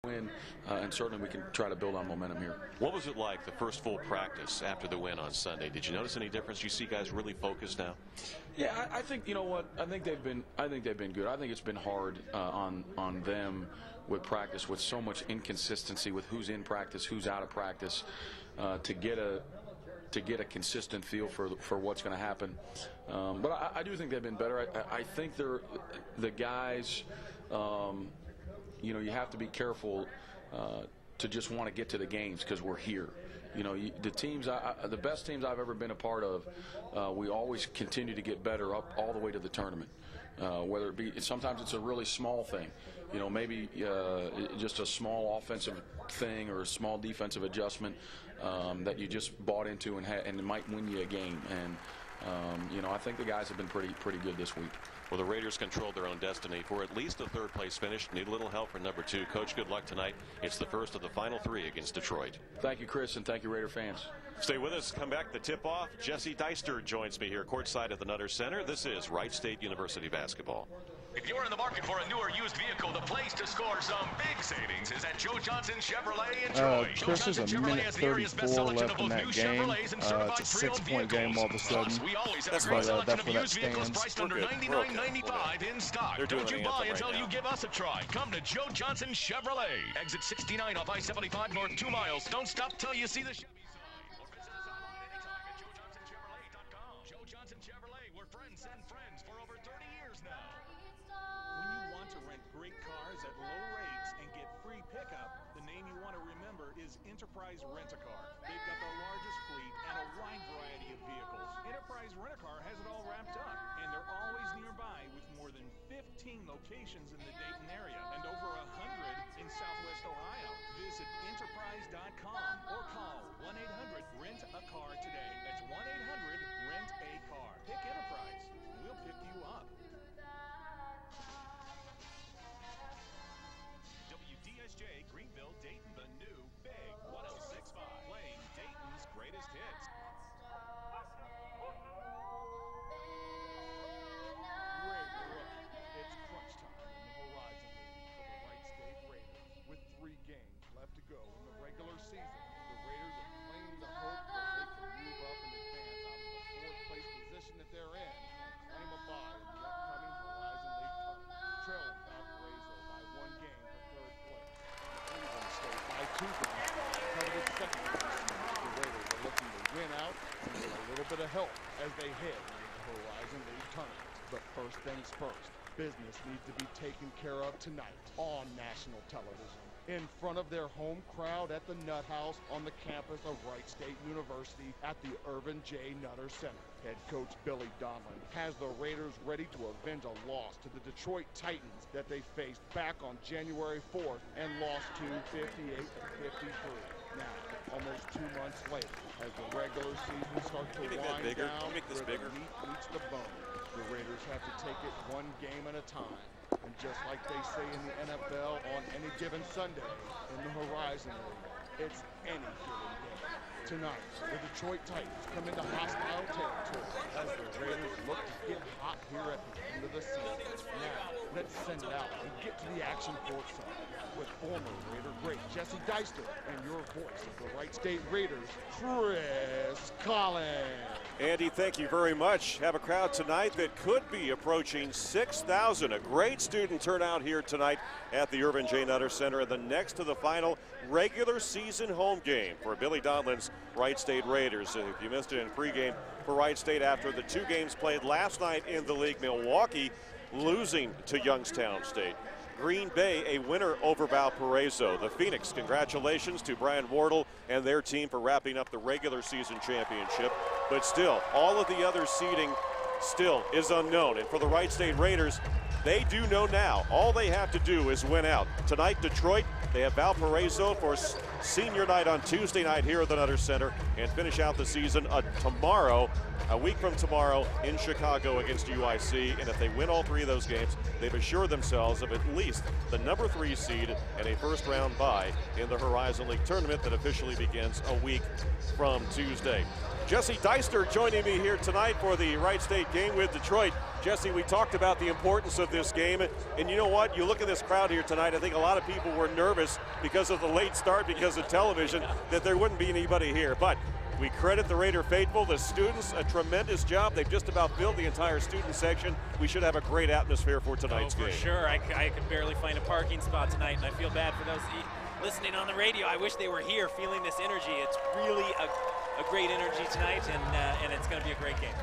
win, and certainly we can try to build on momentum here. What was it like the first full practice after the win on Sunday? Did you notice any difference? You see guys really focused now? Yeah, I think, you know what, I think they've been good. I think it's been hard on them with practice, with so much inconsistency with who's in practice, who's out of practice, to get a consistent feel for what's going to happen. But I do think they've been better. I think the guys, you know, you have to be careful to just want to get to the games because we're here. You know, the teams, the best teams I've ever been a part of, we always continue to get better up all the way to the tournament. Whether it be, sometimes it's a really small thing, you know, maybe just a small offensive thing or a small defensive adjustment that you just bought into and it might win you a game. And you know, I think the guys have been pretty good this week. Well, the Raiders controlled their own destiny for at least a third-place finish. Need a little help for number 2. Coach, good luck tonight. It's the first of the final 3 against Detroit. Thank you, Chris, and thank you, Raider fans. Stay with us. Come back. The tip-off. Jesse Deister joins me here courtside at the Nutter Center. This is Wright State University basketball. If you're in the market for a new or used vehicle, the place to score some big savings is at Joe Johnson Chevrolet in Troy. Chris, there's a minute 34 left in that game. It's a 6-point game all of a sudden. We always have But selection that's of where that used vehicles stands. priced under $99.95 in stock. Don't you buy until you give us a try. Come to Joe Johnson Chevrolet. Exit 69 off I-75 north 2 miles. Don't stop till you see the Chevy sign. Or visit us online anytime at JoeJohnsonChevrolet.com. Joe Johnson Chevrolet. We're friends and friends for over 30 years now. When you want to rent great cars at low rates and get free pickup, the name you want to remember is Enterprise Rent-A-Car. They've got the largest fleet and a wide variety of vehicles. Enterprise Rent-A-Car has it all wrapped up, and they're always nearby with more than 15 locations in the Dayton area and over 100 in Southwest Ohio. Visit Enterprise.com or call 1-800-RENT-A-CAR today. That's 1-800-RENT-A-CAR. Pick Enterprise. We'll pick you up. WDSJ Greenville, Dayton, the new Big 106.5, playing Dayton's greatest hits. Great look. It's crunch time in the Horizon League for the Wright State Raiders. With 3 games left to go in the regular season, the Raiders are clinging to hope that they can move up and advance out of the 4th place position that they're in and claim a bye in the upcoming Horizon League tournament, trailing Valparaiso by 1 game for 3rd place. Cleveland State by 2 games, coveted 2nd place. The Raiders are looking to win out and get a little bit of help as they head into the Horizon League tournament. But first things first, business needs to be taken care of tonight on national television, in front of their home crowd at the Nut House on the campus of Wright State University at the Irvin J. Nutter Center. Head coach Billy Donlin has the Raiders ready to avenge a loss to the Detroit Titans that they faced back on January 4th and lost to 58-53. Now, almost 2 months later, as the regular season starts to wind down, where the meat meets the bone, the Raiders have to take it 1 game at a time. And just like they say in the NFL, on any given Sunday in the Horizon League, it's any given day. Tonight, the Detroit Titans come into hostile territory as the Raiders look to get hot here at the end of the season. Now, let's send it out and get to the action courtside with former Raider great Jesse Deister and your voice of the Wright State Raiders, Chris Collins. Andy, thank you very much. Have a crowd tonight that could be approaching 6,000. A great student turnout here tonight at the Irvin J. Nutter Center, and the next to the final regular season home game for Billy Donlin's Wright State Raiders. If you missed it in pregame for Wright State after the 2 games played last night in the league, Milwaukee losing to Youngstown State. Green Bay a winner over Valparaiso. The Phoenix, congratulations to Brian Wardle and their team for wrapping up the regular season championship. But still, all of the other seeding still is unknown. And for the Wright State Raiders, they do know now. All they have to do is win out. Tonight, Detroit, they have Valparaiso for senior night on Tuesday night here at the Nutter Center, and finish out the season tomorrow, a week from tomorrow, in Chicago against UIC. And if they win all 3 of those games, they've assured themselves of at least the number 3 seed and a first-round bye in the Horizon League tournament that officially begins a week from Tuesday. Jesse Deister joining me here tonight for the Wright State game with Detroit. Jesse, we talked about the importance of this game, and you know what? You look at this crowd here tonight, I think a lot of people were nervous because of the late start, because of television, that there wouldn't be anybody here. But we credit the Raider faithful, the students, a tremendous job. They've just about filled the entire student section. We should have a great atmosphere for tonight's game. For sure. I could barely find a parking spot tonight, and I feel bad for those listening on the radio. I wish they were here feeling this energy. It's really a great energy tonight, and it's going to be a great game.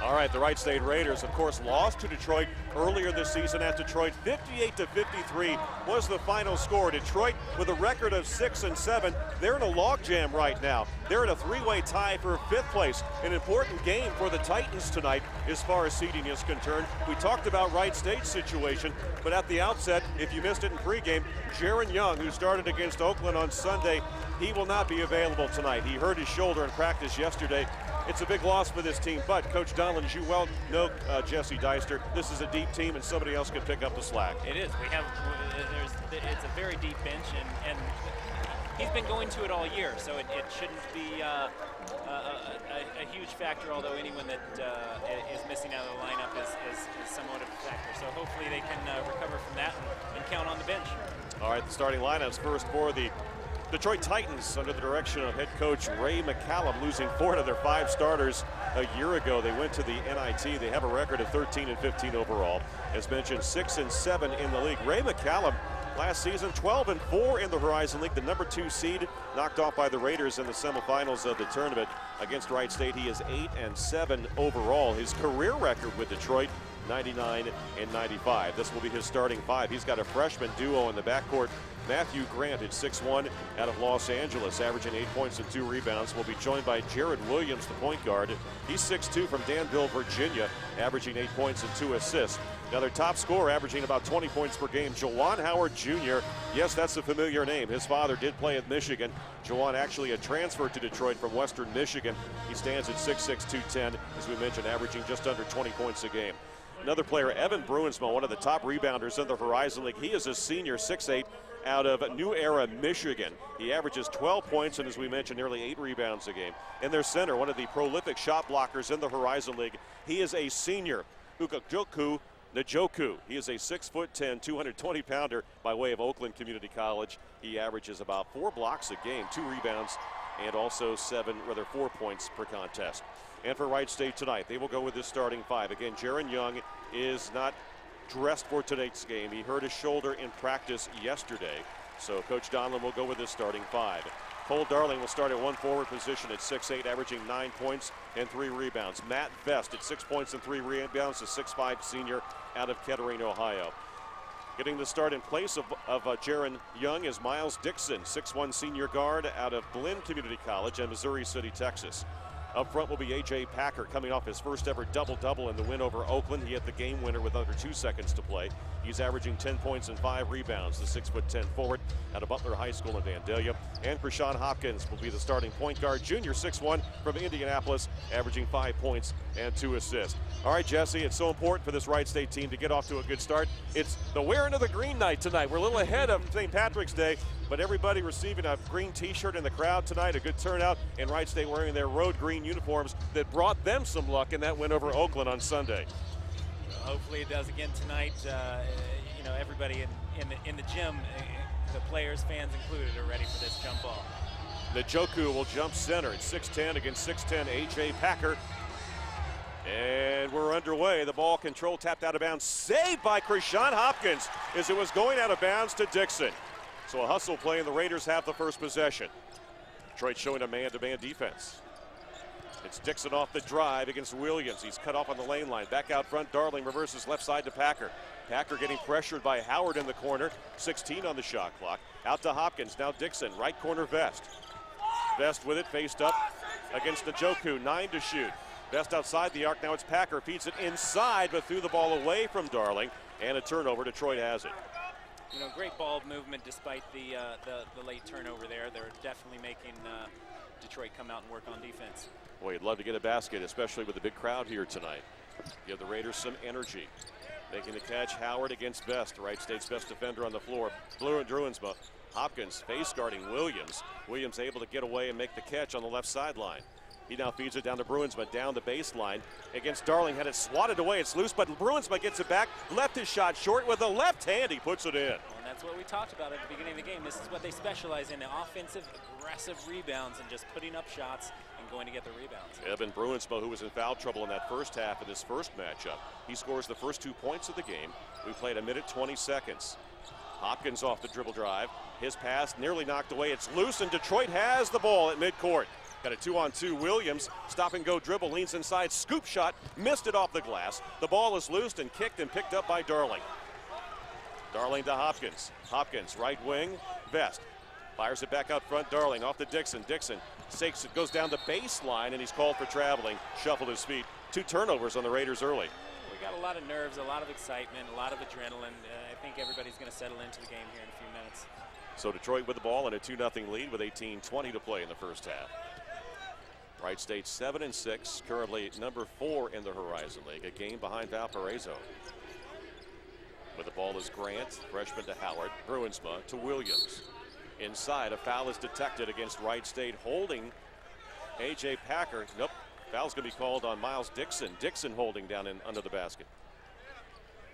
All right, the Wright State Raiders, of course, lost to Detroit earlier this season at Detroit. 58-53 was the final score. Detroit, with a record of 6-7, they're in a logjam right now. They're in a 3-way tie for 5th place. An important game for the Titans tonight as far as seeding is concerned. We talked about Wright State's situation, but at the outset, if you missed it in pregame, Jaron Young, who started against Oakland on Sunday, he will not be available tonight. He hurt his shoulder in practice yesterday. It's a big loss for this team, but Coach Donlin, as you well know, Jesse Deister, this is a deep team and somebody else can pick up the slack. It is. It's a very deep bench, and he's been going to it all year, so it shouldn't be a huge factor, although anyone that is missing out of the lineup is somewhat of a factor. So hopefully they can recover from that and count on the bench. All right, the starting lineups first for the Detroit Titans under the direction of head coach Ray McCallum, losing 4 of their 5 starters a year ago. They went to the NIT. They have a record of 13-15 overall. As mentioned, 6-7 in the league. Ray McCallum last season 12-4 in the Horizon League, the number 2 seed, knocked off by the Raiders in the semifinals of the tournament against Wright State. He is 8-7 overall. His career record with Detroit, 99-95. This will be his starting 5. He's got a freshman duo in the backcourt. Matthew Grant at 6'1", out of Los Angeles, averaging 8 points and 2 rebounds. Will be joined by Jared Williams, the point guard. He's 6'2", from Danville, Virginia, averaging 8 points and 2 assists. Now their top scorer, averaging about 20 points per game, Juwan Howard Jr. Yes, that's a familiar name. His father did play at Michigan. Juwan actually a transfer to Detroit from Western Michigan. He stands at 6'6", 210, as we mentioned, averaging just under 20 points a game. Another player, Evan Bruinsma, one of the top rebounders in the Horizon League. He is a senior, 6'8", out of New Era, Michigan. He averages 12 points and, as we mentioned, nearly 8 rebounds a game. And their center, one of the prolific shot blockers in the Horizon League, he is a senior, Ukajoku Njoku. He is a 6'10", 220-pounder by way of Oakland Community College. He averages about 4 blocks a game, 2 rebounds, and also 4 points per contest. And for Wright State tonight, they will go with this starting 5. Again, Jaron Young is not dressed for tonight's game. He hurt his shoulder in practice yesterday, so Coach Donlin will go with his starting 5. Cole Darling will start at 1 forward position at 6'8", averaging 9 points and 3 rebounds. Matt Vest at 6 points and 3 rebounds, a 6'5" senior out of Kettering, Ohio. Getting the start in place of Jaron Young is Miles Dixon, 6'1" senior guard out of Glenn Community College in Missouri City, Texas. Up front will be A.J. Packer, coming off his first ever double-double in the win over Oakland. He hit the game winner with under 2 seconds to play. He's averaging 10 points and 5 rebounds, the 6'10" forward out of Butler High School in Vandalia. And Krishan Hopkins will be the starting point guard, junior, 6'1", from Indianapolis, averaging 5 points and 2 assists. All right, Jesse, it's so important for this Wright State team to get off to a good start. It's the wearing of the green night tonight. We're a little ahead of St. Patrick's Day, but everybody receiving a green T-shirt in the crowd tonight, a good turnout, and Wright State wearing their road green uniforms that brought them some luck in that win over Oakland on Sunday. Hopefully it does again tonight. You know, everybody in the gym, the players, fans included, are ready for this jump ball. Njoku will jump center at 6'10" against 6'10" A.J. Packer. And we're underway. The ball control tapped out of bounds. Saved by Krishan Hopkins as it was going out of bounds to Dixon. So a hustle play, and the Raiders have the first possession. Detroit showing a man-to-man defense. It's Dixon off the drive against Williams. He's cut off on the lane line. Back out front, Darling reverses left side to Packer. Packer getting pressured by Howard in the corner. 16 on the shot clock. Out to Hopkins. Now Dixon, right corner Vest. Vest with it, faced up against Njoku. 9 to shoot. Vest outside the arc. Now it's Packer. Feeds it inside, but threw the ball away from Darling. And a turnover. Detroit has it. You know, great ball movement despite the late turnover there. They're definitely making Detroit come out and work on defense. Boy, you'd love to get a basket, especially with the big crowd here tonight. Give the Raiders some energy. Making the catch, Howard against Vest, Wright State's best defender on the floor. Druinsma. Hopkins face guarding Williams. Williams able to get away and make the catch on the left sideline. He now feeds it down to Bruinsma, down the baseline. Against Darling, had it swatted away. It's loose, but Bruinsma gets it back. Left his shot short with the left hand. He puts it in. And that's what we talked about at the beginning of the game. This is what they specialize in, offensive, aggressive rebounds and just putting up shots and going to get the rebounds. Evan Bruinsma, who was in foul trouble in that first half of this first matchup, he scores the first 2 points of the game. We played a minute 20 seconds. Hopkins off the dribble drive. His pass nearly knocked away. It's loose, and Detroit has the ball at midcourt. Got a 2-on-2. Williams, stop and go dribble, leans inside, scoop shot, missed it off the glass. The ball is loosed and kicked and picked up by Darling. Darling to Hopkins. Hopkins, right wing, Vest. Fires it back out front, Darling off to Dixon. Dixon sakes it, goes down the baseline, and he's called for traveling. Shuffled his feet. 2 turnovers on the Raiders early. We got a lot of nerves, a lot of excitement, a lot of adrenaline. I think everybody's going to settle into the game here in a few minutes. So Detroit with the ball and a 2-0 lead with 18:20 to play in the first half. Wright State 7-6, currently number 4 in the Horizon League, a game behind Valparaiso. With the ball is Grant, freshman to Howard, Bruinsma to Williams. Inside, a foul is detected against Wright State, holding A.J. Packer. Nope, foul's going to be called on Miles Dixon. Dixon holding down in under the basket.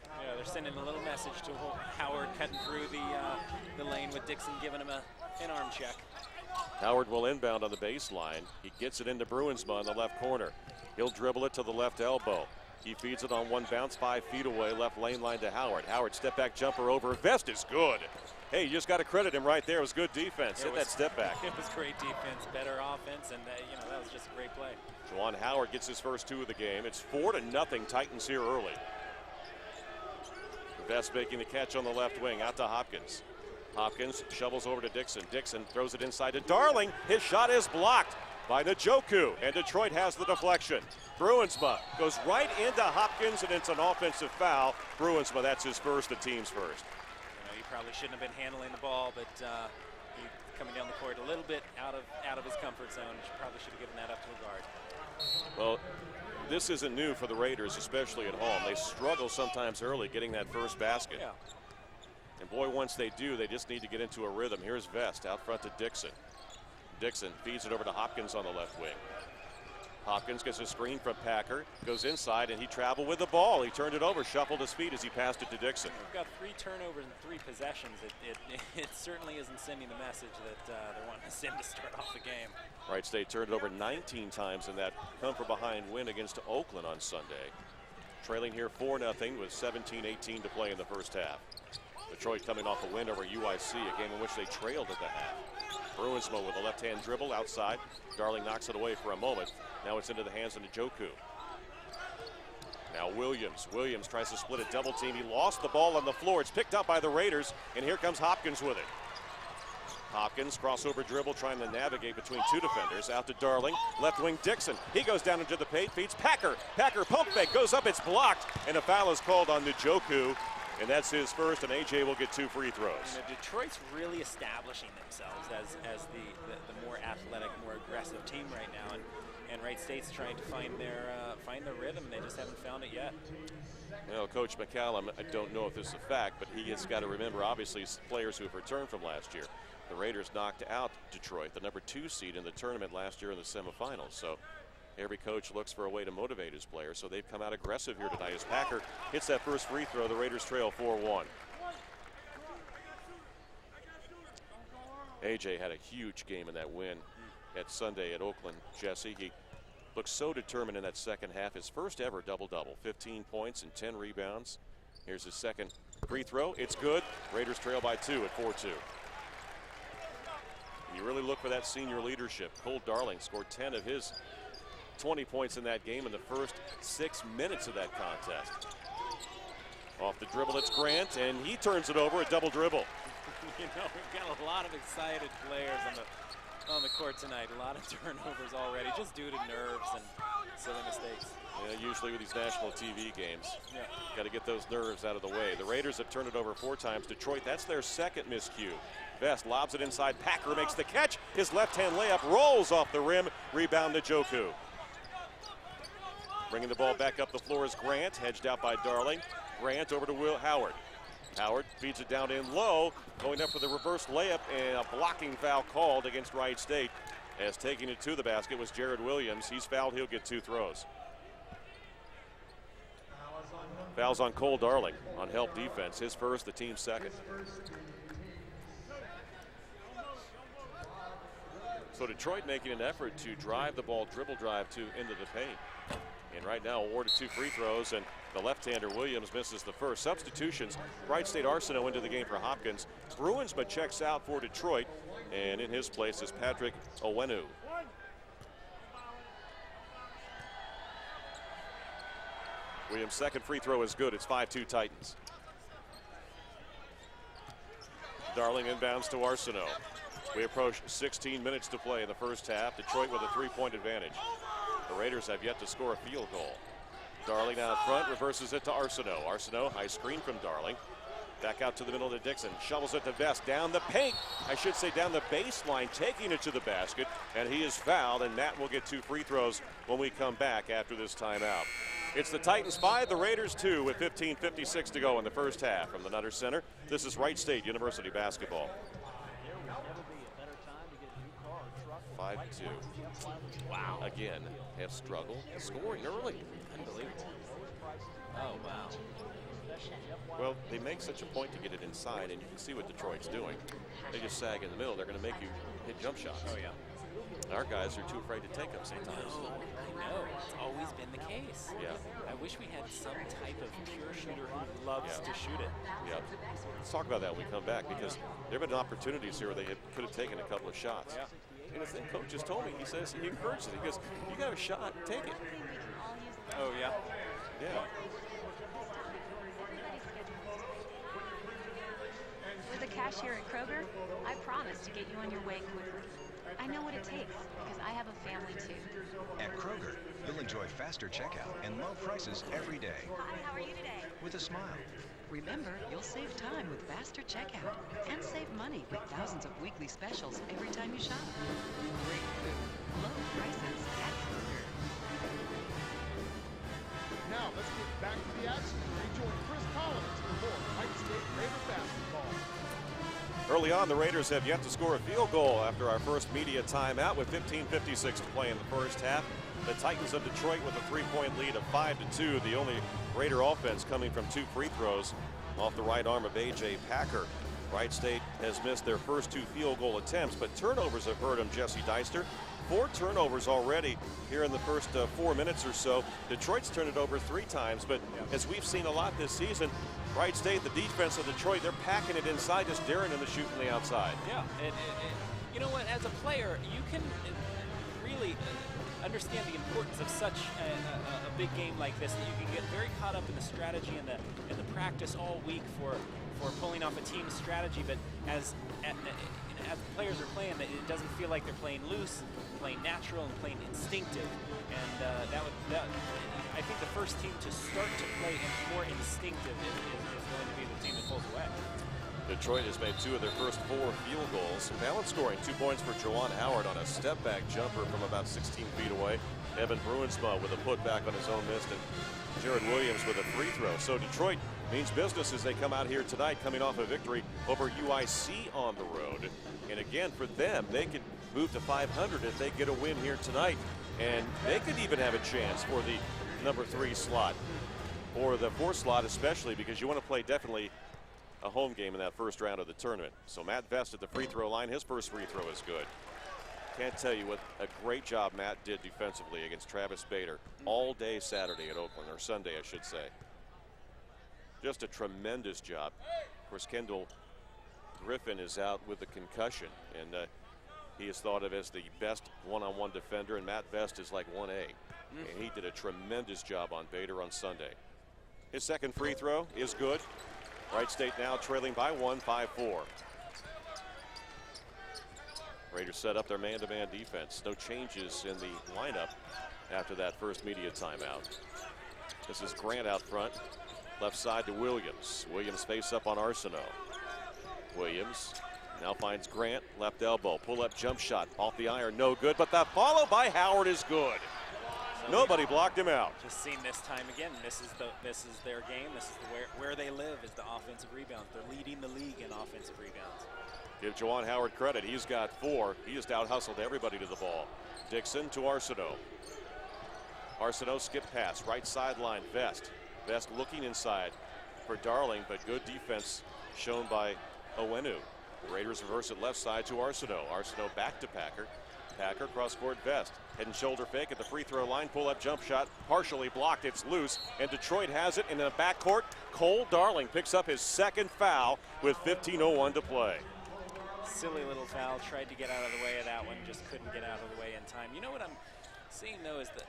Yeah, they're sending a little message to Howard cutting through the lane with Dixon giving him an arm check. Howard will inbound on the baseline. He gets it into Bruinsma in the left corner. He'll dribble it to the left elbow. He feeds it on one bounce 5 feet away, left lane line to Howard. Howard step back jumper over. Vest is good. Hey, you just got to credit him right there. It was good defense. Hit that step back. It was great defense, better offense, and that was just a great play. Juwan Howard gets his first 2 of the game. It's 4-0 Titans here early. Vest making the catch on the left wing, out to Hopkins. Hopkins shovels over to Dixon. Dixon throws it inside to Darling. His shot is blocked by Njoku, and Detroit has the deflection. Bruinsma goes right into Hopkins, and it's an offensive foul. Bruinsma, that's his first, the team's first. He probably shouldn't have been handling the ball, but he coming down the court a little bit out of his comfort zone. Probably should have given that up to a guard. Well, this isn't new for the Raiders, especially at home. They struggle sometimes early getting that first basket. Yeah. And boy, once they do, they just need to get into a rhythm. Here's Vest out front to Dixon. Dixon feeds it over to Hopkins on the left wing. Hopkins gets a screen from Packer, goes inside, and he traveled with the ball. He turned it over, shuffled his feet as he passed it to Dixon. We've got 3 turnovers and 3 possessions. It certainly isn't sending the message that they're wanting to send to start off the game. Wright State turned it over 19 times in that come-from-behind win against Oakland on Sunday. Trailing here 4-0 with 17:18 to play in the first half. Detroit coming off a win over UIC, a game in which they trailed at the half. Bruinsma with a left-hand dribble outside. Darling knocks it away for a moment. Now it's into the hands of Njoku. Now Williams. Williams tries to split a double team. He lost the ball on the floor. It's picked up by the Raiders, and here comes Hopkins with it. Hopkins, crossover dribble, trying to navigate between 2 defenders. Out to Darling, left wing Dixon. He goes down into the paint, feeds Packer. Packer pump fake, goes up, it's blocked, and a foul is called on Njoku. And that's his first, and A.J. will get 2 free throws. Detroit's really establishing themselves as the more athletic, more aggressive team right now, and Wright State's trying to find their rhythm. They just haven't found it yet. Well, Coach McCallum, I don't know if this is a fact, but he has got to remember, obviously, players who have returned from last year. The Raiders knocked out Detroit, the number 2 seed in the tournament last year in the semifinals. So every coach looks for a way to motivate his players, so they've come out aggressive here tonight. As Packer hits that first free throw, the Raiders trail 4-1. A.J. had a huge game in that win at Sunday at Oakland. Jesse, he looked so determined in that second half. His first ever double-double, 15 points and 10 rebounds. Here's his second free throw. It's good. Raiders trail by 2 at 4-2. You really look for that senior leadership. Cole Darling scored 10 of his 20 points in that game in the first 6 minutes of that contest. Off the dribble, it's Grant, and he turns it over, a double dribble. We've got a lot of excited players on the court tonight. A lot of turnovers already, just due to nerves and silly mistakes. Yeah, usually with these national TV games, yeah, got to get those nerves out of the way. The Raiders have turned it over 4 times. Detroit, that's their second miscue. Vest lobs it inside. Packer makes the catch. His left-hand layup rolls off the rim. Rebound to Njoku. Bringing the ball back up the floor is Grant, hedged out by Darling. Grant over to Will Howard. Howard feeds it down in low, going up for the reverse layup, and a blocking foul called against Wright State. As taking it to the basket was Jared Williams. He's fouled. He'll get 2 throws. Fouls on Cole Darling on help defense. His first, the team's second. So Detroit making an effort to drive the ball, dribble drive into the paint. And right now awarded 2 free throws, and the left-hander Williams misses the first. Substitutions, Wright State Arsenault into the game for Hopkins. Bruinsma checks out for Detroit, and in his place is Patrick Owenu. Williams' second free throw is good. It's 5-2 Titans. Darling inbounds to Arsenault. We approach 16 minutes to play in the first half. Detroit with a 3-point advantage. The Raiders have yet to score a field goal. Darling out front, reverses it to Arsenault. Arsenault, high screen from Darling. Back out to the middle to Dixon. Shovels it to Vest. Down the paint. I should say down the baseline, taking it to the basket. And he is fouled, and Matt will get 2 free throws when we come back after this timeout. It's the Titans 5, the Raiders 2 with 15:56 to go in the first half. From the Nutter Center, this is Wright State University basketball. 5-2. Wow. Again, have struggled scoring early. Unbelievable. Oh, wow. Well, they make such a point to get it inside, and you can see what Detroit's doing. They just sag in the middle. They're going to make you hit jump shots. Oh, yeah. Our guys are too afraid to take them sometimes. I know. It's always been the case. Yeah. I wish we had some type of pure shooter who loves to shoot it. Yeah. Let's talk about that when we come back, because there have been opportunities here where they could have taken a couple of shots. Yeah. And the thing coach just told me, he says, he encourages it. He goes, you got a shot, take it. Oh, yeah. Yeah. As a cashier at Kroger, I promise to get you on your way quickly. I know what it takes because I have a family too. At Kroger, you'll enjoy faster checkout and low prices every day. Hi, how are you today? With a smile. Remember, you'll save time with faster checkout and save money with thousands of weekly specials every time you shop. Great food, low prices at Kroger. Now let's get back to the action and rejoin Chris Collins for more Wright State Raider basketball. Early on, the Raiders have yet to score a field goal after our first media timeout with 15:56 to play in the first half. The Titans of Detroit with a 3-point lead of 5-2. The only Raider offense coming from 2 free throws off the right arm of A.J. Packer. Wright State has missed their first 2 field goal attempts, but turnovers have hurt them, Jesse Deister. 4 turnovers already here in the first 4 minutes or so. Detroit's turned it over 3 times, but as we've seen a lot this season, Wright State, the defense of Detroit, they're packing it inside, just daring them to shoot from the outside. Yeah, and you know what? As a player, you can really understand the importance of such a big game like this. That you can get very caught up in the strategy and the practice all week for pulling off a team strategy. But as players are playing, it doesn't feel like they're playing loose, playing natural, and playing instinctive. And I think the first team to start to play more instinctive is going to be the team that pulls away. Detroit has made 2 of their first 4 field goals. Balance scoring 2 points for Juwan Howard on a step-back jumper from about 16 feet away. Evan Bruinsma with a putback on his own miss, and Jared Williams with a free throw. So Detroit means business as they come out here tonight, coming off a victory over UIC on the road. And again, for them, they could move to 500 if they get a win here tonight. And they could even have a chance for the number 3 slot, or the 4 slot especially, because you want to play definitely a home game in that first round of the tournament. So Matt Vest at the free throw line. His first free throw is good. Can't tell you what a great job Matt did defensively against Travis Bader all day Saturday at Oakland, or Sunday, I should say. Just a tremendous job. Of course, Kendall Griffin is out with a concussion, and he is thought of as the best one-on-one defender, and Matt Vest is like 1A. And he did a tremendous job on Bader on Sunday. His second free throw is good. Wright State now trailing by 1, 5-4. Raiders set up their man-to-man defense. No changes in the lineup after that first media timeout. This is Grant out front. Left side to Williams. Williams face up on Arsenault. Williams now finds Grant. Left elbow. Pull-up jump shot off the iron. No good. But that follow by Howard is good. Nobody blocked him out. Just seen this time again. This is their game. This is where they live is the offensive rebounds. They're leading the league in offensive rebounds. Give Juwan Howard credit. He's got 4. He just out-hustled everybody to the ball. Dixon to Arsenault. Arsenault skip pass, right sideline, Vest. Vest looking inside for Darling, but good defense shown by Owenu. The Raiders reverse it left side to Arsenault. Arsenault back to Packer. Packer cross-court Vest. Head and shoulder fake at the free throw line. Pull-up jump shot, partially blocked. It's loose, and Detroit has it in the backcourt. Cole Darling picks up his 2nd foul with 15:01 to play. Silly little foul. Tried to get out of the way of that one. Just couldn't get out of the way in time. You know what I'm seeing, though, is that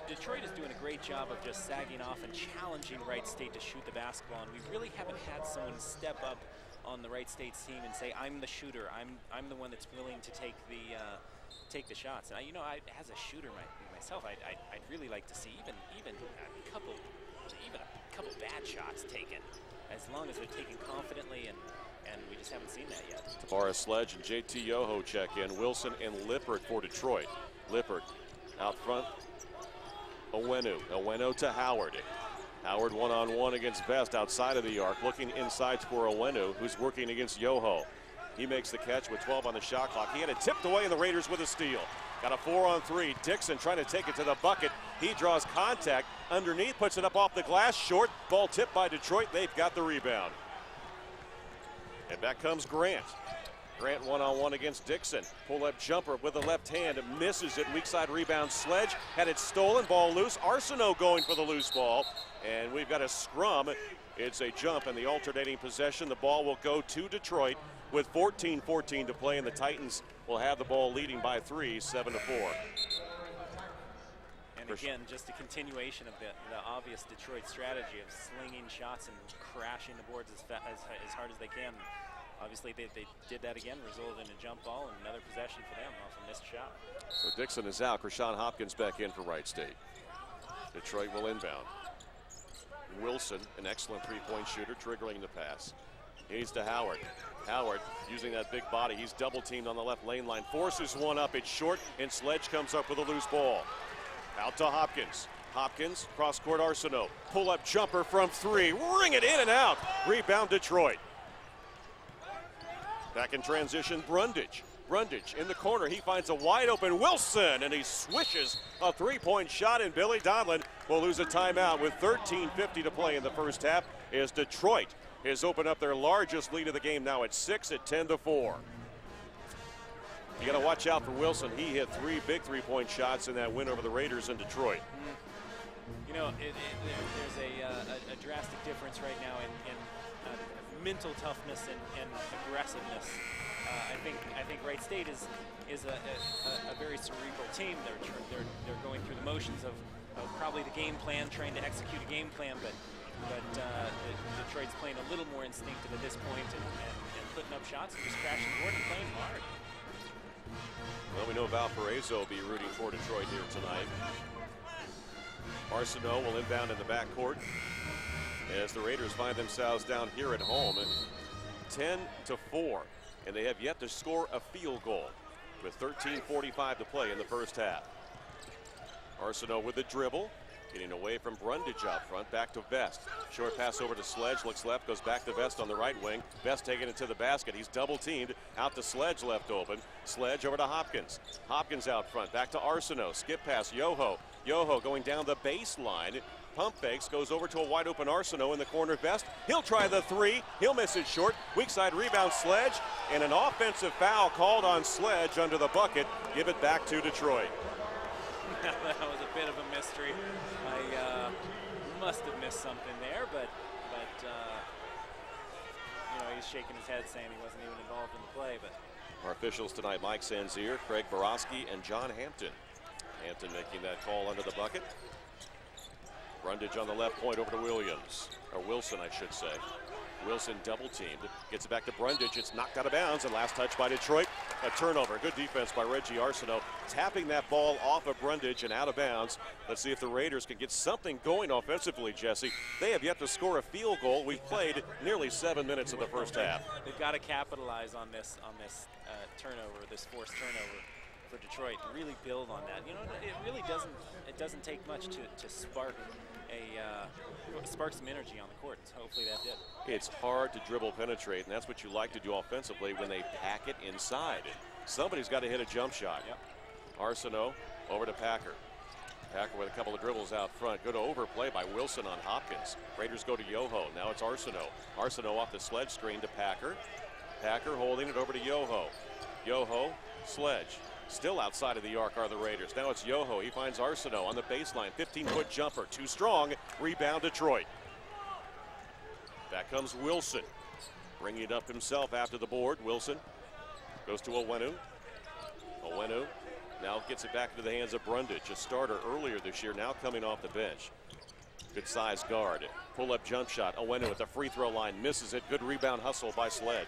Detroit is doing a great job of just sagging off and challenging Wright State to shoot the basketball, and we really haven't had someone step up on the Wright State's team and say, I'm the shooter. I'm the one that's willing to take the shots. And as a shooter myself, I'd really like to see even a couple bad shots taken, as long as they're taken confidently, and we just haven't seen that yet. Tavares Sledge and JT Yoho check in. Wilson and Lippert for Detroit. Lippert out front. Owenu to Howard. Howard one-on-one against Vest outside of the arc, looking inside for Owenu, who's working against Yoho. He makes the catch with 12 on the shot clock. He had it tipped away, and the Raiders with a steal. Got a 4-on-3. Dixon trying to take it to the bucket. He draws contact underneath, puts it up off the glass, short. Ball tipped by Detroit. They've got the rebound. And back comes Grant. Grant one-on-one against Dixon. Pull-up jumper with the left hand. Misses it. Weak side rebound. Sledge had it stolen. Ball loose. Arsenault going for the loose ball. And we've got a scrum. It's a jump and the alternating possession. The ball will go to Detroit with 14-14 to play, and the Titans will have the ball leading by 3, 7-4. And again, just a continuation of the obvious Detroit strategy of slinging shots and crashing the boards as hard as they can. Obviously, they did that again, resulted in a jump ball, and another possession for them off a missed shot. So Dixon is out. Krishan Hopkins back in for Wright State. Detroit will inbound. Wilson, an excellent three-point shooter, triggering the pass. He's to Howard. Howard using that big body. He's double-teamed on the left lane line. Forces one up. It's short, and Sledge comes up with a loose ball. Out to Hopkins. Hopkins, cross-court Arsenault. Pull-up jumper from 3. Ring it in and out. Rebound Detroit. Back in transition, Brundage. Brundage in the corner. He finds a wide-open Wilson, and he swishes a three-point shot, and Billy Donlin will lose a timeout with 13:50 to play in the first half as Detroit has opened up their largest lead of the game now at 6 at 10-4. You got to watch out for Wilson. He hit 3 big three-point shots in that win over the Raiders in Detroit. You know, there's a drastic difference right now in mental toughness and aggressiveness. I think Wright State is a very cerebral team. They're going through the motions of probably the game plan, trying to execute a game plan, but Detroit's playing a little more instinctive at this point and putting up shots and just crashing the board and playing hard. Well, we know Valparaiso will be rooting for Detroit here tonight. Arsenault will inbound in the backcourt as the Raiders find themselves down here at home, 10-4, and they have yet to score a field goal with 13:45 to play in the first half. Arsenault with the dribble, getting away from Brundage out front, back to Vest. Short pass over to Sledge, looks left, goes back to Vest on the right wing. Vest taking it to the basket. He's double teamed, out to Sledge left open. Sledge over to Hopkins. Hopkins out front, back to Arsenault. Skip pass, Yoho. Yoho going down the baseline. Pump fakes, goes over to a wide open Arsenault in the corner. Vest, he'll try the 3. He'll miss it short. Weak side rebound Sledge, and an offensive foul called on Sledge under the bucket. Give it back to Detroit. That was a bit of a mystery. I must have missed something there, but you know, he's shaking his head saying he wasn't even involved in the play. But our officials tonight: Mike Sanzier, Craig Borowski, and John Hampton. Hampton making that call under the bucket. Brundage on the left point over to Williams, or Wilson, I should say. Wilson double teamed, gets it back to Brundage. It's knocked out of bounds, and last touch by Detroit. A turnover. Good defense by Reggie Arsenault, tapping that ball off of Brundage and out of bounds. Let's see if the Raiders can get something going offensively, Jesse. They have yet to score a field goal. We've played nearly 7 minutes of the first half. They've got to capitalize on this turnover, this forced turnover. for Detroit and really build on that. You know, it really doesn't take much to spark some energy on the court. So hopefully that did. It's hard to dribble penetrate, and that's what you like to do offensively when they pack it inside. Somebody's got to hit a jump shot. Yep. Arsenault over to Packer. Packer with a couple of dribbles out front. Good overplay by Wilson on Hopkins. Raiders go to Yoho. Now it's Arsenault. Arsenault off the Sledge screen to Packer. Packer holding it over to Yoho. Yoho, Sledge. Still outside of the arc are the Raiders. Now it's Yoho. He finds Arsenault on the baseline. 15-foot jumper. Too strong. Rebound Detroit. Back comes Wilson. Bringing it up himself after the board. Wilson goes to Owenu. Owenu now gets it back into the hands of Brundage, a starter earlier this year, now coming off the bench. Good size guard. Pull-up jump shot. Owenu at the free throw line. Misses it. Good rebound hustle by Sledge.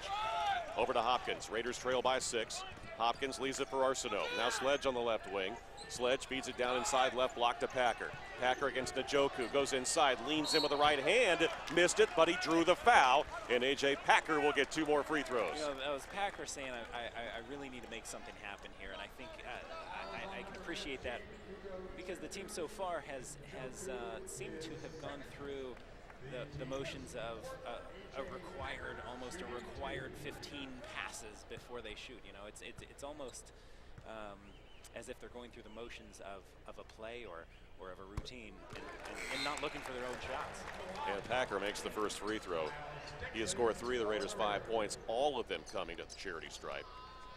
Over to Hopkins. Raiders trail by 6. Hopkins leaves it for Arsenault. Now Sledge on the left wing. Sledge feeds it down inside left block to Packer. Packer against Njoku. Goes inside. Leans in with the right hand. Missed it, but he drew the foul. And A.J. Packer will get 2 more free throws. You know, that was Packer saying, I really need to make something happen here. And I think I can appreciate that because the team so far has seemed to have gone through the motions of almost a required 15 passes before they shoot. You know, it's almost as if they're going through the motions of a play or of a routine and not looking for their own shots. And Packer makes the first free throw. He has scored 3 of the Raiders' 5 points, all of them coming to the charity stripe.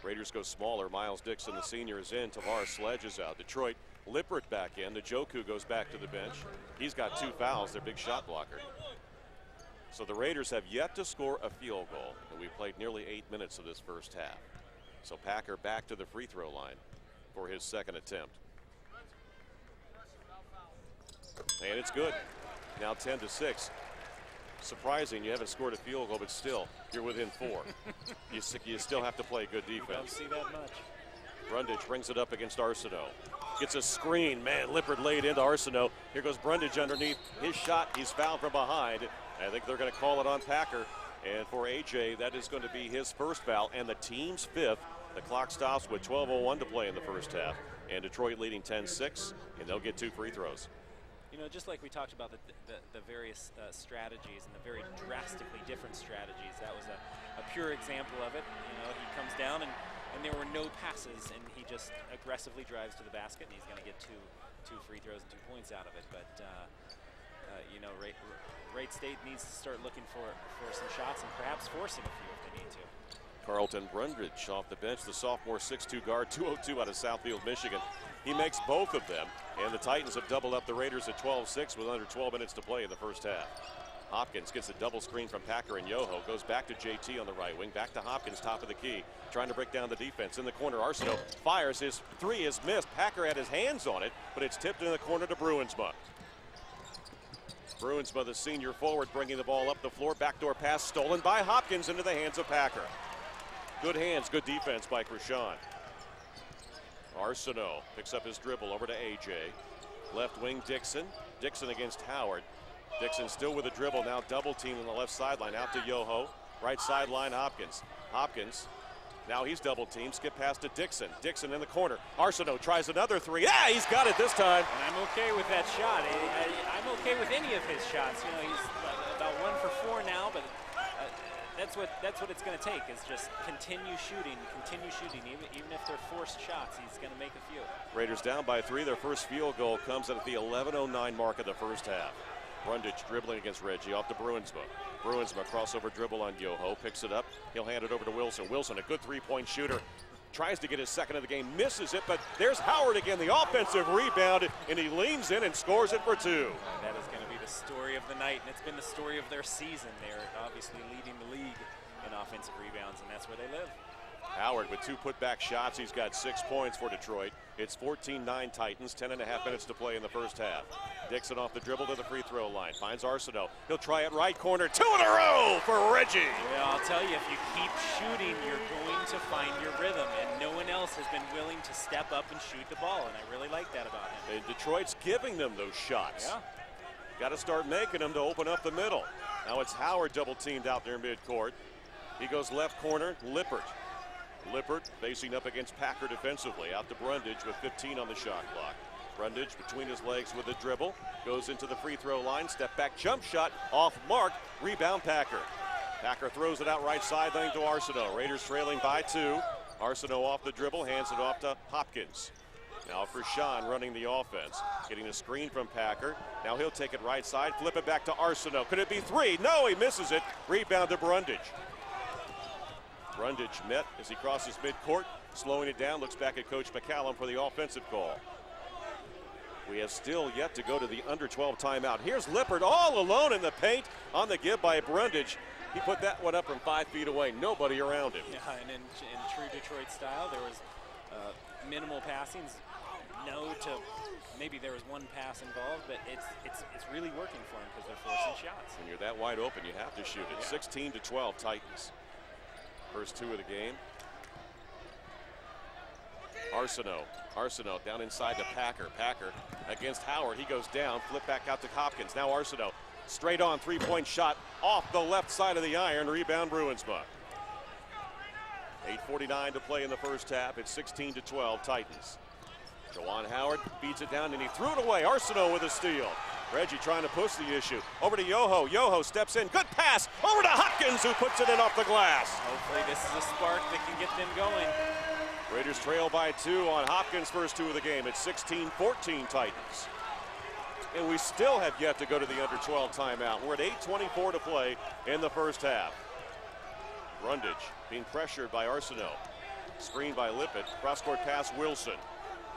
Raiders go smaller. Miles Dixon, the senior, is in. Tavares Sledge is out. Detroit, Lippert back in. Njoku goes back to the bench. He's got 2 fouls, their big shot blocker. So the Raiders have yet to score a field goal, and we played nearly 8 minutes of this first half. So Packer back to the free throw line for his second attempt. And it's good. Now 10-6. Surprising, you haven't scored a field goal, but still, you're within 4. You still have to play good defense. Don't see that much. Brundage brings it up against Arsenault. Gets a screen. Man, Lippert laid into Arsenault. Here goes Brundage underneath. His shot, he's fouled from behind. I think they're going to call it on Packer. And for A.J., that is going to be his first foul and the team's 5th. The clock stops with 12:01 to play in the first half. And Detroit leading 10-6, and they'll get 2 free throws. You know, just like we talked about the various strategies and the very drastically different strategies, that was a pure example of it. You know, he comes down and there were no passes, and he just aggressively drives to the basket, and he's going to get two free throws and 2 points out of it. But you know, Wright State needs to start looking for some shots and perhaps forcing a few if they need to. Carlton Brundage off the bench, the sophomore 6'2" guard, 202 out of Southfield, Michigan. He makes both of them, and the Titans have doubled up the Raiders at 12-6 with under 12 minutes to play in the first half. Hopkins gets a double screen from Packer and Yoho, goes back to JT on the right wing, back to Hopkins, top of the key, trying to break down the defense. In the corner, Arsenault fires. His 3 is missed. Packer had his hands on it, but it's tipped in the corner to Bruinsma. Bruinsma, the senior forward, bringing the ball up the floor. Backdoor pass stolen by Hopkins into the hands of Packer. Good hands, good defense by Krishan. Arsenault picks up his dribble over to A.J. Left wing, Dixon. Dixon against Howard. Dixon still with a dribble, now double team on the left sideline. Out to Yoho. Right sideline, Hopkins. Hopkins, now he's double teamed. Skip pass to Dixon. Dixon in the corner. Arsenault tries another 3. Yeah, he's got it this time. And I'm okay with that shot. I'm okay with any of his shots. You know, he's about 1 for 4 now, but that's what it's going to take is just continue shooting. Even if they're forced shots, he's going to make a few. Raiders down by 3. Their first field goal comes at the 11:09 mark of the first half. Brundage dribbling against Reggie off to Bruinsma. Bruinsma crossover dribble on Yoho, picks it up. He'll hand it over to Wilson. Wilson, a good 3-point shooter. Tries to get his second of the game, misses it, but there's Howard again, the offensive rebound, and he leans in and scores it for 2. That is going to be the story of the night, and it's been the story of their season. They're obviously leading the league in offensive rebounds, and that's where they live. Howard with 2 putback shots. He's got 6 points for Detroit. It's 14-9 Titans, 10.5 minutes to play in the first half. Dixon off the dribble to the free throw line. Finds Arsenault. He'll try it right corner. 2 in a row for Reggie. Well, I'll tell you, if you keep shooting, you're going to find your rhythm, and no one else has been willing to step up and shoot the ball, and I really like that about him. And Detroit's giving them those shots. Yeah. Got to start making them to open up the middle. Now it's Howard double teamed out there midcourt. He goes left corner, Lippert. Lippert facing up against Packer defensively. Out to Brundage with 15 on the shot clock. Brundage between his legs with a dribble. Goes into the free throw line. Step back jump shot off mark. Rebound Packer. Packer throws it out right sideline to Arsenault. Raiders trailing by 2. Arsenault off the dribble. Hands it off to Hopkins. Now for Sean running the offense. Getting a screen from Packer. Now he'll take it right side. Flip it back to Arsenault. Could it be 3? No, he misses it. Rebound to Brundage. Brundage met as he crosses midcourt. Slowing it down. Looks back at Coach McCallum for the offensive call. We have still yet to go to the under 12 timeout. Here's Lippert all alone in the paint on the give by Brundage. He put that one up from 5 feet away. Nobody around him. Yeah, and in true Detroit style, there was minimal passings. No to maybe there was one pass involved, but it's really working for him because they're forcing shots. When you're that wide open, you have to shoot it. Yeah. 16-12 Titans. First 2 of the game. Arsenault down inside to Packer. Packer against Howard. He goes down. Flip back out to Hopkins. Now Arsenault. Straight on 3-point shot off the left side of the iron. Rebound Bruinsma. 8:49 to play in the first half. It's 16-12 Titans. Juwan Howard beats it down and he threw it away. Arsenault with a steal. Reggie trying to push the issue. Over to Yoho. Yoho steps in. Good pass. Over to Hopkins who puts it in off the glass. Hopefully this is a spark that can get them going. Raiders trail by 2 on Hopkins' first 2 of the game. It's 16-14 Titans. And we still have yet to go to the under 12 timeout. We're at 8:24 to play in the first half. Brundage being pressured by Arsenault. Screened by Lippert. Cross-court pass Wilson.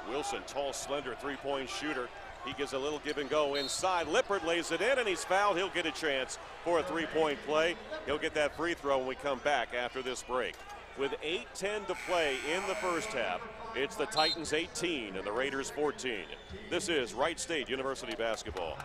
Wilson, tall, slender, 3-point shooter. He gives a little give and go inside. Lippert lays it in and he's fouled. He'll get a chance for a 3-point play. He'll get that free throw when we come back after this break. With 8:10 to play in the first half, it's the Titans 18 and the Raiders 14. This is Wright State University basketball.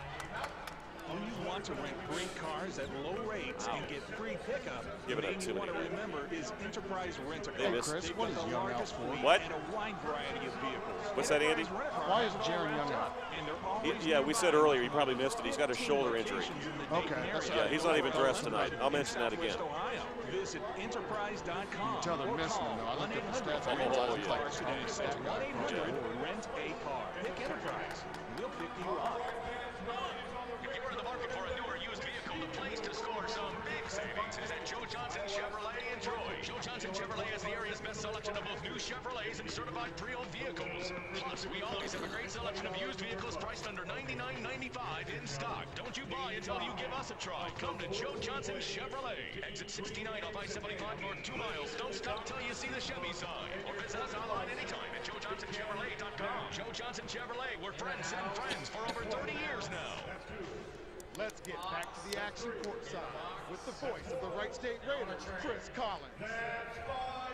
When you want to rent great cars at low rates and get free pickup, Give it the up name to you me. want to remember is Enterprise Rent-A-Car. They missed. They've What got is the Young largest out for? fleet What? and a wide variety of vehicles. What's that, Andy? Why is Jaron Young out? And they're always Yeah, we said earlier, he probably missed it. He's got a shoulder injury. Okay, that's Yeah, he's not even dressed tonight. I'll mention that again. Ohio. Visit enterprise.com. You can tell they're missing him, though. I looked at the stats. Oh, It's yeah. like Today, that's 1-800-RENT-A-CAR. Pick Enterprise. We'll pick you up. If you're in the market for a newer used vehicle, the place to score some big savings is at Joe Johnson Chevrolet in Troy. Joe Johnson Chevrolet has the area's best selection of both new Chevrolets and certified pre-owned vehicles. Plus, we always have a great selection of used vehicles priced under $99.95 in stock. Don't you buy until you give us a try. Come to Joe Johnson Chevrolet. Exit 69 off I-75 north 2 miles. Don't stop till you see the Chevy sign. Or visit us online anytime at JoeJohnsonChevrolet.com. Joe Johnson Chevrolet. We're friends and friends for over 30 years now. Let's get back to the action courtside with the voice of the Wright State Raiders, Chris Collins.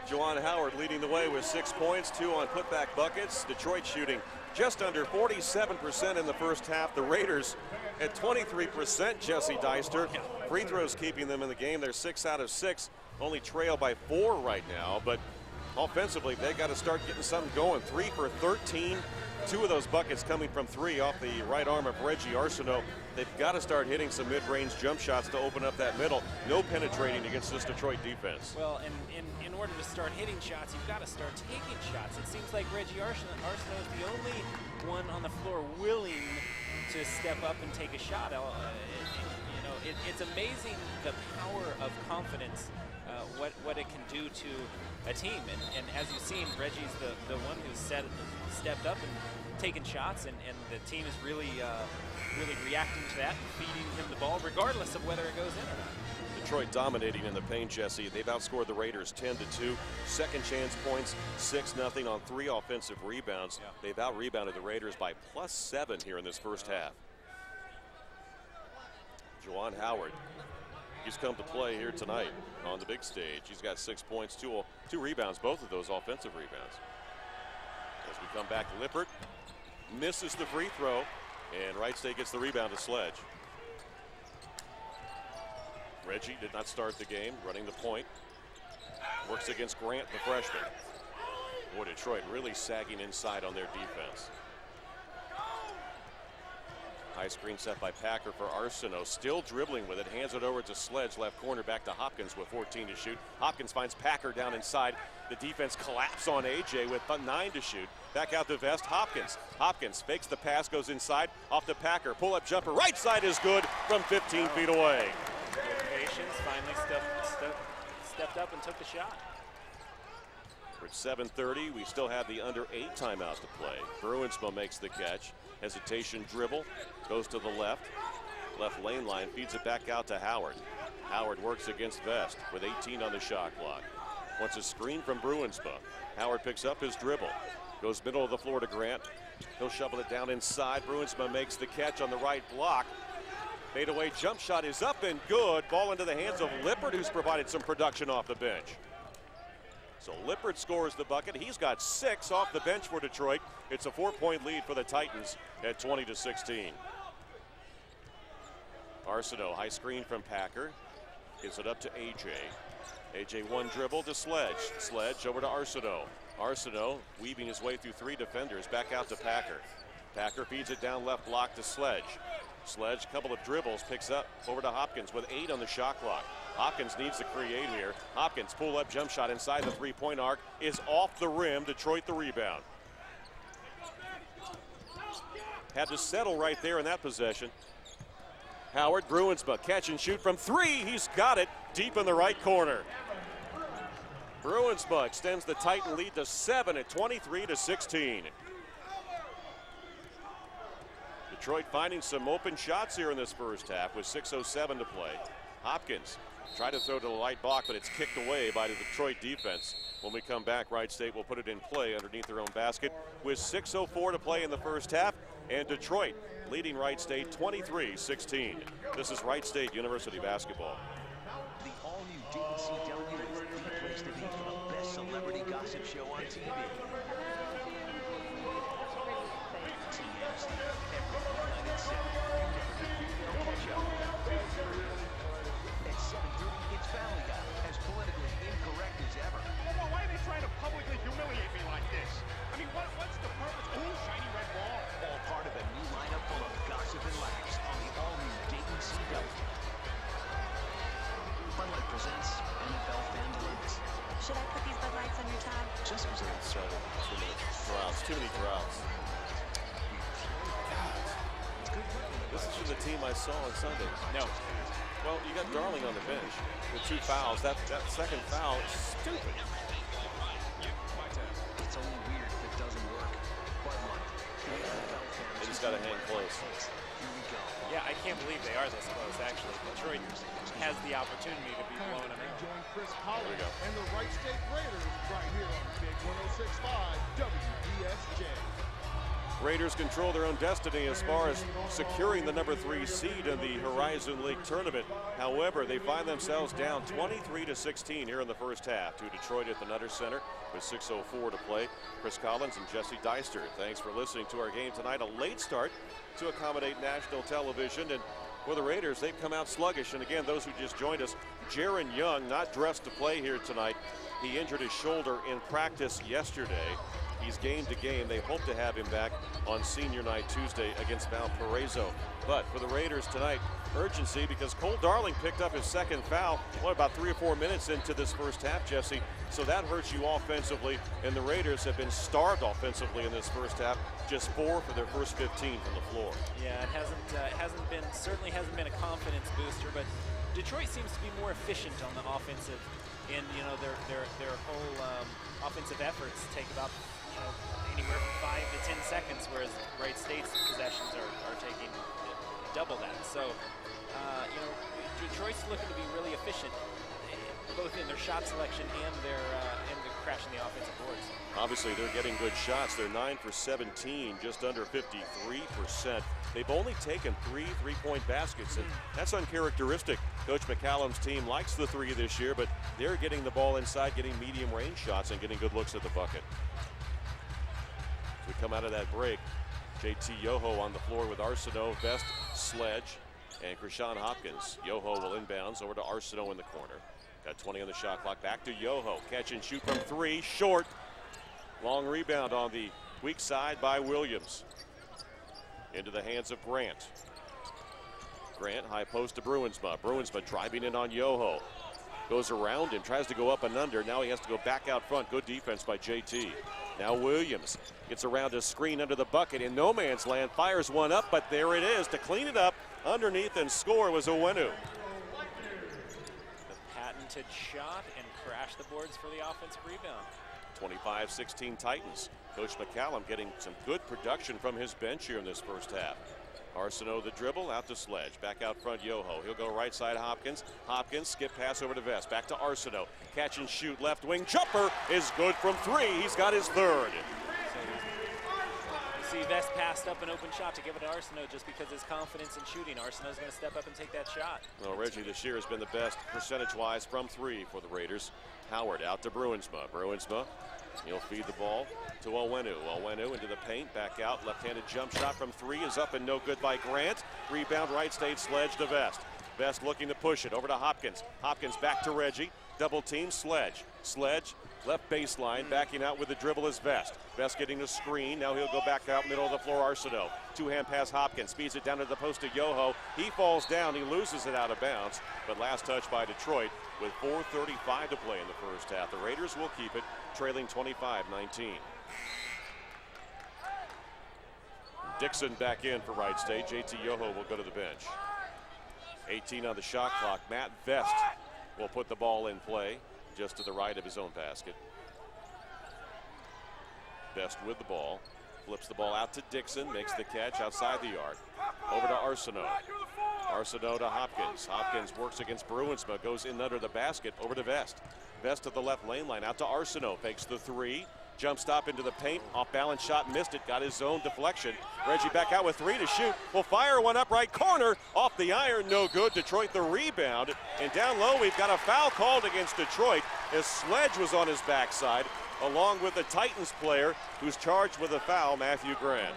Juwan Howard leading the way with 6 points, 2 on putback buckets. Detroit shooting just under 47% in the first half. The Raiders at 23%, Jesse Deister. Free throws keeping them in the game. They're 6 out of 6, only trail by 4 right now. But offensively, they got to start getting something going. 3 for 13. 2 of those buckets coming from 3 off the right arm of Reggie Arsenault. They've got to start hitting some mid-range jump shots to open up that middle. No penetrating against this Detroit defense. Well, and in order to start hitting shots, you've got to start taking shots. It seems like Reggie Arsenault is the only one on the floor willing to step up and take a shot. It's amazing the power of confidence, what it can do to a team. And as you've seen, Reggie's the one who's stepped up and taken shots, and the team is really reacting to that and feeding him the ball regardless of whether it goes in or not. Detroit dominating in the paint, Jesse. They've outscored the Raiders 10-2. Second chance points, 6-0 on 3 offensive rebounds. Yeah. They've out-rebounded the Raiders by +7 here in this first half. Juwan Howard, he's come to play here tonight on the big stage. He's got 6 points, 2 rebounds, both of those offensive rebounds. As we come back, Lippert misses the free throw, and Wright State gets the rebound to Sledge. Reggie did not start the game, running the point. Works against Grant, the freshman. Boy, Detroit really sagging inside on their defense. High screen set by Packer for Arsenault. Still dribbling with it. Hands it over to Sledge. Left corner back to Hopkins with 14 to shoot. Hopkins finds Packer down inside. The defense collapse on AJ with 9 to shoot. Back out to Vest. Hopkins. Hopkins fakes the pass, goes inside. Off to Packer. Pull-up jumper. Right side is good from 15 feet away. Good patience. Finally stepped up and took the shot. For 7:30, we still have the under 8 timeout to play. Bruinsma makes the catch. Hesitation dribble. Goes to the left. Left lane line. Feeds it back out to Howard. Howard works against Vest with 18 on the shot clock. Wants a screen from Bruinsma. Howard picks up his dribble. Goes middle of the floor to Grant. He'll shovel it down inside. Bruinsma makes the catch on the right block. Fadeaway jump shot is up and good. Ball into the hands of Lippert, who's provided some production off the bench. So Lippert scores the bucket. He's got 6 off the bench for Detroit. It's a 4-point lead for the Titans at 20-16. Arsenault, high screen from Packer. Gives it up to AJ. AJ one dribble to Sledge. Sledge over to Arsenault. Arsenault weaving his way through 3 defenders. Back out to Packer. Packer feeds it down left block to Sledge. Sledge, couple of dribbles, picks up over to Hopkins with 8 on the shot clock. Hopkins needs to create here. Hopkins pull-up jump shot inside the 3-point arc is off the rim. Detroit the rebound. Had to settle right there in that possession. Howard, Bruinsma, catch and shoot from 3. He's got it deep in the right corner. Bruinsma extends the Titan lead to 7 at 23-16. Detroit finding some open shots here in this first half with 6:07 to play. Hopkins tried to throw to the light block, but it's kicked away by the Detroit defense. When we come back, Wright State will put it in play underneath their own basket with 6:04 to play in the first half, and Detroit leading Wright State 23-16. This is Wright State University basketball. The all-new WCW is the place to be for the best celebrity gossip show on TV. TMZ, every night at 7. Catch up. At 7:30, it's Family Guy, as politically incorrect as ever. Well, why are they trying to publicly humiliate me like this? I mean, what's the purpose? Ooh, shiny red ball. All part of a new lineup full of gossip and laughs on the all-new Dayton CW. Bud Light presents NFL Fan Delights. Should I put these Bud Lights on your tab? Just was in Too many droughts. This is from the team I saw on Sunday. No. Well, you got Darling on the bench with 2 fouls. That second foul is stupid. It's only weird if it doesn't work. Bud Light. They just got to hang close. Here we go. Yeah, I can't believe they are this close, actually. Detroit has the opportunity to be blowing them out. Join Chris Collins and the Wright State Raiders right here on Big 106.5 WESJ. Raiders control their own destiny as far as securing the number 3 seed in the Horizon League tournament. However, they find themselves down 23-16 here in the first half to Detroit at the Nutter Center with 6:04 to play. Chris Collins and Jesse Deister, thanks for listening to our game tonight. A late start to accommodate national television, and for the Raiders, they've come out sluggish. And again, those who just joined us, Jaron Young not dressed to play here tonight. He injured his shoulder in practice yesterday. He's game to game. They hope to have him back on senior night Tuesday against Valparaiso. But for the Raiders tonight, urgency because Cole Darling picked up his second foul, about 3 or 4 minutes into this first half, Jesse. So that hurts you offensively, and the Raiders have been starved offensively in this first half. Just 4 for their first 15 from the floor. Yeah, it certainly hasn't been a confidence booster, but Detroit seems to be more efficient on the offensive end. You know, their whole offensive efforts take about anywhere from 5 to 10 seconds, whereas Wright State's possessions are taking double that. So, Detroit's looking to be really efficient, both in their shot selection and their crashing the offensive boards. Obviously, they're getting good shots. They're 9 for 17, just under 53%. They've only taken 3 3-point baskets, and that's uncharacteristic. Coach McCallum's team likes the 3 this year, but they're getting the ball inside, getting medium range shots, and getting good looks at the bucket. As we come out of that break, JT Yoho on the floor with Arsenault, Vest, Sledge, and Krishan Hopkins. Yoho will inbounds over to Arsenault in the corner. Got 20 on the shot clock. Back to Yoho. Catch and shoot from 3. Short. Long rebound on the weak side by Williams. Into the hands of Grant. Grant, high post to Bruinsma. Bruinsma driving in on Yoho. Goes around him, tries to go up and under. Now he has to go back out front. Good defense by JT. Now Williams gets around a screen under the bucket in no man's land. Fires one up, but there it is. To clean it up underneath and score was Owenu. The patented shot and crash the boards for the offensive rebound. 25-16 Titans. Coach McCallum getting some good production from his bench here in this first half. Arsenault the dribble, out to Sledge. Back out front, Yoho. He'll go right side, Hopkins. Hopkins, skip pass over to Vest. Back to Arsenault. Catch and shoot, left wing jumper is good from three. He's got his third. You see Vest passed up an open shot to give it to Arsenault just because his confidence in shooting. Arsenault's going to step up and take that shot. Well, Reggie this year has been the best percentage-wise from three for the Raiders. Howard out to Bruinsma. Bruinsma, he'll feed the ball to Owenu. Owenu into the paint, back out. Left-handed jump shot from three is up and no good by Grant. Rebound right state, Sledge to Vest. Vest looking to push it over to Hopkins. Hopkins back to Reggie. Double team, Sledge. Sledge, left baseline, backing out with the dribble is Vest. Vest getting a screen. Now he'll go back out middle of the floor, Arsenault. Two-hand pass, Hopkins. Speeds it down to the post to Yoho. He falls down. He loses it out of bounds. But last touch by Detroit with 4:35 to play in the first half. The Raiders will keep it, trailing 25-19. Dixon back in for Wright State. JT Yoho will go to the bench. 18 on the shot clock. Matt Vest will put the ball in play just to the right of his own basket. Vest with the ball. Flips the ball out to Dixon. Makes the catch outside the arc. Over to Arsenault. Arsenault to Hopkins. Hopkins works against Bruinsma. Goes in under the basket. Over to Vest. Vest to the left lane line. Out to Arsenault. Fakes the three. Jump stop into the paint. Off balance shot. Missed it. Got his own deflection. Reggie back out with three to shoot. Will fire one up right corner. Off the iron. No good. Detroit the rebound. And down low we've got a foul called against Detroit as Sledge was on his backside along with the Titans player who's charged with a foul, Matthew Grant.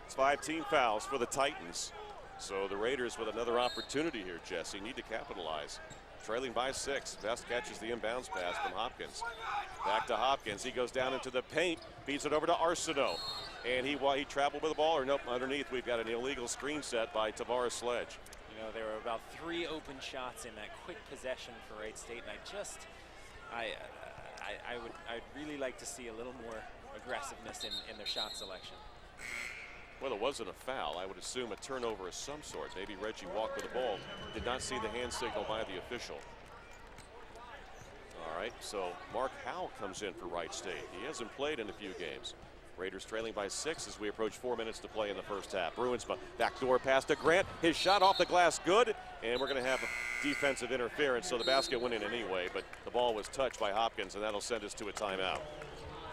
It's 5 team fouls for the Titans. So the Raiders with another opportunity here, Jesse, need to capitalize. Trailing by 6. Vest catches the inbounds pass from Hopkins. Back to Hopkins. He goes down into the paint, feeds it over to Arsenault. And he traveled with the ball, or nope, underneath we've got an illegal screen set by Tavares Sledge. You know, there were about 3 open shots in that quick possession for Wright State, and I'd really like to see a little more aggressiveness in their shot selection. Well, it wasn't a foul. I would assume a turnover of some sort. Maybe Reggie walked with the ball. Did not see the hand signal by the official. All right, so Mark Howell comes in for Wright State. He hasn't played in a few games. Raiders trailing by 6 as we approach 4 minutes to play in the first half. Bruinsma, backdoor pass to Grant. His shot off the glass, good. And we're going to have defensive interference, so the basket went in anyway. But the ball was touched by Hopkins, and that'll send us to a timeout.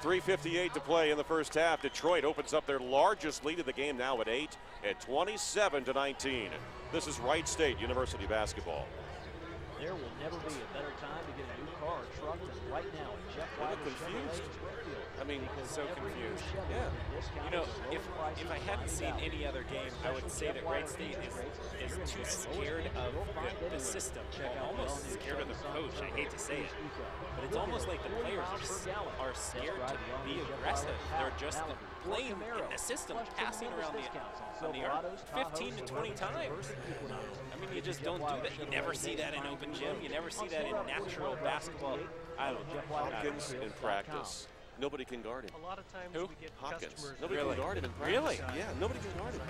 3:58 to play in the first half. Detroit opens up their largest lead of the game now at 8 at 27-19. This is Wright State University basketball. There will never be a better time to get a new car or truck than right now at Jeff Wyler Chevrolet in Springfield. I mean, so confused. Yeah. You know, if I hadn't seen any other game, I would say that Wright State is too scared of the system, almost scared of the coach. I hate to say it, but it's almost like the players are scared to be aggressive. They're just playing in the system, passing around the arc 15 to 20 times. I mean, you just don't do that. You never see that in open gym. You never see that in natural basketball. I don't know. Hopkins in practice. Nobody can guard him. A lot of times Who? we get Hopkins. customers. Nobody can guard him in practice. Really? Yeah, nobody can guard him.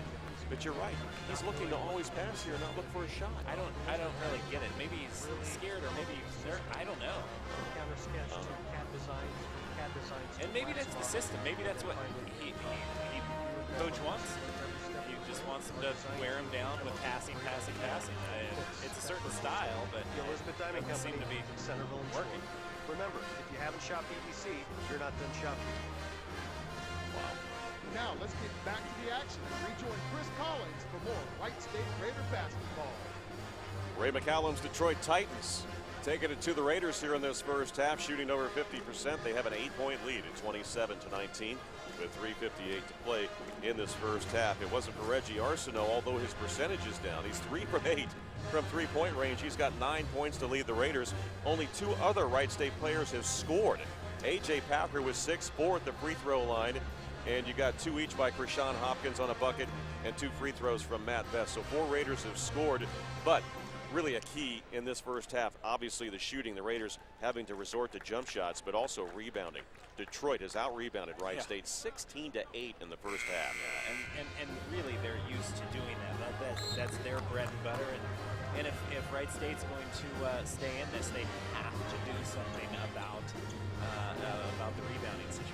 But you're right. He's looking to always pass here, not look for a shot. I don't really get it. Maybe he's scared, or maybe I don't know. Counter sketch, CAD designs. And maybe that's the system. Maybe that's what he coach wants. He just wants them to wear him down with passing. It's a certain style, but The Elizabeth Diamond it doesn't Company seem to be in Centerville and working. Remember, if you haven't shopped BBC, you're not done shopping. Wow. Now let's get back to the action and rejoin Chris Collins for more Wright State Raider basketball. Ray McCallum's Detroit Titans taking it to the Raiders here in this first half, shooting over 50%. They have an 8-point lead at 27-19 with 3:58 to play in this first half. It wasn't for Reggie Arsenault, although his percentage is down. He's 3 from 8 from three-point range. He's got 9 points to lead the Raiders. Only 2 other Wright State players have scored A.J. Packer with 6-4 at the free throw line. And you got 2 each by Krishan Hopkins on a bucket and 2 free throws from Matt Vest. So 4 Raiders have scored, but really a key in this first half. Obviously the shooting, the Raiders having to resort to jump shots, but also rebounding. Detroit has out-rebounded Wright State 16-8 in the first half. Yeah, and really they're used to doing that. That's their bread and butter. And if Wright State's going to stay in this, they have to do something about the rebounding situation.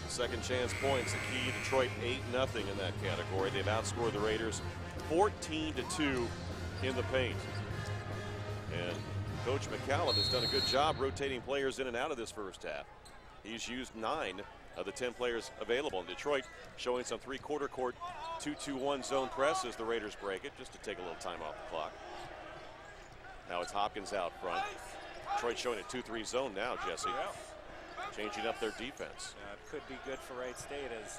Second chance points, the key. Detroit 8-0 in that category. They've outscored the Raiders 14-2 in the paint. And Coach McCallum has done a good job rotating players in and out of this first half. He's used 9 of the 10 players available. And Detroit showing some three-quarter court 2-2-1 zone press as the Raiders break it, just to take a little time off the clock. Now it's Hopkins out front. Detroit showing a 2-3 zone now, Jesse. Changing up their defense. Could be good for Wright State as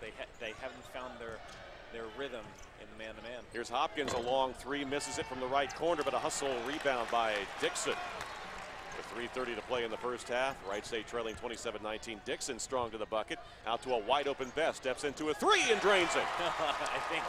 they haven't found their rhythm in the man-to-man. Here's Hopkins, a long 3, misses it from the right corner, but a hustle rebound by Dixon. With 3:30 to play in the first half, Wright State trailing 27-19. Dixon strong to the bucket, out to a wide-open Best, steps into a 3 and drains it. I think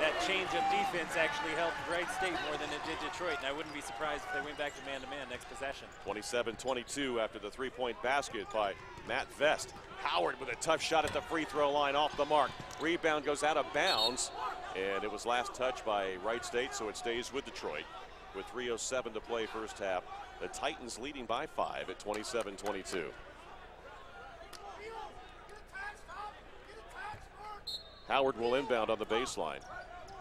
that change of defense actually helped Wright State more than it did Detroit, and I wouldn't be surprised if they went back to man-to-man next possession. 27-22 after the 3-point basket by Matt Vest. Howard with a tough shot at the free throw line, off the mark. Rebound goes out of bounds, and it was last touched by Wright State, so it stays with Detroit. With 3:07 to play first half, the Titans leading by 5 at 27-22. Howard will inbound on the baseline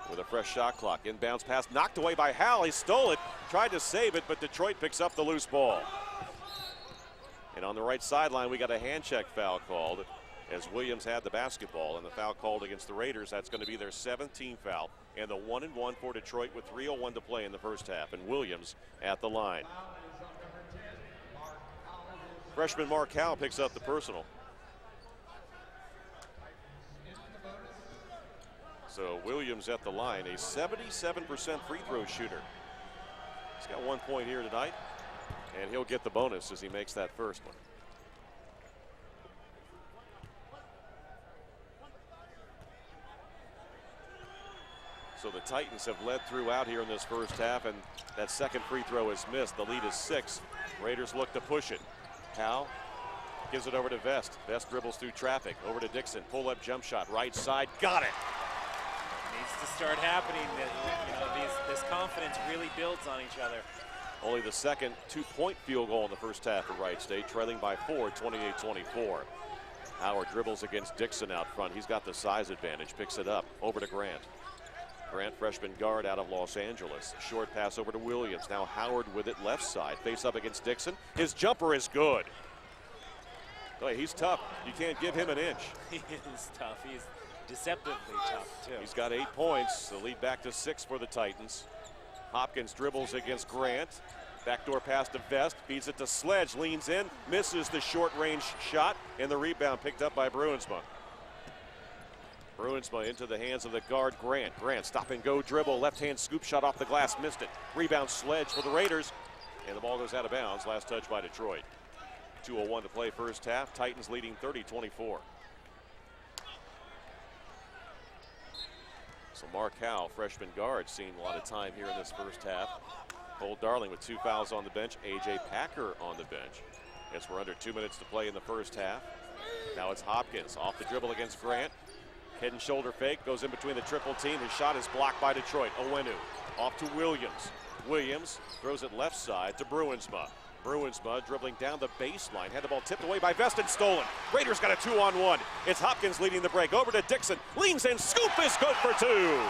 with a fresh shot clock. Inbounds pass knocked away by Howell. He stole it, tried to save it, but Detroit picks up the loose ball. And on the right sideline, we got a hand check foul called as Williams had the basketball, and the foul called against the Raiders. That's going to be their 17th foul, and the 1-1 for Detroit with 3:01 to play in the first half. And Williams at the line. Freshman Mark Howell picks up the personal. So Williams at the line, a 77% free throw shooter. He's got 1 point here tonight, and he'll get the bonus as he makes that first one. So the Titans have led throughout here in this first half, and that second free throw is missed. The lead is 6. Raiders look to push it. Howell gives it over to Vest. Vest dribbles through traffic. Over to Dixon. Pull-up jump shot. Right side. Got it. Needs to start happening. This confidence really builds on each other. Only the second 2-point field goal in the first half for Wright State, trailing by 4, 28-24. Howard dribbles against Dixon out front. He's got the size advantage. Picks it up. Over to Grant. Grant, freshman guard out of Los Angeles. Short pass over to Williams. Now Howard with it left side. Face up against Dixon. His jumper is good. Boy, he's tough. You can't give him an inch. He is tough. He's deceptively tough, too. He's got 8 points. The lead back to 6 for the Titans. Hopkins dribbles against Grant. Backdoor pass to Vest. Feeds it to Sledge. Leans in. Misses the short-range shot. And the rebound picked up by Bruinsma. Bruinsma into the hands of the guard, Grant. Grant, stop and go dribble. Left-hand scoop shot off the glass. Missed it. Rebound Sledge for the Raiders. And the ball goes out of bounds. Last touch by Detroit. 2:01 to play first half. Titans leading 30-24. So Mark Howell, freshman guard, seeing a lot of time here in this first half. Cole Darling with 2 fouls on the bench. A.J. Packer on the bench. As we're under 2 minutes to play in the first half. Now it's Hopkins off the dribble against Grant. Head and shoulder fake, goes in between the triple team. His shot is blocked by Detroit. Owenu off to Williams. Williams throws it left side to Bruinsma. Bruinsma dribbling down the baseline. Had the ball tipped away by Vest and stolen. Raiders got a 2-on-1. It's Hopkins leading the break. Over to Dixon. Leans in. Scoop is good for 2.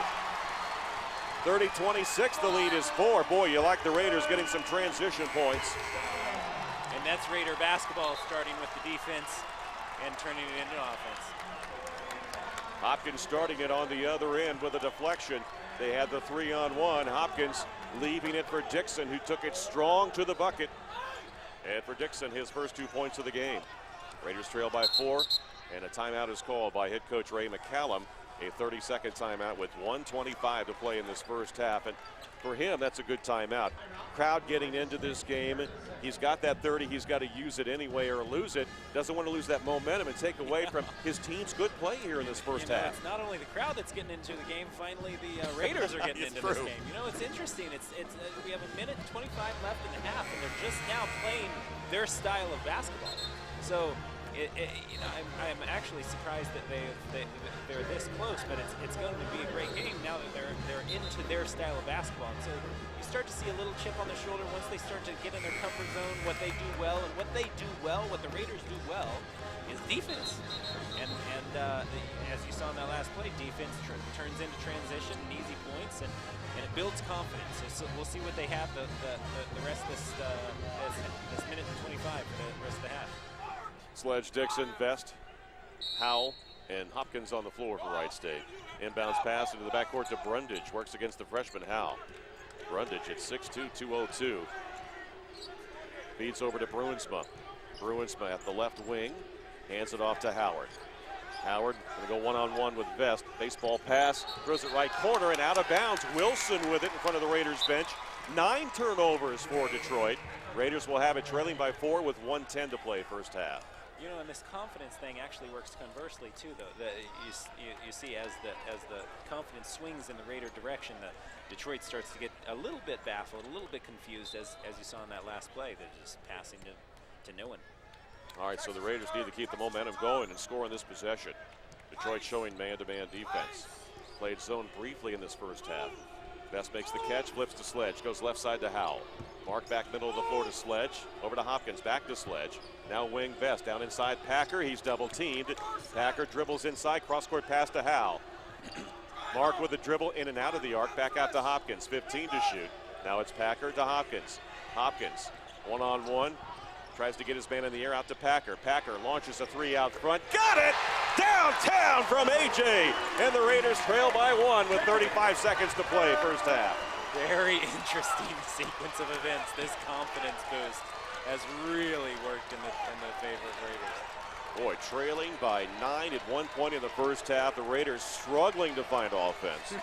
30-26. The lead is 4. Boy, you like the Raiders getting some transition points. And that's Raider basketball, starting with the defense and turning it into offense. Hopkins starting it on the other end with a deflection. They had the 3-on-1. Hopkins leaving it for Dixon, who took it strong to the bucket. And for Dixon, his first 2 points of the game. Raiders trail by 4, and a timeout is called by head coach Ray McCallum. A 30-second timeout with 1:25 to play in this first half. And for him, that's a good timeout. crowd getting into this game. He's got that 30. He's got to use it anyway or lose it. Doesn't want to lose that momentum and take away from his team's good play here in this first half. It's not only the crowd that's getting into the game. Finally, the Raiders are getting into this game. You know, it's interesting. It's we have 1 minute and 25 left in the half, and they're just now playing their style of basketball. So, you know, I'm actually surprised that they're this close, but it's going to be a great game now that they're into their style of basketball. And so you start to see a little chip on their shoulder once they start to get in their comfort zone, what they do well, and what they do well, what the Raiders do well, is defense. And as you saw in that last play, defense turns into transition and easy points, and it builds confidence. So we'll see what they have the rest of this minute and 25 for the rest of the half. Sledge, Dixon, Vest, Howell, and Hopkins on the floor for Wright State. Inbounds pass into the backcourt to Brundage. Works against the freshman Howell. Brundage at 6'2", 202. Feeds over to Bruinsma. Bruinsma at the left wing. Hands it off to Howard. Howard going to go one-on-one with Vest. Baseball pass. Throws it right corner and out of bounds. Wilson with it in front of the Raiders bench. 9 turnovers for Detroit. Raiders will have it trailing by 4 with 1:10 to play first half. You know, and this confidence thing actually works conversely too, though. You see as the confidence swings in the Raider direction, the Detroit starts to get a little bit baffled, a little bit confused, as you saw in that last play. They're just passing to no one. All right, so the Raiders need to keep the momentum going and score in this possession. Detroit showing man-to-man defense. Played zone briefly in this first half. Vest makes the catch, flips to Sledge, goes left side to Howell. Mark back middle of the floor to Sledge, over to Hopkins, back to Sledge. Now wing Vest, down inside Packer, he's double teamed. Packer dribbles inside, cross-court pass to Howell. Mark with the dribble in and out of the arc, back out to Hopkins, 15 to shoot. Now it's Packer to Hopkins. Hopkins, one-on-one, tries to get his man in the air out to Packer. Packer launches a 3 out front, got it! Downtown from AJ, and the Raiders trail by 1 with 35 seconds to play first half. Very interesting sequence of events. This confidence boost has really worked in the favor of Raiders. Boy, trailing by 9 at one point in the first half. The Raiders struggling to find offense.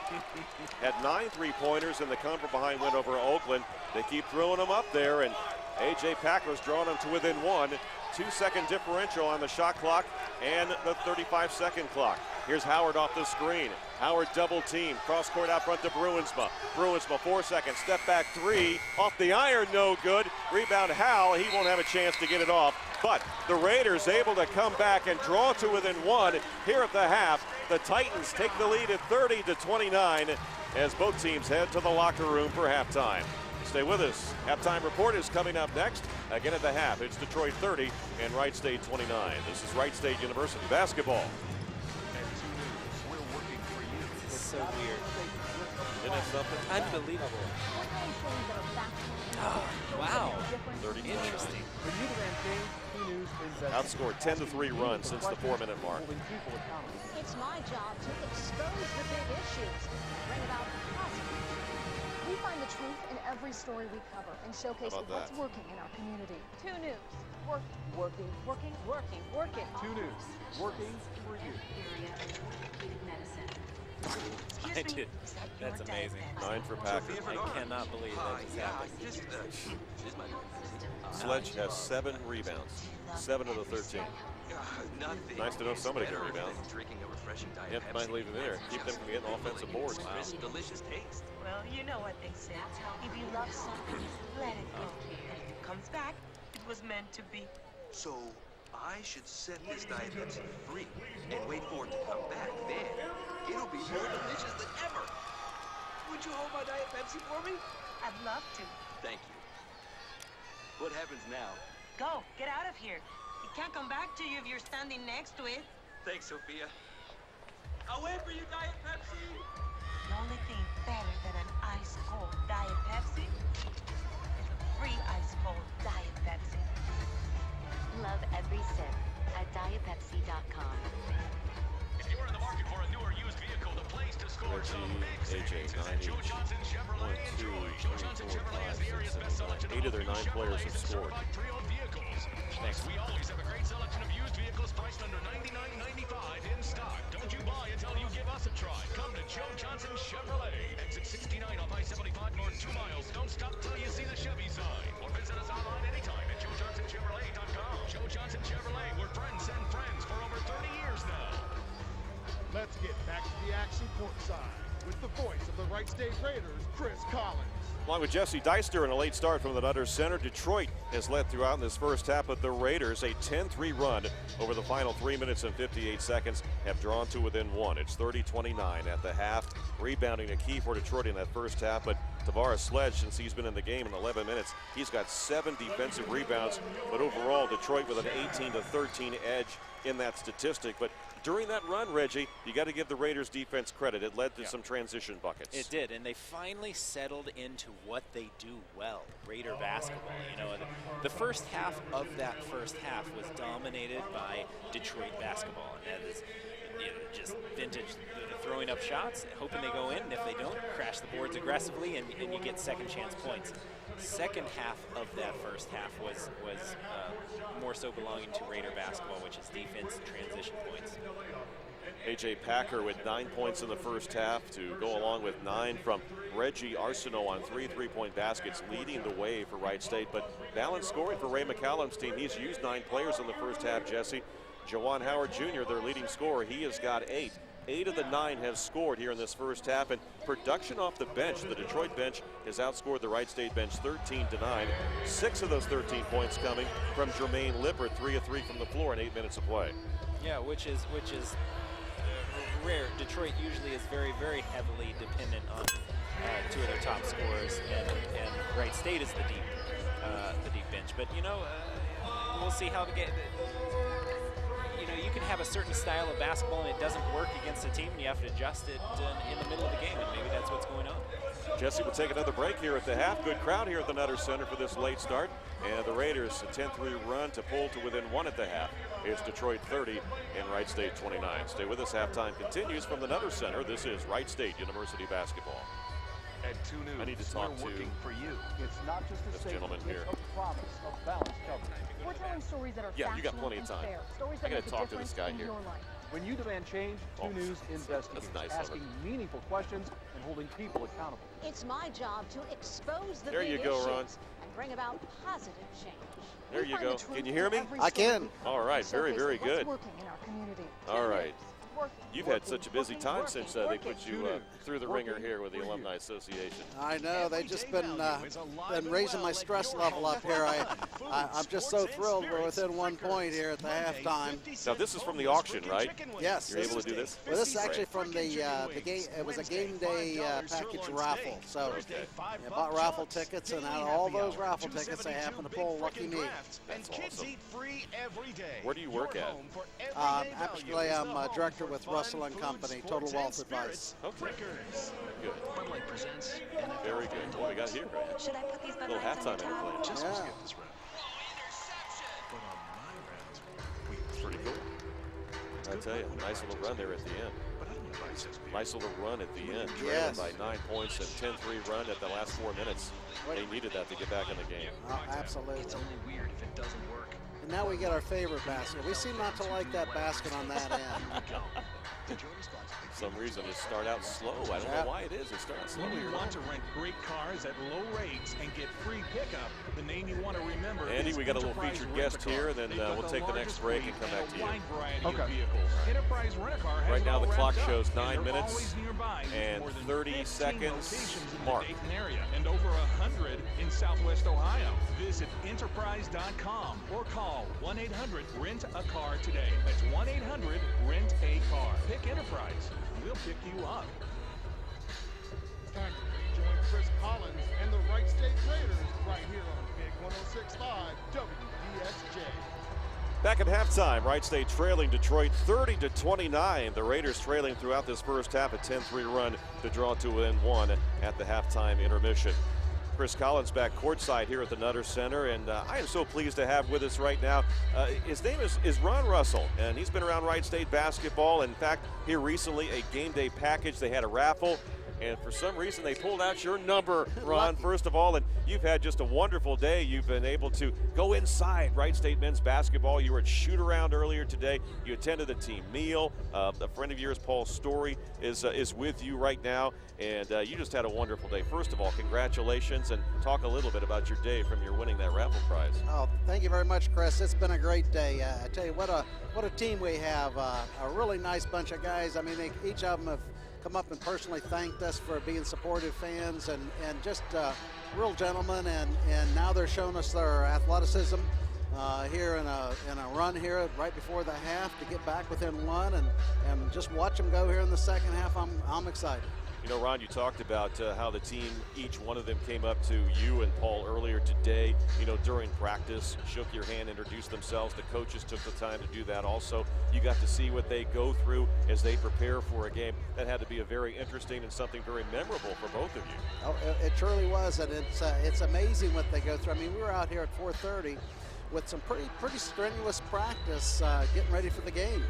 Had 9 3-pointers in the come from behind win over Oakland. They keep throwing them up there, and A.J. Packer's drawing them to within 1. 2-second differential on the shot clock and the 35-second clock. Here's Howard off the screen. Howard double team, cross court out front to Bruinsma. Bruinsma 4 seconds, step back 3, off the iron, no good. Rebound Howell, he won't have a chance to get it off. But the Raiders able to come back and draw to within 1 here at the half. The Titans take the lead at 30-29 as both teams head to the locker room for halftime. Stay with us. Halftime report is coming up next. Again at the half, it's Detroit 30 and Wright State 29. This is Wright State University basketball. This is so weird. Isn't it something? Unbelievable. Oh, wow. 30. Interesting. Outscored 10-3 run since the 4-minute mark. It's my job to expose the big issues, bring about positive. We find the truth in every story we cover and showcase what's working in our community. 2 News. Working. 2 News. Working for you. I did. That's amazing. 9 for Packer. I cannot believe that just happened. Sledge has 7 rebounds. 7 of the 13. Nice to know somebody can rebound. Yep, might leave them in there. Keep them from getting offensive boards. Wow. Delicious taste. Well, you know what they say. If you love something, let it go. And if it comes back, it was meant to be. So I should set this Diet Pepsi free and wait for it to come back. Then it'll be more delicious than ever. Would you hold my Diet Pepsi for me? I'd love to. Thank you. What happens now? Go, get out of here. It can't come back to you if you're standing next to it. Thanks, Sophia. I'll wait for you, Diet Pepsi. The only thing better than an ice-cold Diet Pepsi is a free ice-cold Diet Pepsi. Love every sip at DietPepsi.com. If you're in the market for a newer used vehicle, the place to score some big savings is at Joe Johnson Chevrolet in Troy. Joe Johnson Chevrolet has the area's best selection of 8 of their 9 players have scored. Pre-owned vehicles. Plus, we always have a great selection of used vehicles priced under $99.95 in stock. Don't you buy until you give us a try. Come to Joe Johnson Chevrolet. Exit 69 off I-75 north 2 miles. Don't stop till you see the Chevy. Let's get back to the action courtside with the voice of the Wright State Raiders, Chris Collins. Along with Jesse Deister and a late start from the Nutter Center, Detroit has led throughout in this first half, but the Raiders, a 10-3 run over the final 3 minutes and 58 seconds, have drawn to within one. It's 30-29 at the half. Rebounding a key for Detroit in that first half, but Tavares Sledge, since he's been in the game in 11 minutes, he's got 7 defensive rebounds, but overall Detroit with an 18-13 edge in that statistic. But during that run, Reggie, you got to give the Raiders defense credit. It led to some transition buckets. It did, and they finally settled into what they do well, Raider basketball. You know, the first half of that first half was dominated by Detroit basketball. And that is, you know, just vintage throwing up shots, hoping they go in, and if they don't, crash the boards aggressively, and you get second chance points. Second half of that first half was more so belonging to Raider basketball, which is defense, transition points. A.J. Packer with 9 points in the first half to go along with 9 from Reggie Arsenault on 3 3-point baskets, leading the way for Wright State. But balanced scoring for Ray McCallum's team. He's used 9 players in the first half, Jesse. Jawan Howard Jr., their leading scorer, he has got 8. 8 of the 9 have scored here in this first half, and production off the bench, the Detroit bench has outscored the Wright State bench 13-9. 6 of those 13 points coming from Jermaine Lippert, 3 of 3 from the floor in 8 minutes of play. Yeah, which is rare. Detroit usually is very, very heavily dependent on 2 of their top scorers, and Wright State is the deep bench. But you know, we'll see how the game. You know, you can have a certain style of basketball and it doesn't work against a team, and you have to adjust it in the middle of the game, and maybe that's what's going on. Jesse, we'll take another break here at the half. Good crowd here at the Nutter Center for this late start. And the Raiders, a 10-3 run to pull to within 1 at the half. It's Detroit 30 and Wright State 29. Stay with us. Halftime continues from the Nutter Center. This is Wright State University basketball. At 2 News, I need to talk to for you. It's not just a this statement, gentleman here. it's a promise of balanced coverage. We're telling stories that are Yeah, you got factual plenty of and time. fair. Stories I that gotta make a talk to this difference guy in here. your life. When you demand change, 2 News investigates, nice of asking meaningful questions and holding people accountable. It's my job to expose the There big you go, issues Ron. and bring about positive change. There We you find go. the truth Can you hear in me? every I story can. we cover All right, and very, showcase very what's good. working in our community. All right. Working, You've had such a busy working, time working, since they working. put you through the ringer here with the Alumni Association. I know, they've just been raising my stress level up here. I'm just so thrilled we're within 1 point here at the halftime. Now this is from the auction, right? Yes. You're able to do this? Well, this is actually from the game. It was a game day package raffle. So I bought raffle tickets, and out of all those raffle tickets, I happened to pull lucky me. That's awesome. Where do you work at? Actually, I'm a director with Russell & Company, Total Wealth Advice. Okay. Good. Very good. What we got here? Should I put these Little halftime interplay. Yeah. Pretty cool. I tell you, nice little run there at the end. Nice little run at the end. Trailing by 9 points and 10-3 run at the last 4 minutes. They needed that to get back in the game. Absolutely. It's only weird if it doesn't work. And now we get our favorite basket. We seem not to like that basket on that end. For some reason, it start out slow. I don't know why it is. It starts slow. When you want to rent great cars at low rates and get free pickup, the name you want to remember Andy, is we got a little Enterprise featured guest Rent-A-Car. here, then They've got we'll take the next largest break fleet and come back to a you. wide variety Okay. of vehicles. Enterprise Rent-A-Car has Right it now, all the clock wrapped up, shows and 9 they're minutes always nearby with and more than 30 15 seconds locations in mark. the Dayton area and over 100 in Southwest Ohio. Visit enterprise.com or call 1-800-RENT-A-CAR today. That's 1-800-RENT-A-CAR. Pick Enterprise. We'll pick you up. Time to rejoin Chris Collins and the Wright State Raiders right here on Big 106.5 WDSJ. Back at halftime, Wright State trailing Detroit 30-29. The Raiders trailing throughout this first half, a 10-3 run to draw to within 1 at the halftime intermission. Chris Collins back courtside here at the Nutter Center, and I am so pleased to have with us right now. His name is Ron Russell, and he's been around Wright State basketball. In fact, here recently, a game day package. They had a raffle. and for some reason they pulled out your number, Ron, first of all, and you've had just a wonderful day. You've been able to go inside Wright State men's basketball. You were at shoot-around earlier today. You attended a team meal. A friend of yours, Paul Story, is with you right now, and you just had a wonderful day. First of all, congratulations, and talk a little bit about your day from your winning that raffle prize. Oh, thank you very much, Chris. It's been a great day. I tell you, what a team we have. A really nice bunch of guys. I mean, each of them have come up and personally thanked us for being supportive fans and just real gentlemen. And now they're showing us their athleticism here in a run here right before the half to get back within one and just watch them go here in the second half. I'm excited. You know, Ron, you talked about how the team, each one of them came up to you and Paul earlier today, you know, during practice, shook your hand, introduced themselves. The coaches took the time to do that also. You got to see what they go through as they prepare for a game. That had to be a very interesting and something very memorable for both of you. Oh, it truly was, and it's amazing what they go through. I mean, we were out here at 4:30 with some pretty strenuous practice getting ready for the game.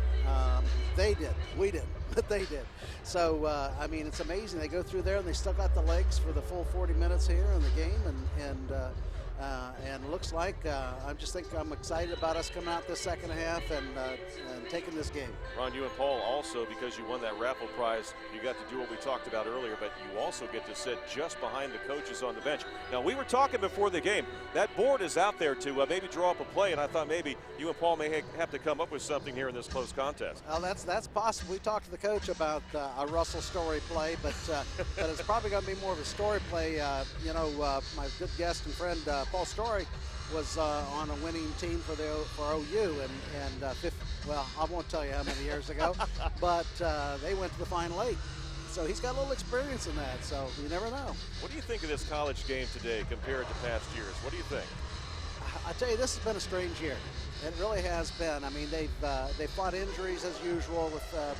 They did. We didn't, but they did. So, I mean, it's amazing. They go through there, and they still got the legs for the full 40 minutes here in the game, and it looks like I'm excited about us coming out this second half and taking this game. Ron, you and Paul also, because you won that raffle prize, you got to do what we talked about earlier, but you also get to sit just behind the coaches on the bench. Now, we were talking before the game. That board is out there to maybe draw up a play, and I thought maybe you and Paul may have to come up with something here in this close contest. Well, that's possible. We talked to the coach about a Russell Story play, but it's probably going to be more of a Story play. My good guest and friend Paul Story was on a winning team for OU, well, I won't tell you how many years ago, but they went to the Final Eight. So he's got a little experience in that, so you never know. What do you think of this college game today compared to past years? What do you think? I tell you, this has been a strange year. It really has been. I mean, they've fought injuries as usual,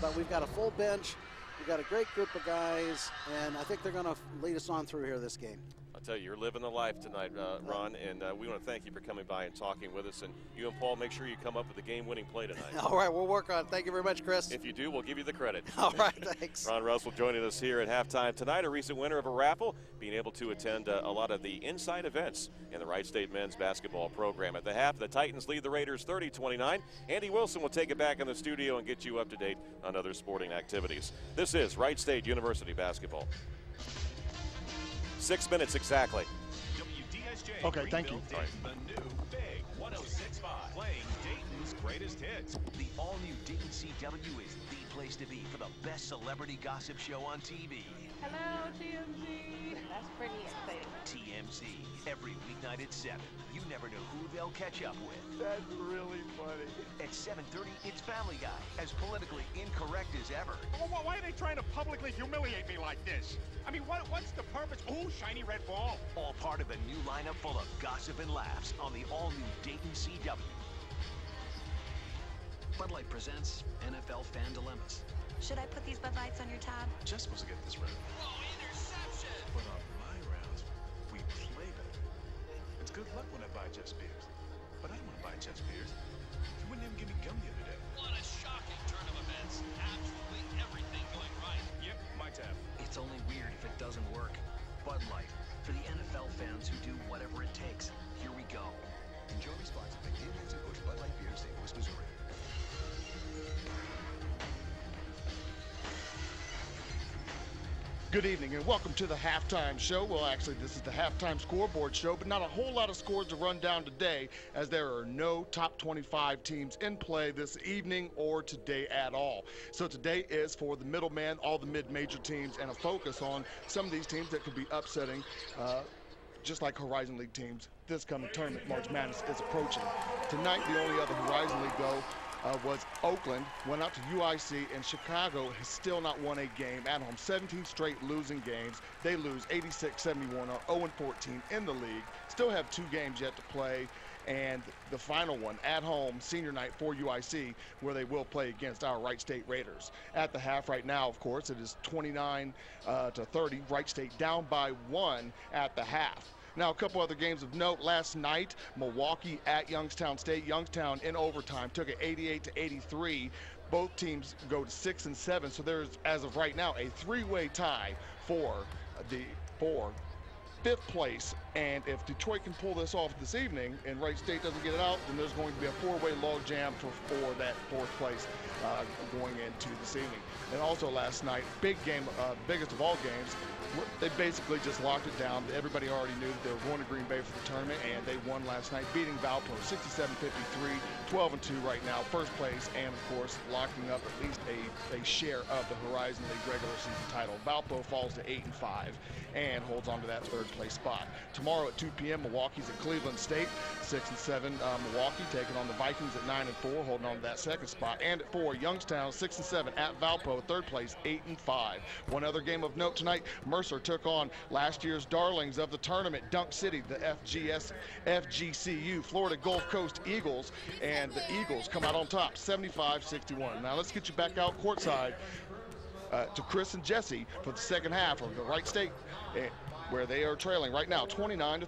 but we've got a full bench. We've got a great group of guys, and I think they're going to lead us on through here this game. I'll tell you, you're living the life tonight, Ron, and we want to thank you for coming by and talking with us. And you and Paul, make sure you come up with a game-winning play tonight. All right, we'll work on it. Thank you very much, Chris. If you do, we'll give you the credit. All right, thanks. Ron Russell joining us here at halftime tonight, a recent winner of a raffle, being able to attend a lot of the inside events in the Wright State men's basketball program. At the half, the Titans lead the Raiders 30-29. Andy Wilson will take it back in the studio and get you up to date on other sporting activities. This is Wright State University basketball. 6 minutes exactly. Okay, thank you. The new Big 106.5, playing Dayton's greatest hits. The all-new Dayton CW is the place to be for the best celebrity gossip show on TV. Hello, TMZ. That's pretty exciting. TMZ, every weeknight at 7. You never know who they'll catch up with. That's really funny. At 7:30, it's Family Guy, as politically incorrect as ever. Why are they trying to publicly humiliate me like this? I mean, what's the purpose? Ooh, shiny red ball. All part of a new lineup full of gossip and laughs on the all-new Dayton CW. Bud Light presents NFL Fan Dilemmas. Should I put these Bud Lights on your tab? Just supposed to get this right. Oh, interception! But on my rounds, we play better. It's good luck when I buy Just Beers. But I don't want to buy Just Beers. You wouldn't even give me gum the other day. What a shocking turn of events. Absolutely everything going right. Yep, my tab. It's only weird if it doesn't work. Bud Light, for the NFL fans who do whatever it takes. Here we go. Enjoy responsibly. Anheuser-Busch Bud Light Beer, St. Louis, Missouri. Good evening and welcome to the halftime show. Well, actually, this is the halftime scoreboard show, but not a whole lot of scores to run down today, as there are no top 25 teams in play this evening or today at all. So today is for the middleman, all the mid-major teams, and a focus on some of these teams that could be upsetting, just like Horizon League teams. This coming tournament, March Madness, is approaching. Tonight, the only other Horizon League go was Oakland, went out to UIC, and Chicago has still not won a game at home. 17 straight losing games. They lose 86-71, are 0-14 in the league. Still have 2 games yet to play, and the final one at home, senior night for UIC, where they will play against our Wright State Raiders. At the half right now, of course, it is 29-30. Wright State down by 1 at the half. Now, a couple other games of note. Last night, Milwaukee at Youngstown State. Youngstown in overtime took it 88-83. both teams go to 6 and 7. So there's, as of right now, a 3-way tie for the 5th place, and if Detroit can pull this off this evening and Wright State doesn't get it out, then there's going to be a 4-way log jam for that 4th place going into this evening. And also last night, big game, biggest of all games, they basically just locked it down. Everybody already knew that they were going to Green Bay for the tournament, and they won last night, beating Valpo 67-53, 12-2 right now, 1st place, and of course locking up at least a share of the Horizon League regular season title. Valpo falls to 8-5 and holds on to that 3rd place spot. Tomorrow at 2 p.m., Milwaukee's at Cleveland State, 6-7 Milwaukee taking on the Vikings at 9-4, holding on to that 2nd spot. And at 4, Youngstown 6-7 at Valpo, 3rd place, 8-5. One other game of note tonight, Mercer took on last year's darlings of the tournament, Dunk City, the FGCU, Florida Gulf Coast Eagles, and the Eagles come out on top, 75-61. Now let's get you back out courtside to Chris and Jesse for the second half of the Wright State, where they are trailing right now, 29-30.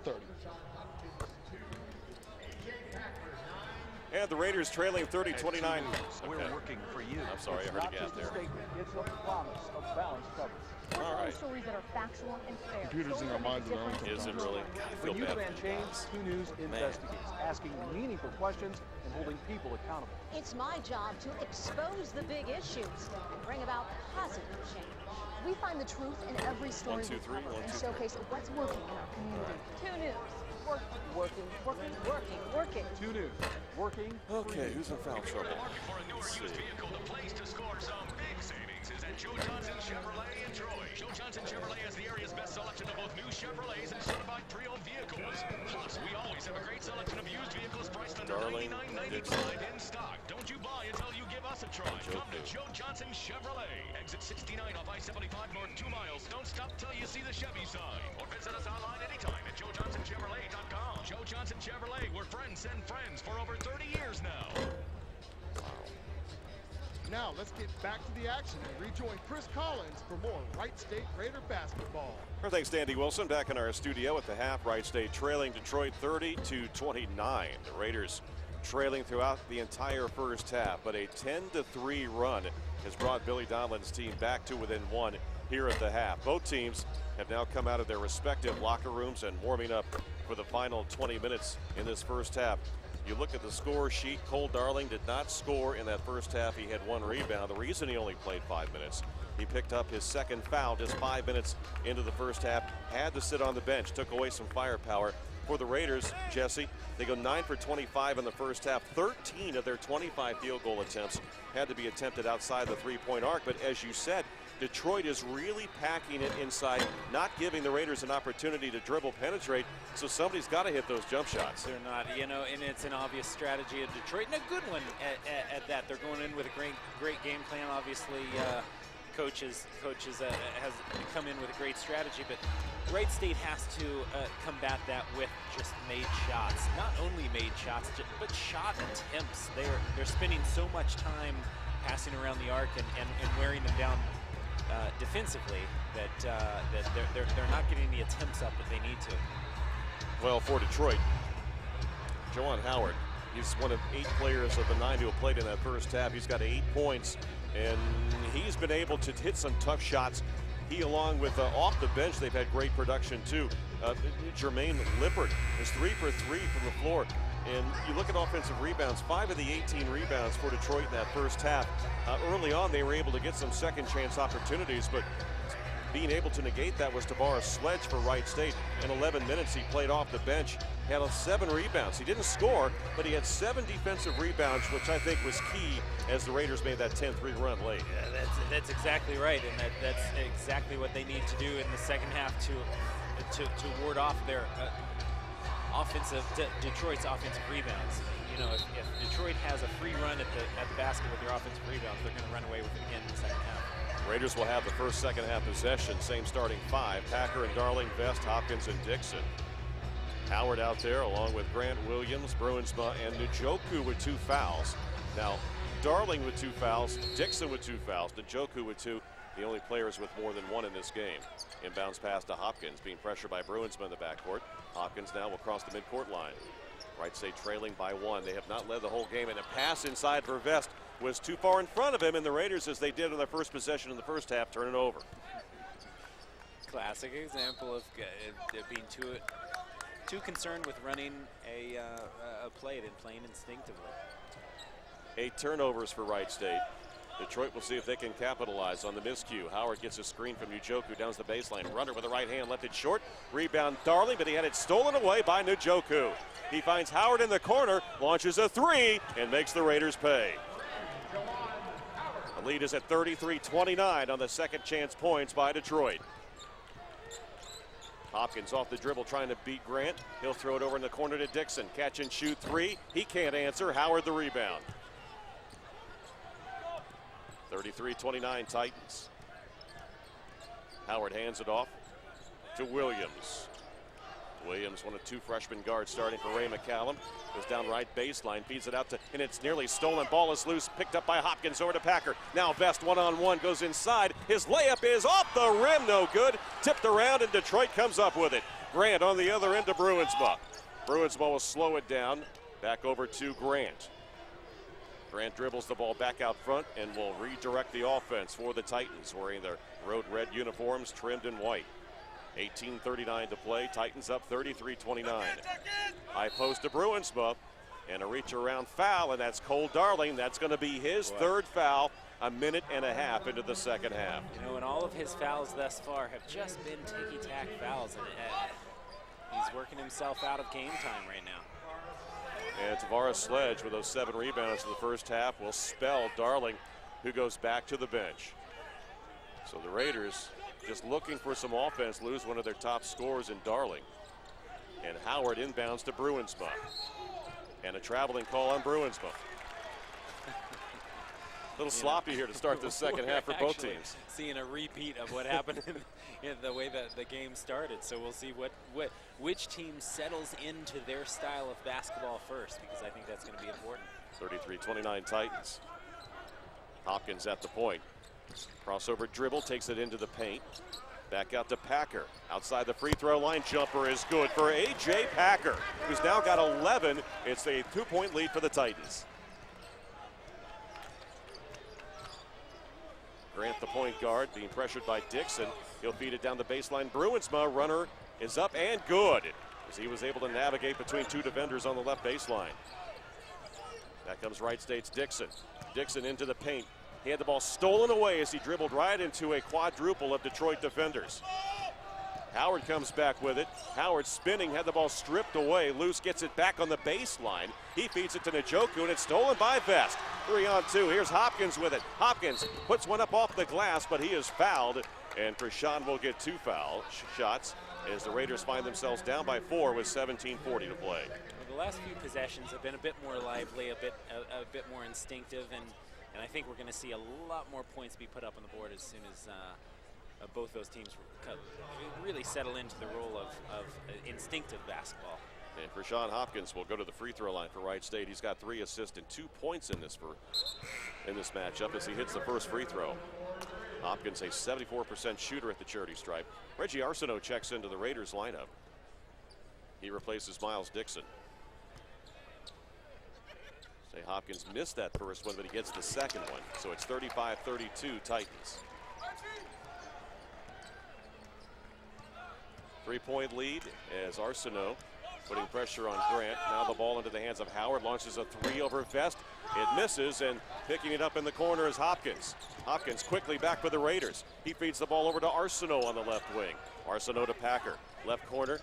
And the Raiders trailing 30-29. We're working for you. I'm sorry, I heard a gap there. It's a promise of balanced coverage. All right. Stories that are factual and fair. Computers in our minds of their own sometimes. Is it really? I feel When you bad demand for you change, guys. 2 News investigates, asking meaningful questions and holding people accountable. It's my job to expose the big issues and bring about positive change. We find the truth in every story 1, 2, 3, we cover 1, and 2, 3. showcase what's working in our community. 2 News. Working. 2 News. Working. Okay, who's in foul trouble? Market for a newer used vehicle, the place to score some big savings is at Joe Johnson Chevrolet in Troy. Joe Johnson Chevrolet has the area's best selection of both new Chevrolets and certified pre-owned vehicles. Plus, we always have a great selection of used vehicles priced under $99.95 in stock. Don't you buy until you give us a try. Come to Joe Johnson Chevrolet. Exit 69 off I-75 north 2 miles. Don't stop till you see the Chevy sign. Or visit us online anytime at JoeJohnsonChevrolet.com. Joe Johnson Chevrolet, we're friends send friends for over 30 years now. Now let's get back to the action and rejoin Chris Collins for more Wright State Raider basketball. Well, thanks to Andy Wilson. Back in our studio at the half, Wright State trailing Detroit 30-29. The Raiders trailing throughout the entire first half, but a 10-3 run has brought Billy Donovan's team back to within 1 here at the half. Both teams have now come out of their respective locker rooms and warming up for the final 20 minutes in this first half. You look at the score sheet, Cole Darling did not score in that first half. He had 1 rebound. The reason he only played 5 minutes, he picked up his 2nd foul just 5 minutes into the first half, had to sit on the bench, took away some firepower. For the Raiders, Jesse, they go 9 for 25 in the first half. 13 of their 25 field goal attempts had to be attempted outside the 3-point arc. But as you said, Detroit is really packing it inside, not giving the Raiders an opportunity to dribble, penetrate, so somebody's got to hit those jump shots. They're not, and it's an obvious strategy of Detroit, and a good one at that. They're going in with a great game plan. Obviously, coaches has come in with a great strategy, but Wright State has to combat that with just made shots. Not only made shots, but shot attempts. They're spending so much time passing around the arc and wearing them down defensively that they're not getting the attempts up that they need to. Well, for Detroit, Juwan Howard, he's one of 8 players of the 9 who have played in that first half. He's got 8 points, and he's been able to hit some tough shots. He, along with off the bench, they've had great production too. Jermaine Lippert is 3 for 3 from the floor. And you look at offensive rebounds, 5 of the 18 rebounds for Detroit in that first half. Early on, they were able to get some second chance opportunities, but being able to negate that was Tavares Sledge for Wright State. In 11 minutes, he played off the bench, had 7 rebounds. He didn't score, but he had 7 defensive rebounds, which I think was key as the Raiders made that 10-3 run late. Yeah, that's exactly right, and that's exactly what they need to do in the second half to ward off their Detroit's offensive rebounds. You know, if Detroit has a free run at the basket with their offensive rebounds, they're going to run away with it again in the second half. Raiders will have the first second half possession, same starting 5. Packer and Darling, Vest, Hopkins, and Dixon. Howard out there along with Grant Williams, Bruinsma, and Njoku with 2 fouls. Now, Darling with 2 fouls, Dixon with 2 fouls, Njoku with 2. The only players with more than 1 in this game. Inbounds pass to Hopkins, being pressured by Bruinsma in the backcourt. Hopkins now will cross the midcourt line. Wright State trailing by 1. They have not led the whole game, and a pass inside for Vest. was too far in front of him, and the Raiders, as they did on their first possession in the first half, turn it over. Classic example of being too concerned with running a play than playing instinctively. 8 turnovers for Wright State. Detroit will see if they can capitalize on the miscue. Howard gets a screen from Njoku, downs the baseline. Runner with the right hand, left it short. Rebound Darling, but he had it stolen away by Njoku. He finds Howard in the corner, launches a 3, and makes the Raiders pay. The lead is at 33-29 on the second chance points by Detroit. Hopkins off the dribble trying to beat Grant. He'll throw it over in the corner to Dixon. Catch and shoot 3. He can't answer. Howard the rebound. 33-29 Titans. Howard hands it off to Williams. Williams, one of 2 freshman guards starting for Ray McCallum. Goes down right baseline, feeds it out to, and it's nearly stolen. Ball is loose, picked up by Hopkins over to Packer. Now Vest one-on-one, goes inside. His layup is off the rim, no good. Tipped around, and Detroit comes up with it. Grant on the other end to Bruinsma. Bruinsma will slow it down. Back over to Grant. Grant dribbles the ball back out front and will redirect the offense for the Titans, wearing their road red uniforms trimmed in white. 18:39 to play. Titans up 33-29. High post to Bruinsma, and a reach around foul, and that's Cole Darling. That's going to be his third foul, a minute and a half into the second half. You know, and all of his fouls thus far have just been ticky-tack fouls, and he's working himself out of game time right now. And Tavares Sledge with those 7 rebounds in the first half will spell Darling, who goes back to the bench. So the Raiders, just looking for some offense, lose one of their top scorers in Darling. And Howard inbounds to Bruinsma. And a traveling call on Bruinsma. A little sloppy here to start the second half for both teams. Seeing a repeat of what happened in the way that the game started. So we'll see which team settles into their style of basketball first, because I think that's going to be important. 33-29 Titans. Hopkins at the point. Crossover dribble, takes it into the paint. Back out to Packer. Outside the free throw line, jumper is good for A.J. Packer, who's now got 11. It's a 2-point lead for the Titans. Grant, the point guard, being pressured by Dixon. He'll feed it down the baseline. Bruinsma, runner is up and good, as he was able to navigate between 2 defenders on the left baseline. Back comes Wright State's Dixon. Dixon into the paint. He had the ball stolen away as he dribbled right into a quadruple of Detroit defenders. Howard comes back with it. Howard spinning, had the ball stripped away. Loose gets it back on the baseline. He feeds it to Njoku, and it's stolen by Vest. 3-on-2. Here's Hopkins with it. Hopkins puts one up off the glass, but he is fouled. And Krishan will get 2 foul shots as the Raiders find themselves down by 4 with 17:40 to play. Well, the last few possessions have been a bit more lively, a bit more instinctive, and I think we're going to see a lot more points be put up on the board as soon as both those teams really settle into the role of instinctive basketball. And Krishan Hopkins will go to the free throw line for Wright State. He's got 3 assists and 2 points in this matchup as he hits the first free throw. Hopkins, a 74% shooter at the charity stripe. Reggie Arsenault checks into the Raiders lineup. He replaces Miles Dixon. Say Hopkins missed that first one, but he gets the second one. So it's 35-32 Titans. 3-point lead as Arsenault putting pressure on Grant. Now the ball into the hands of Howard. Launches a 3 over Vest. It misses, and picking it up in the corner is Hopkins. Hopkins quickly back for the Raiders. He feeds the ball over to Arsenault on the left wing. Arsenault to Packer. Left corner.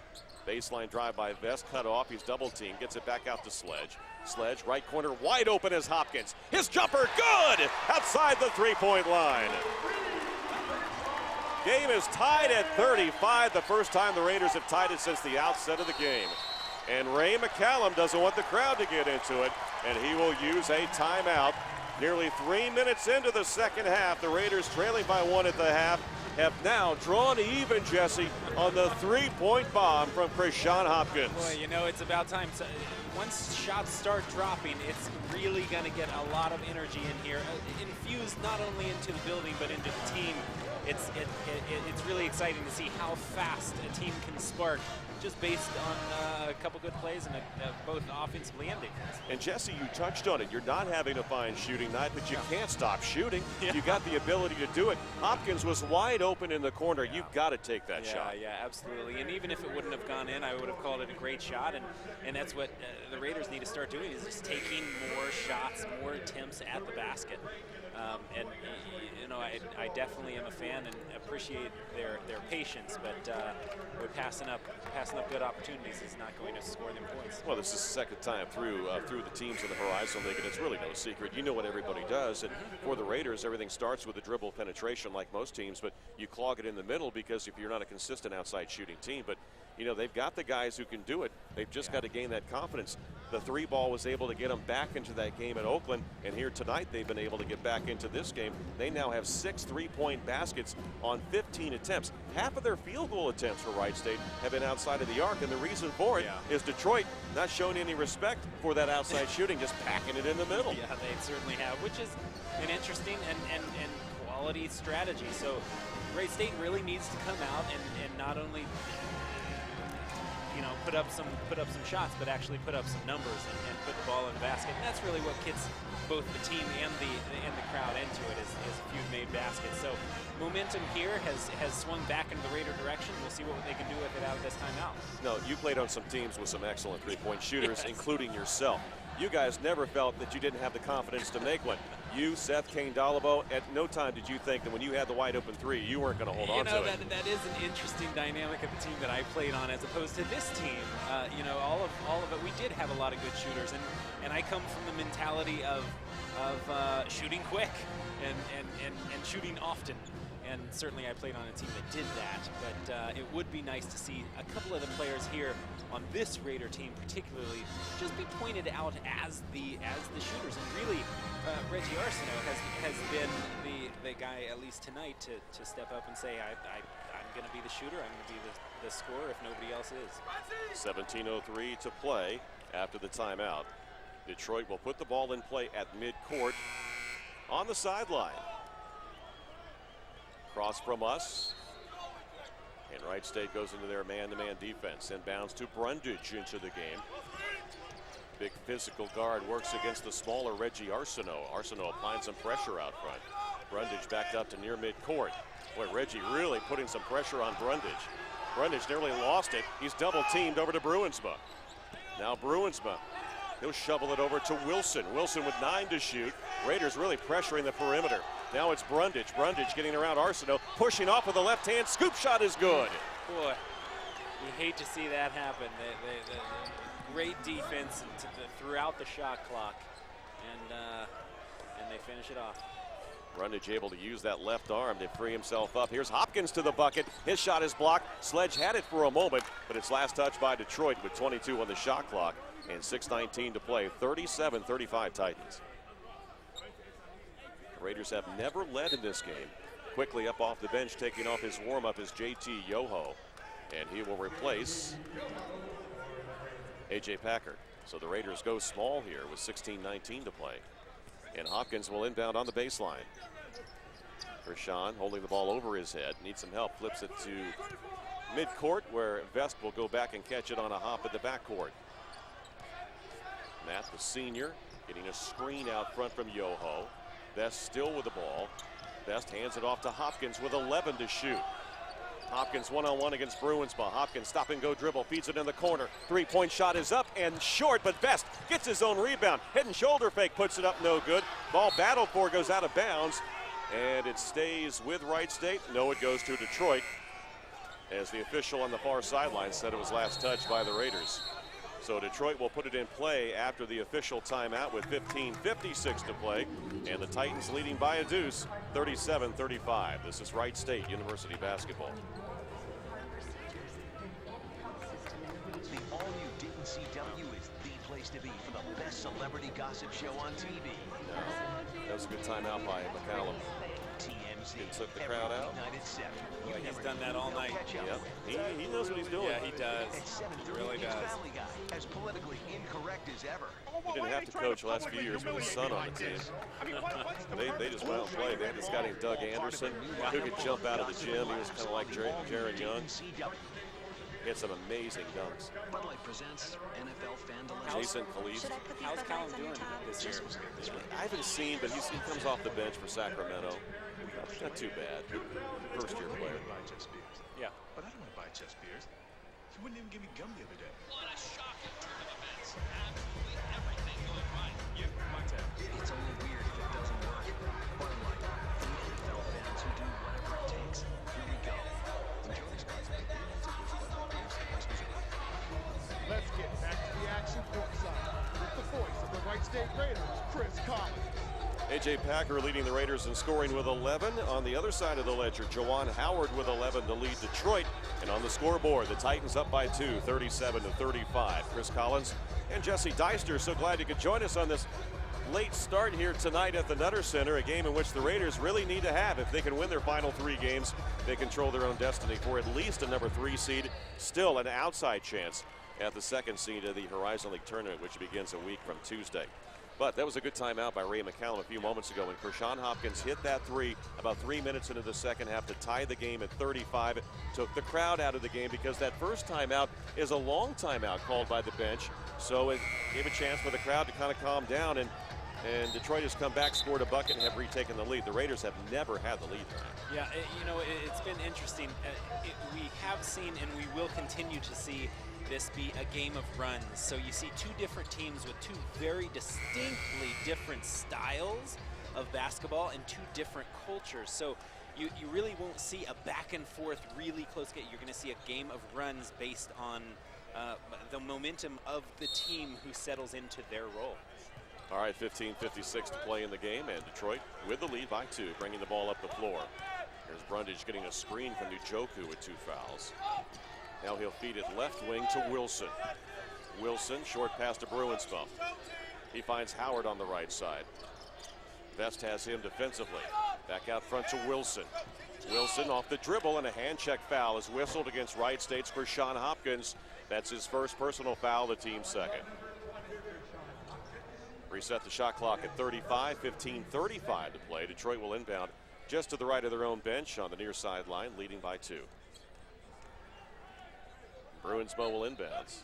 Baseline drive by Vest. Cut off. He's double teamed. Gets it back out to Sledge. Sledge, right corner, wide open as Hopkins. His jumper, good! Outside the 3-point line. Game is tied at 35. The first time the Raiders have tied it since the outset of the game. And Ray McCallum doesn't want the crowd to get into it, and he will use a timeout. Nearly 3 minutes into the second half, the Raiders trailing by 1 at the half have now drawn even, Jesse, on the 3-point bomb from Krishan Hopkins. Boy, you know, it's about time. So, once shots start dropping, it's really going to get a lot of energy in here, infused not only into the building but into the team. It's really exciting to see how fast a team can spark just based on a couple good plays, and both offensively and defensively. And Jesse, you touched on it. You're not having a fine shooting night, but you can't stop shooting. You got the ability to do it. Hopkins was wide open in the corner. You've got to take that shot. Yeah, absolutely. And even if it wouldn't have gone in, I would have called it a great shot. And that's what the Raiders need to start doing, is just taking more shots, more attempts at the basket. And you know, I definitely am a fan and appreciate their patience, but passing up good opportunities is not going to score them points. Well, this is the second time through the teams in the Horizon League, and it's really no secret. You know what everybody does, and for the Raiders, everything starts with a dribble penetration like most teams, but you clog it in the middle because if you're not a consistent outside shooting team, but you know, they've got the guys who can do it. They've just got to gain that confidence. The three ball was able to get them back into that game at Oakland, and here tonight they've been able to get back into this game. They now have 6 3-point baskets on 15 attempts. Half of their field goal attempts for Wright State have been outside of the arc, and the reason for it is Detroit not showing any respect for that outside shooting, just packing it in the middle. Yeah, they certainly have, which is an interesting and quality strategy. So Wright State really needs to come out and not only put up some shots, but actually put up some numbers and put the ball in the basket. And that's really what gets both the team and the crowd into it, is a few made baskets. So momentum here has swung back into the Raider direction. We'll see what they can do with it out of this timeout. No, you played on some teams with some excellent three-point shooters, including yourself. You guys never felt that you didn't have the confidence to make one. You, Seth, Kane Dolabo, at no time did you think that when you had the wide open three, you weren't going to hold on to it. That is an interesting dynamic of the team that I played on as opposed to this team. All of it, we did have a lot of good shooters, and I come from the mentality of shooting quick and shooting often. And certainly I played on a team that did that, but it would be nice to see a couple of the players here on this Raider team particularly just be pointed out as the shooters. And really, Reggie Arsenault has been the guy, at least tonight, to step up and say, I'm going to be the shooter, I'm going to be the scorer if nobody else is. 17:03 to play after the timeout. Detroit will put the ball in play at midcourt on the sideline. Cross from us, and Wright State goes into their man-to-man defense. Inbounds to Brundage into the game. Big physical guard works against the smaller Reggie Arsenault. Arsenault applying some pressure out front. Brundage backed up to near midcourt. Boy, Reggie really putting some pressure on Brundage. Brundage nearly lost it. He's double teamed over to Bruinsma. Now Bruinsma, he'll shovel it over to Wilson. Wilson with 9 to shoot. Raiders really pressuring the perimeter. Now it's Brundage. Brundage getting around Arsenault, pushing off with the left hand. Scoop shot is good. Boy, you hate to see that happen. The great defense throughout the shot clock, and they finish it off. Brundage able to use that left arm to free himself up. Here's Hopkins to the bucket. His shot is blocked. Sledge had it for a moment, but it's last touch by Detroit with 22 on the shot clock and 6:19 to play. 37-35 Titans. The Raiders have never led in this game. Quickly up off the bench, taking off his warm-up is JT Yoho, and he will replace A.J. Packard. So the Raiders go small here with 16:19 to play. And Hopkins will inbound on the baseline. Rashawn holding the ball over his head, needs some help, flips it to midcourt where Vest will go back and catch it on a hop at the backcourt. Matt, the senior, getting a screen out front from Yoho. Vest still with the ball. Vest hands it off to Hopkins with 11 to shoot. Hopkins one-on-one against Bruinsma. Hopkins stop and go dribble, feeds it in the corner. Three-point shot is up and short, but Vest gets his own rebound. Head and shoulder fake, puts it up, no good. Ball battled for, goes out of bounds, and it stays with Wright State. No, it goes to Detroit, as the official on the far sideline said it was last touched by the Raiders. So Detroit will put it in play after the official timeout with 15:56 to play, and the Titans leading by a deuce, 37-35. This is Wright State University basketball. The all-new Dayton CW is the place to be for the best celebrity gossip show on TV. That was a good timeout by McCallum. TMZ. It took the crowd out. Well, he's done that all night. Yep. He knows what he's doing. Yeah, he does. He really does. As politically incorrect as ever. He didn't have to coach the last few years with his son on the team. They just went out and played. They had this guy named Doug Anderson who could jump out of the gym. He was kind of like Jaron Young. He had some amazing dunks. Bud Light presents NFL Fan Dilemma. Jason Khalif. How's Callum doing this year? I haven't seen, but he comes off the bench for Sacramento. Not too bad. First-year player. Yeah. But I don't want to buy Chess beers. He wouldn't even give me gum the other day. What a shocking turn of events. Absolutely everything going right. You, my tab. It's only weird if it doesn't work. Bud Light, for the NFL fans who do whatever it takes. Here we go. Enjoy this concept. Let's get back to the action courtside with the voice of the Wright State Raiders, Chris Collins. A.J. Packer leading the Raiders in scoring with 11. On the other side of the ledger, Juwan Howard with 11 to lead Detroit. And on the scoreboard, the Titans up by 2, 37-35. Chris Collins and Jesse Deister, so glad you could join us on this late start here tonight at the Nutter Center, a game in which the Raiders really need to have. If they can win their final 3 games, they control their own destiny for at least a number 3 seed. Still an outside chance at the 2nd seed of the Horizon League tournament, which begins a week from Tuesday. But that was a good timeout by Ray McCallum a few moments ago when Kershawn Hopkins hit that 3 about 3 minutes into the second half to tie the game at 35. It took the crowd out of the game because that first timeout is a long timeout called by the bench. So it gave a chance for the crowd to kind of calm down, and Detroit has come back, scored a bucket, and have retaken the lead. The Raiders have never had the lead tonight. Yeah, it's been interesting. We have seen and we will continue to see this be a game of runs. So you see 2 different teams with 2 very distinctly different styles of basketball and 2 different cultures. So you really won't see a back and forth really close game. You're going to see a game of runs based on the momentum of the team who settles into their role. All right, 15:56 to play in the game, and Detroit with the lead by 2, bringing the ball up the floor. Here's Brundage getting a screen from Njoku with 2 fouls. Now he'll feed it left wing to Wilson. Wilson, short pass to Bruinsma. He finds Howard on the right side. Vest has him defensively. Back out front to Wilson. Wilson off the dribble, and a hand check foul is whistled against Wright State's Kershawn Hopkins. That's his first personal foul, the team's second. Reset the shot clock at 35, 15:35 to play. Detroit will inbound just to the right of their own bench on the near sideline, leading by 2. Bruinsma will inbounds.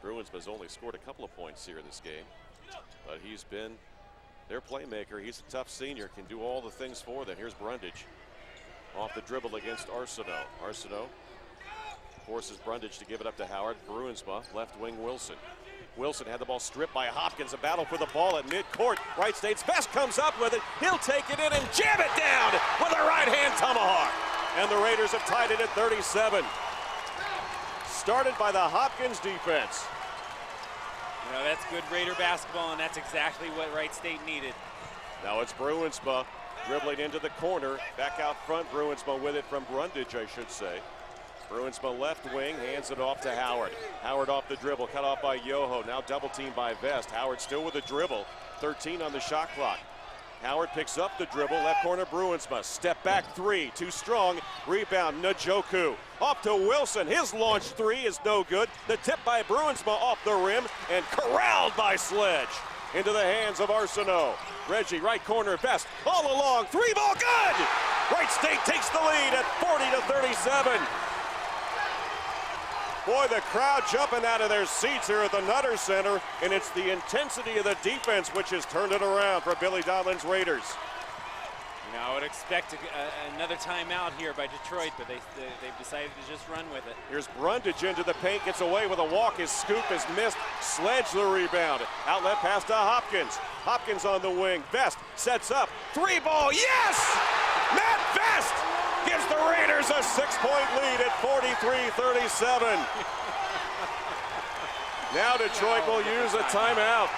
Bruinsma's only scored a couple of points here in this game, but he's been their playmaker. He's a tough senior, can do all the things for them. Here's Brundage off the dribble against Arsenault. Arsenault forces Brundage to give it up to Howard. Bruinsma, left wing Wilson. Wilson had the ball stripped by Hopkins. A battle for the ball at midcourt. Wright State's Vest comes up with it. He'll take it in and jam it down with a right-hand tomahawk. And the Raiders have tied it at 37. Started by the Hopkins defense. That's good Raider basketball, and that's exactly what Wright State needed. Now it's Bruinsma dribbling into the corner. Back out front, Bruinsma with it from Brundage, I should say. Bruinsma left wing, hands it off to Howard. Howard off the dribble, cut off by Yoho. Now double teamed by Vest. Howard still with the dribble. 13 on the shot clock. Howard picks up the dribble, left corner Bruinsma. Step back 3, too strong. Rebound, Njoku. Off to Wilson. His launch 3 is no good. The tip by Bruinsma off the rim and corralled by Sledge. Into the hands of Arsenault. Reggie, right corner, Vest. All along, 3-ball, good! Wright State takes the lead at 40-37. Boy, the crowd jumping out of their seats here at the Nutter Center, and it's the intensity of the defense which has turned it around for Billy Donlin's Raiders. I would expect another timeout here by Detroit, but they've decided to just run with it. Here's Brundage into the paint, gets away with a walk. His scoop is missed. Sledge the rebound. Outlet pass to Hopkins. Hopkins on the wing. Vest sets up. 3-ball, yes! Matt Vest gives the Raiders a 6-point lead at 43-37. Now Detroit will use a timeout.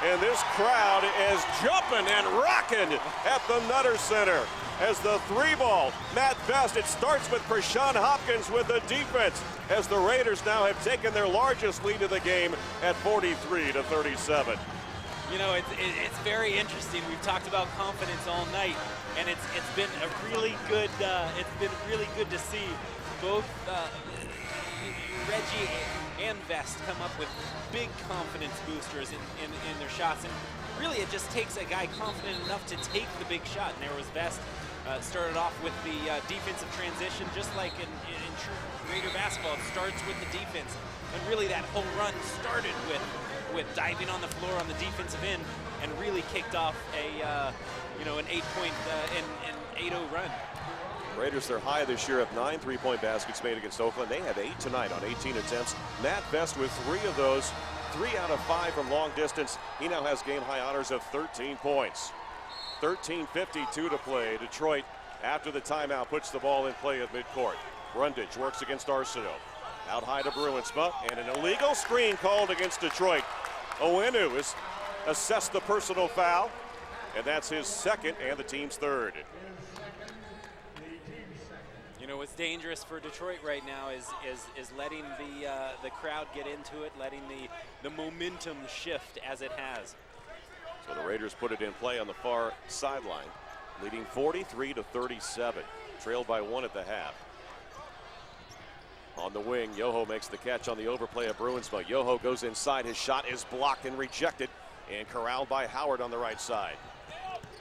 And this crowd is jumping and rocking at the Nutter Center. As the 3-ball, Matt Vest, it starts with Kershawn Hopkins with the defense, as the Raiders now have taken their largest lead of the game at 43-37. It's very interesting. We've talked about confidence all night, and it's been really good to see both Reggie and Vest come up with big confidence boosters in their shots, and really it just takes a guy confident enough to take the big shot. And there was Vest started off with the defensive transition, just like in true Raider basketball. It starts with the defense, and really that whole run started with diving on the floor on the defensive end, and really kicked off an 8-point and 8-0 run. Raiders, they're high this year of 9 3-point baskets made against Oakland. They have 8 tonight on 18 attempts. Matt Best with 3 of those, 3 out of 5 from long distance. He now has game high honors of 13 points. 13:52 to play. Detroit, after the timeout, puts the ball in play at midcourt. Brundage works against Arsenault. Out high to Bruinsma, and an illegal screen called against Detroit. Owenu has assessed the personal foul, and that's his second and the team's third. You know, what's dangerous for Detroit right now is letting the crowd get into it, letting the momentum shift as it has. So the Raiders put it in play on the far sideline, leading 43-37, trailed by 1 at the half. On the wing, Yoho makes the catch on the overplay of Bruinsma. Yoho goes inside. His shot is blocked and rejected, and corralled by Howard on the right side.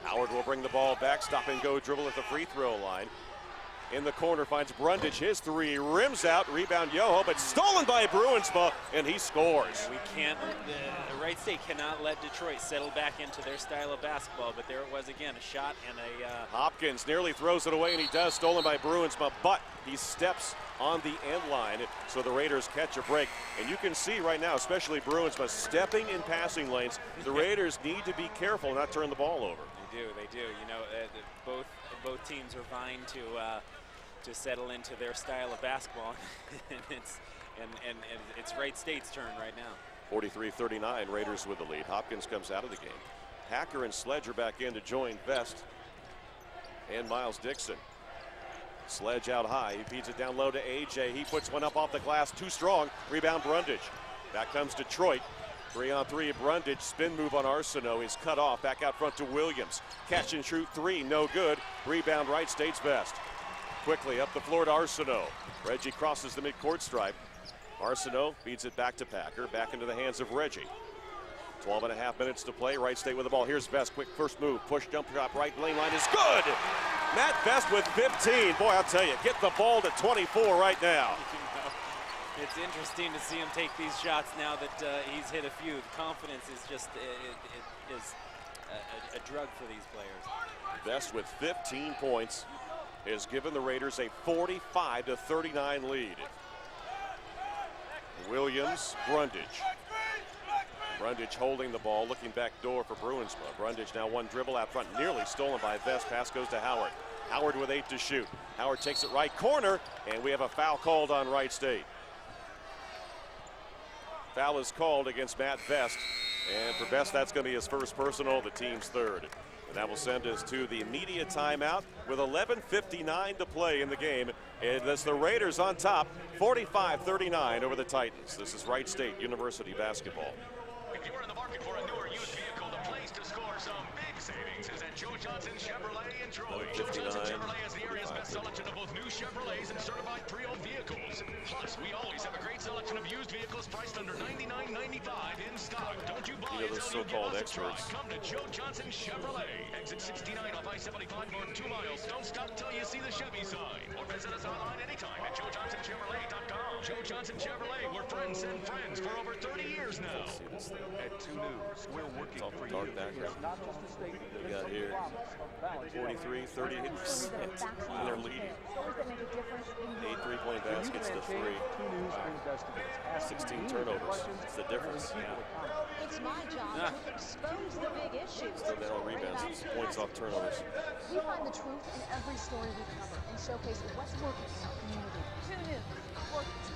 Howard will bring the ball back, stop and go dribble at the free throw line. In the corner finds Brundage, his 3 rims out, rebound Yoho, but stolen by Bruinsma, and he scores. We can't, the Wright State cannot let Detroit settle back into their style of basketball, but there it was again, a shot and a... Hopkins nearly throws it away, and he does, stolen by Bruinsma, but he steps on the end line, so the Raiders catch a break. And you can see right now, especially Bruinsma, stepping in passing lanes. The Raiders need to be careful not turn the ball over. They do. You know, both teams are vying to settle into their style of basketball, and it's Wright State's turn right now. 43-39, Raiders with the lead. Hopkins comes out of the game. Hacker and Sledge are back in to join Best and Miles Dixon. Sledge out high. He feeds it down low to AJ. He puts one up off the glass, too strong. Rebound Brundage. Back comes Detroit. 3-on-3, Brundage, spin move on Arsenault. He's cut off. Back out front to Williams. Catch and shoot 3, no good. Rebound Wright State's Best. Quickly up the floor to Arsenault. Reggie crosses the midcourt stripe. Arsenault feeds it back to Packer. Back into the hands of Reggie. 12.5 minutes to play. Wright State with the ball. Here's Best. Quick first move. Push jump shot. Right lane line is good. Matt Best with 15. Boy, I'll tell you, get the ball to 24 right now. It's interesting to see him take these shots now that he's hit a few. The confidence is just is a drug for these players. Best with 15 points has given the Raiders a 45-39 lead. Williams, Brundage. Brundage holding the ball, looking back door for Bruinsma. Brundage now one dribble out front, nearly stolen by Best. Pass goes to Howard. Howard with 8 to shoot. Howard takes it right corner, and we have a foul called on Wright State. Foul is called against Matt Best, and for Best, that's going to be his first personal, the team's third. And that will send us to the immediate timeout with 11:59 to play in the game. And that's the Raiders on top, 45-39 over the Titans. This is Wright State University basketball. If you're in the market for a newer used vehicle, the place to score some big savings is at Joe Johnson Chevrolet in Troy. Joe Johnson Chevrolet has the area's best selection of both new Chevrolets and certified pre-owned vehicles. Plus, we always have a great selection of used vehicles priced under $99.95 in stock. Don't you buy until you give us a try. Come to Joe Johnson Chevrolet. Exit 69 off I-75 north 2 miles. Don't stop till you see the Chevy sign. Or visit us online anytime at JoeJohnsonChevrolet.com. Joe Johnson Chevrolet, we're friends and friends for over 30 years now. At 2 News, we're working for you. Dark background. We got here 43-38%. They're leading. 8 3-point baskets to 3. 16 turnovers. It's the difference. It's my job to expose the big issues. Still down rebounds, points off turnovers. We find the truth in every story we cover and showcase what's working in our community. 2 News.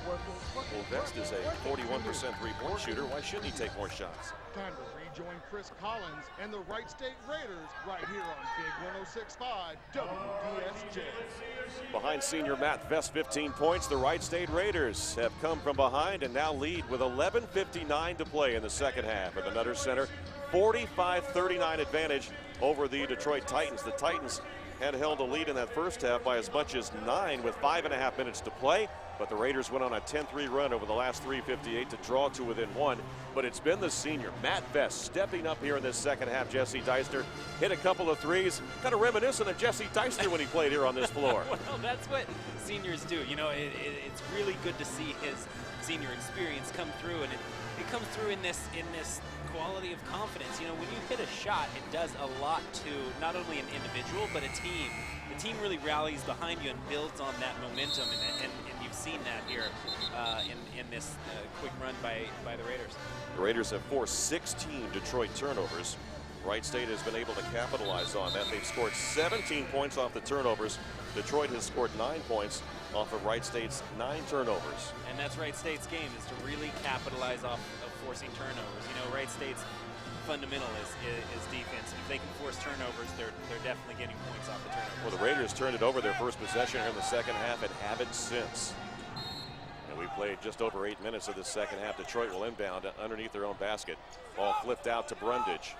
Working. Well, Best is a 41% 3-point shooter. Why shouldn't he take more shots? Time to rejoin Chris Collins and the Wright State Raiders right here on Big 106.5 WDSJ. Behind senior Matt Best, 15 points. The Wright State Raiders have come from behind and now lead with 11:59 to play in the second half at the Nutter Center. 45-39 advantage over the Detroit Titans. The Titans had held a lead in that first half by as much as 9 with 5.5 minutes to play. But the Raiders went on a 10-3 run over the last 3:58 to draw to within one. But it's been the senior, Matt Vest, stepping up here in this second half. Jesse Deister hit a couple of threes, kind of reminiscent of Jesse Deister when he played here on this floor. Well, that's what seniors do. You know, it's really good to see his senior experience come through, and it comes through in this quality of confidence. You know, when you hit a shot, it does a lot to not only an individual, but a team. The team really rallies behind you and builds on that momentum, and you've seen that here in this quick run by the Raiders. The Raiders have forced 16 Detroit turnovers. Wright State has been able to capitalize on that. They've scored 17 points off the turnovers. Detroit has scored 9 points off of Wright State's 9 turnovers. And that's Wright State's game, is to really capitalize off of forcing turnovers. You know, Wright State's fundamental is defense. If they can force turnovers, they're definitely getting points off the turnovers. Well, the Raiders turned it over their first possession here in the second half and haven't since. And we played just over 8 minutes of the second half. Detroit will inbound underneath their own basket. Ball flipped out to Brundage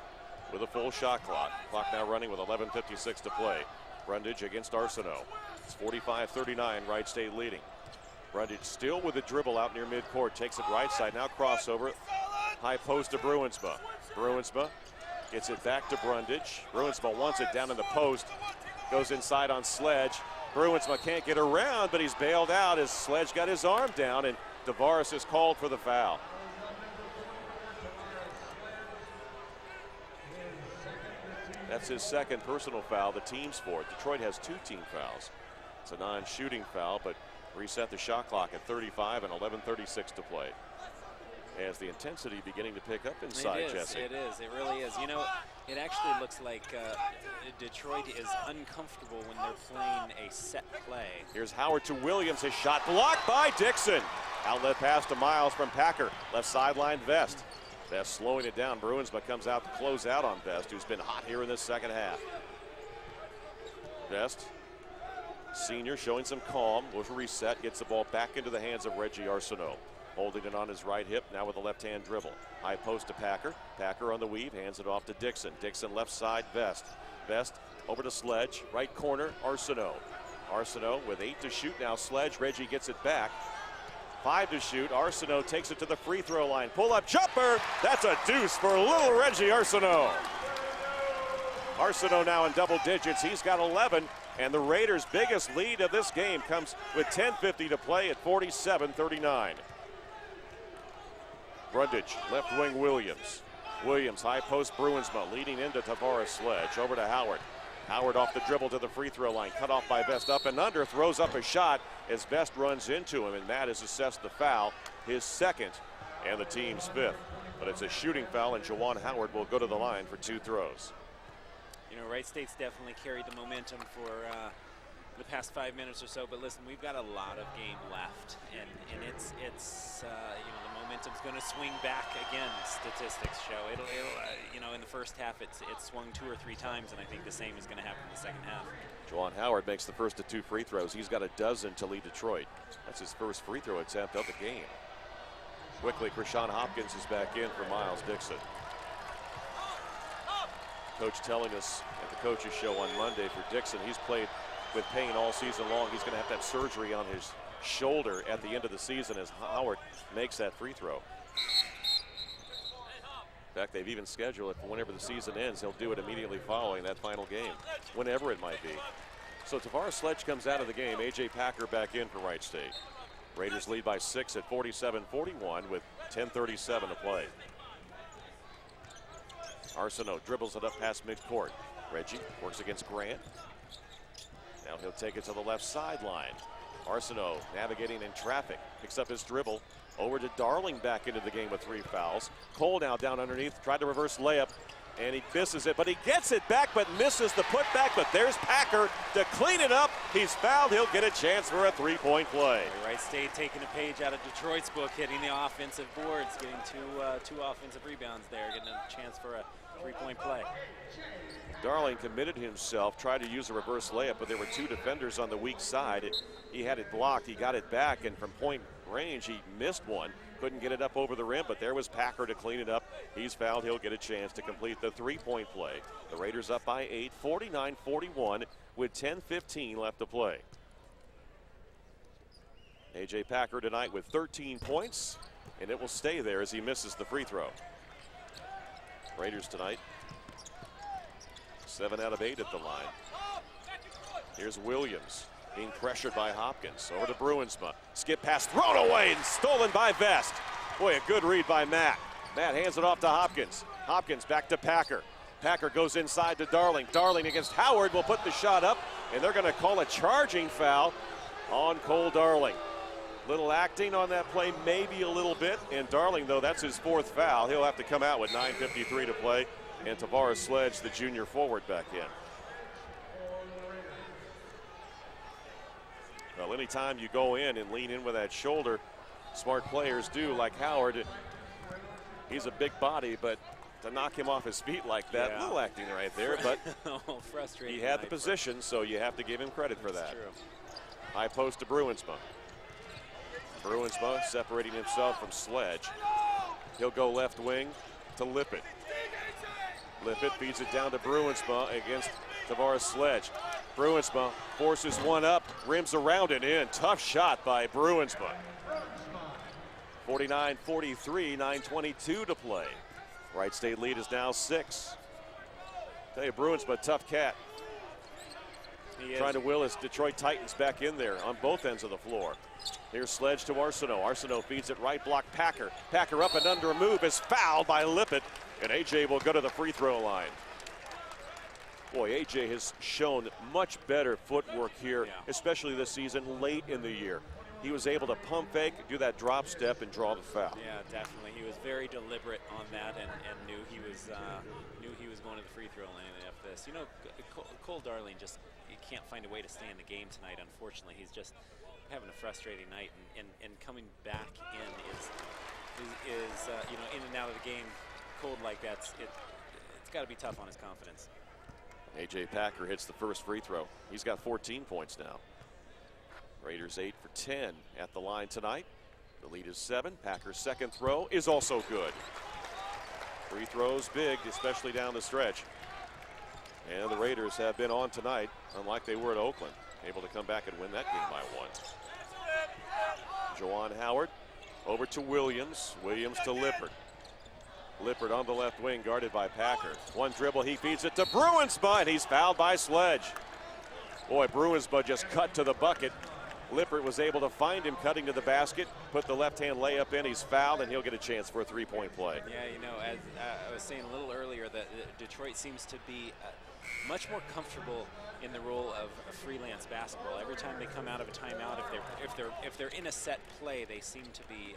with a full shot clock. Clock now running with 11:56 to play. Brundage against Arsenault. It's 45-39, Wright State leading. Brundage still with a dribble out near midcourt. Takes it right side, now crossover. High post to Bruinsma. Bruinsma gets it back to Brundage. Bruinsma wants it down in the post. Goes inside on Sledge. Bruinsma can't get around, but he's bailed out as Sledge got his arm down, and Tavares is called for the foul. That's his second personal foul, the team's fourth. Detroit has 2 team fouls. It's a non-shooting foul, but reset the shot clock at 35 and 11:36 to play. As the intensity beginning to pick up inside, Jesse. It is. It really is. You know, it actually looks like Detroit is uncomfortable when they're playing a set play. Here's Howard to Williams. His shot blocked by Dixon. Outlet pass to Miles from Packer. Left sideline, Vest. Vest slowing it down. Bruinsma comes out to close out on Vest, who's been hot here in this second half. Vest, senior, showing some calm. Was reset. Gets the ball back into the hands of Reggie Arsenault. Holding it on his right hip, now with a left-hand dribble. High post to Packer. Packer on the weave, hands it off to Dixon. Dixon left side, Vest. Vest over to Sledge, right corner, Arsenault. Arsenault with 8 to shoot now. Sledge, Reggie gets it back. 5 to shoot. Arsenault takes it to the free throw line. Pull-up jumper. That's a deuce for little Reggie Arsenault. Arsenault now in double digits. He's got 11. And the Raiders' biggest lead of this game comes with 10:50 to play at 47-39. Brundage, left wing Williams. Williams, high post Bruinsma, leading into Tavares Sledge. Over to Howard. Howard off the dribble to the free throw line. Cut off by Vest, up and under. Throws up a shot as Vest runs into him. And Matt has assessed the foul, his second and the team's 5th. But it's a shooting foul, and Juwan Howard will go to the line for 2 throws. You know, Wright State's definitely carried the momentum for the past 5 minutes or so. But listen, we've got a lot of game left, and it's you know, the momentum's going to swing back again. Statistics show it'll you know, in the first half it's swung 2 or 3 times, and I think the same is going to happen in the second half. Juwan Howard makes the first of 2 free throws. He's got a dozen to lead Detroit. That's his first free throw attempt of the game. Quickly, Krishan Hopkins is back in for Miles Dixon. Coach telling us at the coaches show on Monday for Dixon, he's played with pain all season long. He's going to have surgery on his shoulder at the end of the season as Howard makes that free throw. In fact, they've even scheduled it for whenever the season ends. He'll do it immediately following that final game, whenever it might be. So Tavares Sledge comes out of the game. A.J. Packer back in for Wright State. Raiders lead by 6 at 47-41 with 10:37 to play. Arsenault dribbles it up past midcourt. Reggie works against Grant. Now he'll take it to the left sideline. Arsenault navigating in traffic. Picks up his dribble. Over to Darling, back into the game with 3 fouls. Cole now down underneath. Tried to reverse layup. And he misses it, but he gets it back, but misses the putback. But there's Packer to clean it up. He's fouled. He'll get a chance for a 3-point play. Wright State taking a page out of Detroit's book, hitting the offensive boards, getting two offensive rebounds there, getting a chance for a 3-point play. Darling committed himself, tried to use a reverse layup, but there were 2 defenders on the weak side. He had it blocked. He got it back, and from point range, he missed one. Couldn't get it up over the rim, but there was Packer to clean it up. He's fouled. He'll get a chance to complete the 3-point play. The Raiders up by 8, 49-41 with 10:15 left to play. A.J. Packer tonight with 13 points, and it will stay there as he misses the free throw. Raiders tonight, 7 out of 8 at the line. Here's Williams being pressured by Hopkins. Over to Bruinsma. Skip pass thrown away and stolen by Vest. Boy, a good read by Matt. Matt hands it off to Hopkins. Hopkins back to Packer. Packer goes inside to Darling. Darling against Howard will put the shot up, and they're going to call a charging foul on Cole Darling. Little acting on that play, maybe a little bit. And Darling, though, that's his 4th foul. He'll have to come out with 9:53 to play. And Tavares Sledge, the junior forward, back in. Well, anytime you go in and lean in with that shoulder, smart players do, like Howard. He's a big body, but to knock him off his feet like that, Yeah. little acting right there. But frustrating. he had the position, so you have to give him credit for that. True. High post to Bruinsma. Bruinsma separating himself from Sledge. He'll go left wing to Lippett. Lippett feeds it down to Bruinsma against Tavares Sledge. Bruinsma forces one up, rims around it in. Tough shot by Bruinsma. 49-43, 9:22 to play. Wright State lead is now 6. Tell you, Bruinsma, tough cat. Trying to will his Detroit Titans back in there on both ends of the floor. Here's Sledge to Arsenault. Arsenault feeds it right block Packer. Packer up and under a move is fouled by Lippett, and A.J. will go to the free throw line. Boy, A.J. has shown much better footwork here, especially this season, late in the year. He was able to pump fake, do that drop step, and draw the foul. Yeah, definitely. He was very deliberate on that, and knew he was going to the free throw line after this. You know, Cole Darling just can't find a way to stay in the game tonight. Unfortunately, he's just having a frustrating night, and coming back in is you know, in and out of the game cold like that. It's got to be tough on his confidence. A.J. Packer hits the first free throw. He's got 14 points now. Raiders 8 for 10 at the line tonight. The lead is 7. Packer's second throw is also good. Free throws big, especially down the stretch. And the Raiders have been on tonight, unlike they were at Oakland. Able to come back and win that game by 1. Juwan Howard over to Williams. Williams to Lippert. Lippert on the left wing, guarded by Packer. One dribble, he feeds it to Bruinsma, and he's fouled by Sledge. Boy, Bruinsma just cut to the bucket. Lippert was able to find him cutting to the basket, put the left-hand layup in. He's fouled, and he'll get a chance for a three-point play. Yeah, you know, as I was saying a little earlier, that Detroit seems to be much more comfortable in the role of a freelance basketball. Every time they come out of a timeout, if they're in a set play, they seem to be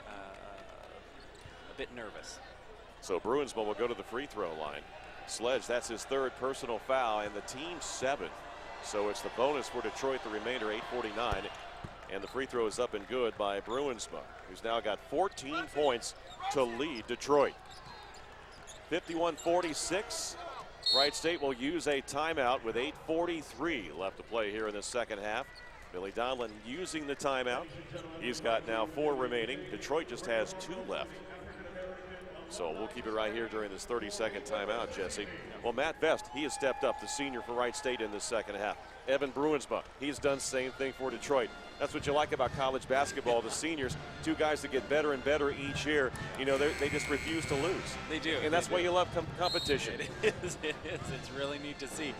a bit nervous. So Bruinsma will go to the free throw line. Sledge, that's his 3rd personal foul, and the team's 7th. So it's the bonus for Detroit, the remainder, 8:49. And the free throw is up and good by Bruinsma, who's now got 14 points to lead Detroit. 51-46. Wright State will use a timeout with 8:43 left to play here in the second half. Billy Donlin using the timeout. He's got now 4 remaining. Detroit just has 2 left. So we'll keep it right here during this 30-second timeout, Jesse. Well, Matt Vest, he has stepped up, the senior for Wright State in this second half. Evan Bruinsma, he's done the same thing for Detroit. That's what you like about college basketball. The seniors, 2 guys that get better and better each year. You know, they just refuse to lose. They do. And that's why you love competition. It is. It's really neat to see.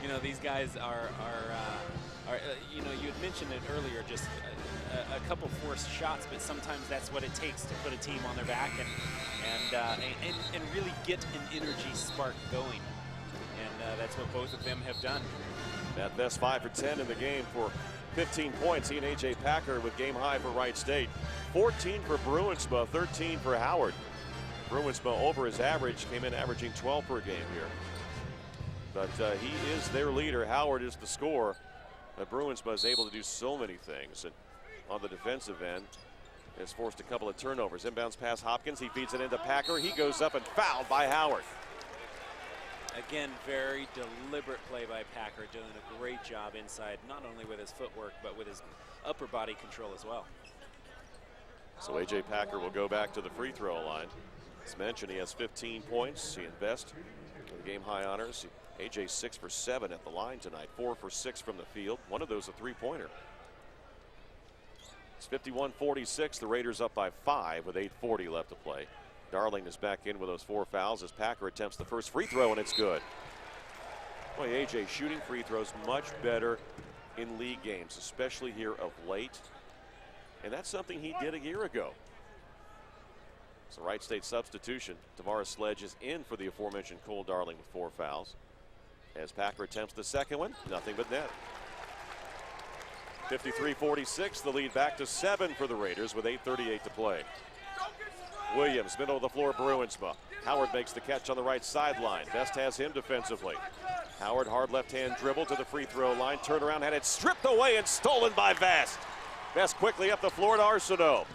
You know, these guys are you know, you had mentioned it earlier, just a couple forced shots, but sometimes that's what it takes to put a team on their back and really get an energy spark going. And that's what both of them have done. Matt Vest 5 for 10 in the game for 15 points. He and A.J. Packer with game high for Wright State. 14 for Bruinsma, 13 for Howard. Bruinsma over his average, came in averaging 12 per game here. But he is their leader. Howard is the scorer. But Bruinsma is able to do so many things. And on the defensive end, has forced a couple of turnovers. Inbounds pass Hopkins. He feeds it into Packer. He goes up and fouled by Howard. Again, very deliberate play by Packer, doing a great job inside, not only with his footwork, but with his upper body control as well. So A.J. Packer will go back to the free throw line. As mentioned, he has 15 points. He invests in game high honors. A.J. 6 for 7 at the line tonight, 4 for 6 from the field. One of those a three-pointer. It's 51-46. The Raiders up by 5 with 8:40 left to play. Darling is back in with those 4 fouls as Packer attempts the first free throw, and it's good. Boy, AJ shooting free throws much better in league games, especially here of late. And that's something he did a year ago. It's a Wright State substitution. Tavares Sledge is in for the aforementioned Cole Darling with 4 fouls. As Packer attempts the second one, nothing but net. 53-46, the lead back to 7 for the Raiders with 8:38 to play. Williams, middle of the floor, Bruinsma. Howard makes the catch on the right sideline. Vest has him defensively. Howard, hard left-hand dribble to the free throw line. Turnaround, had it stripped away and stolen by Vest. Vest quickly up the floor to Arsenault.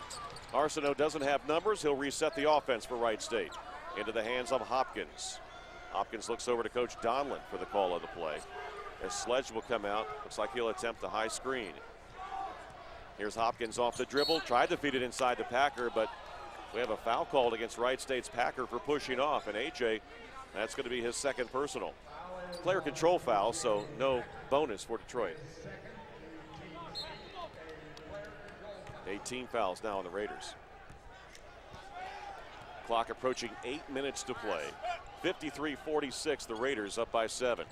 Arsenault doesn't have numbers. He'll reset the offense for Wright State. Into the hands of Hopkins. Hopkins looks over to Coach Donlin for the call of the play. As Sledge will come out, looks like he'll attempt the high screen. Here's Hopkins off the dribble, tried to feed it inside to Packer, but we have a foul called against Wright State's Packer for pushing off, and AJ, that's going to be his second personal. Player control foul, so no bonus for Detroit. 18 fouls now on the Raiders. Clock approaching 8 minutes to play. 53-46, the Raiders up by 7.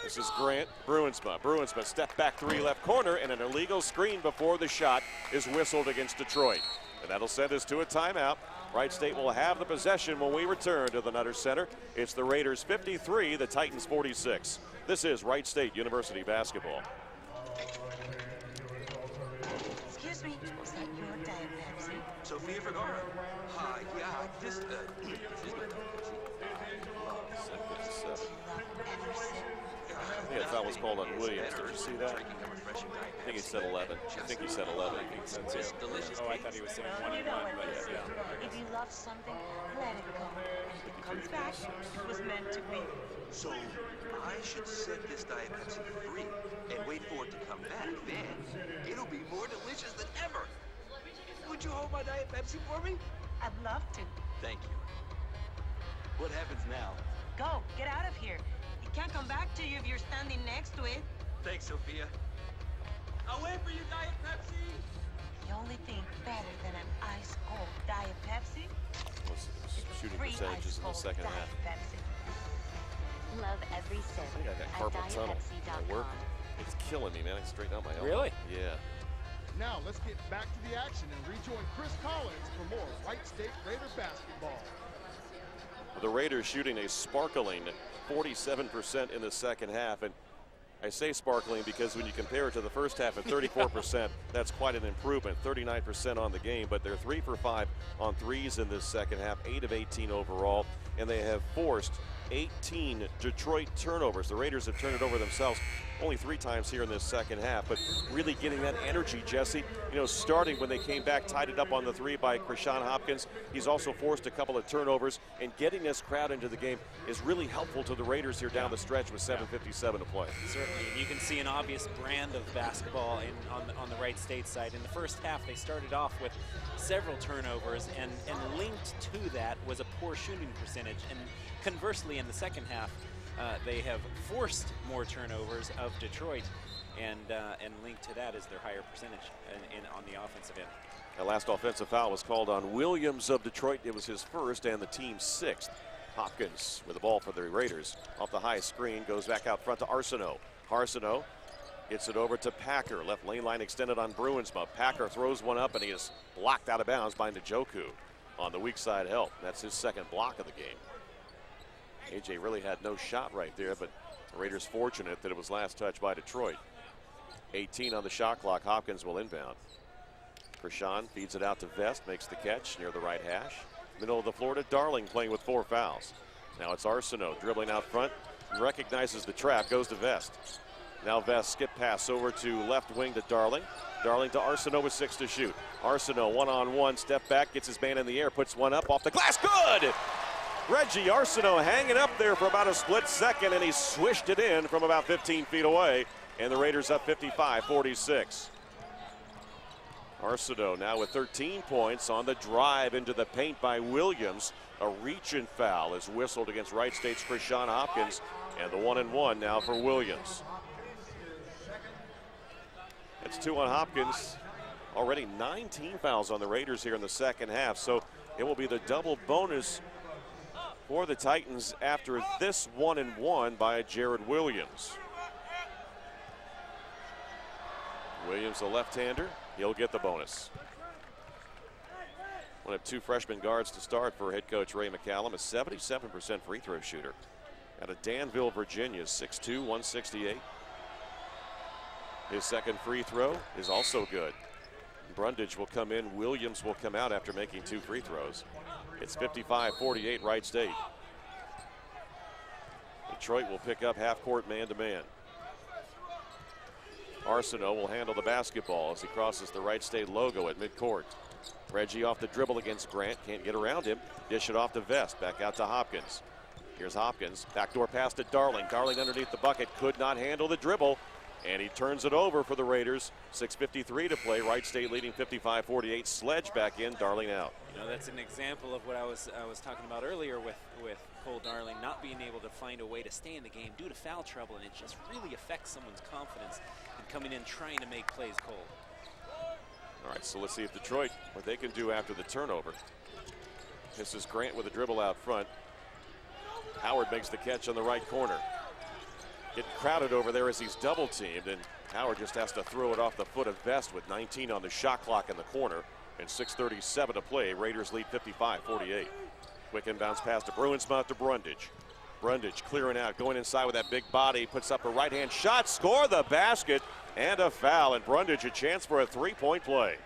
This is Grant, Bruinsma. Bruinsma step back 3 left corner, and an illegal screen before the shot is whistled against Detroit. And that'll send us to a timeout. Wright State will have the possession when we return to the Nutter Center. It's the Raiders 53, the Titans 46. This is Wright State University basketball. Excuse me, is that your Diet Pepsi? Sofia Vergara. Hi, yeah, this is my Diet Pepsi. I think that foul was called on Williams. Did you see that? I think he said 11. I think he said 11. Oh, I thought he was saying 1 and 1, but yeah. If you love something, let it go. And if it comes back, it was meant to be. So I should set this Diet Pepsi free and wait for it to come back. Then it'll be more delicious than ever. Would you hold my Diet Pepsi for me? I'd love to. Thank you. What happens now? Go, get out of here. It can't come back to you if you're standing next to it. Thanks, Sophia. I'll wait for you, Diet Pepsi. The only thing better than an ice-cold Diet Pepsi Shooting free percentages in the ice-cold second Diet half. Pepsi. Love every sip I think I got at carpal tunnel at dietpepsi.com. work. It's killing me, man. I can straighten out my elbow. Really? Yeah. Now let's get back to the action and rejoin Chris Collins for more Wright State Raider basketball. The Raiders shooting a sparkling 47% in the second half. And I say sparkling because when you compare it to the first half at 34%, that's quite an improvement. 39% on the game, but they're 3 for 5 on threes in this second half, 8 of 18 overall, and they have forced 18 Detroit turnovers. The Raiders have turned it over themselves only 3 times here in this second half, but really getting that energy, Jesse. You know, starting when they came back, tied it up on the 3 by Krishan Hopkins. He's also forced a couple of turnovers, and getting this crowd into the game is really helpful to the Raiders here down the stretch with 7:57 to play. Certainly, and you can see an obvious brand of basketball on the Wright State side. In the first half, they started off with several turnovers, and linked to that was a poor shooting percentage. And conversely, in the second half, they have forced more turnovers of Detroit, and linked to that is their higher percentage on the offensive end. The last offensive foul was called on Williams of Detroit. It was his first and the team's 6th. Hopkins with the ball for the Raiders. Off the high screen, goes back out front to Arsenault. Arsenault gets it over to Packer. Left lane line extended on Bruinsma. Packer throws one up, and he is blocked out of bounds by Njoku on the weak side help. That's his second block of the game. AJ really had no shot right there, but the Raiders fortunate that it was last touched by Detroit. 18 on the shot clock. Hopkins will inbound. Krishan feeds it out to Vest, makes the catch near the right hash. Middle of the floor to Darling, playing with 4 fouls. Now it's Arsenault dribbling out front, recognizes the trap, goes to Vest. Now Vest skip pass over to left wing to Darling. Darling to Arsenault with 6 to shoot. Arsenault one-on-one, step back, gets his man in the air, puts one up off the glass, good! Reggie Arsenault hanging up there for about a split second, and he swished it in from about 15 feet away, and the Raiders up 55-46. Arsenault now with 13 points on the drive into the paint by Williams. A reach-in foul is whistled against Wright State's Krishan Hopkins, and the 1-and-1 now for Williams. It's 2 on Hopkins. Already 9 team fouls on the Raiders here in the second half, so it will be the double bonus for the Titans after this 1-and-1 by Jared Williams. Williams, the left-hander, he'll get the bonus. One of 2 freshman guards to start for head coach Ray McCallum, a 77% free throw shooter out of Danville, Virginia, 6'2", 168. His second free throw is also good. Brundage will come in, Williams will come out after making 2 free throws. It's 55-48 Wright State. Detroit will pick up half-court man-to-man. Arsenault will handle the basketball as he crosses the Wright State logo at midcourt. Reggie off the dribble against Grant, can't get around him. Dish it off to Vest, back out to Hopkins. Here's Hopkins, backdoor pass to Darling. Darling underneath the bucket, could not handle the dribble, and he turns it over for the Raiders. 6:53 to play, Wright State leading 55-48. Sledge back in, Darling out. You know, that's an example of what I was talking about earlier with Cole Darling not being able to find a way to stay in the game due to foul trouble, and it just really affects someone's confidence in coming in trying to make plays, Cole. All right, so let's see if Detroit, what they can do after the turnover. This is Grant with a dribble out front. Howard makes the catch on the right corner. Getting crowded over there as he's double teamed, and Howard just has to throw it off the foot of Vest with 19 on the shot clock in the corner and 6:37 to play. Raiders lead 55-48. Quick inbounds pass to Bruinsma to Brundage. Brundage clearing out, going inside with that big body, puts up a right-hand shot, score the basket, and a foul, and Brundage a chance for a 3-point play.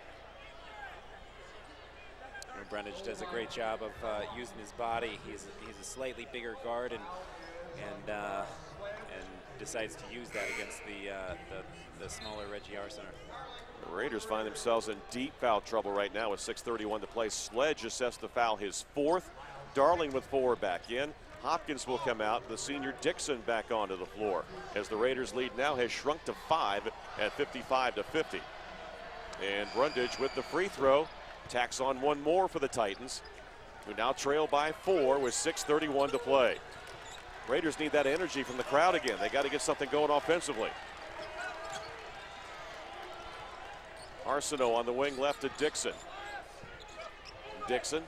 Brundage does a great job of using his body. He's a slightly bigger guard and decides to use that against the smaller Reggie Arsenault. The Raiders find themselves in deep foul trouble right now with 6:31 to play. Sledge assessed the foul, his 4th. Darling with 4 back in. Hopkins will come out. The senior Dixon back onto the floor as the Raiders lead now has shrunk to 5 at 55-50. And Brundage with the free throw tacks on 1 more for the Titans, who now trail by 4 with 6:31 to play. Raiders need that energy from the crowd again. They got to get something going offensively. Arsenault on the wing left to Dixon. Dixon,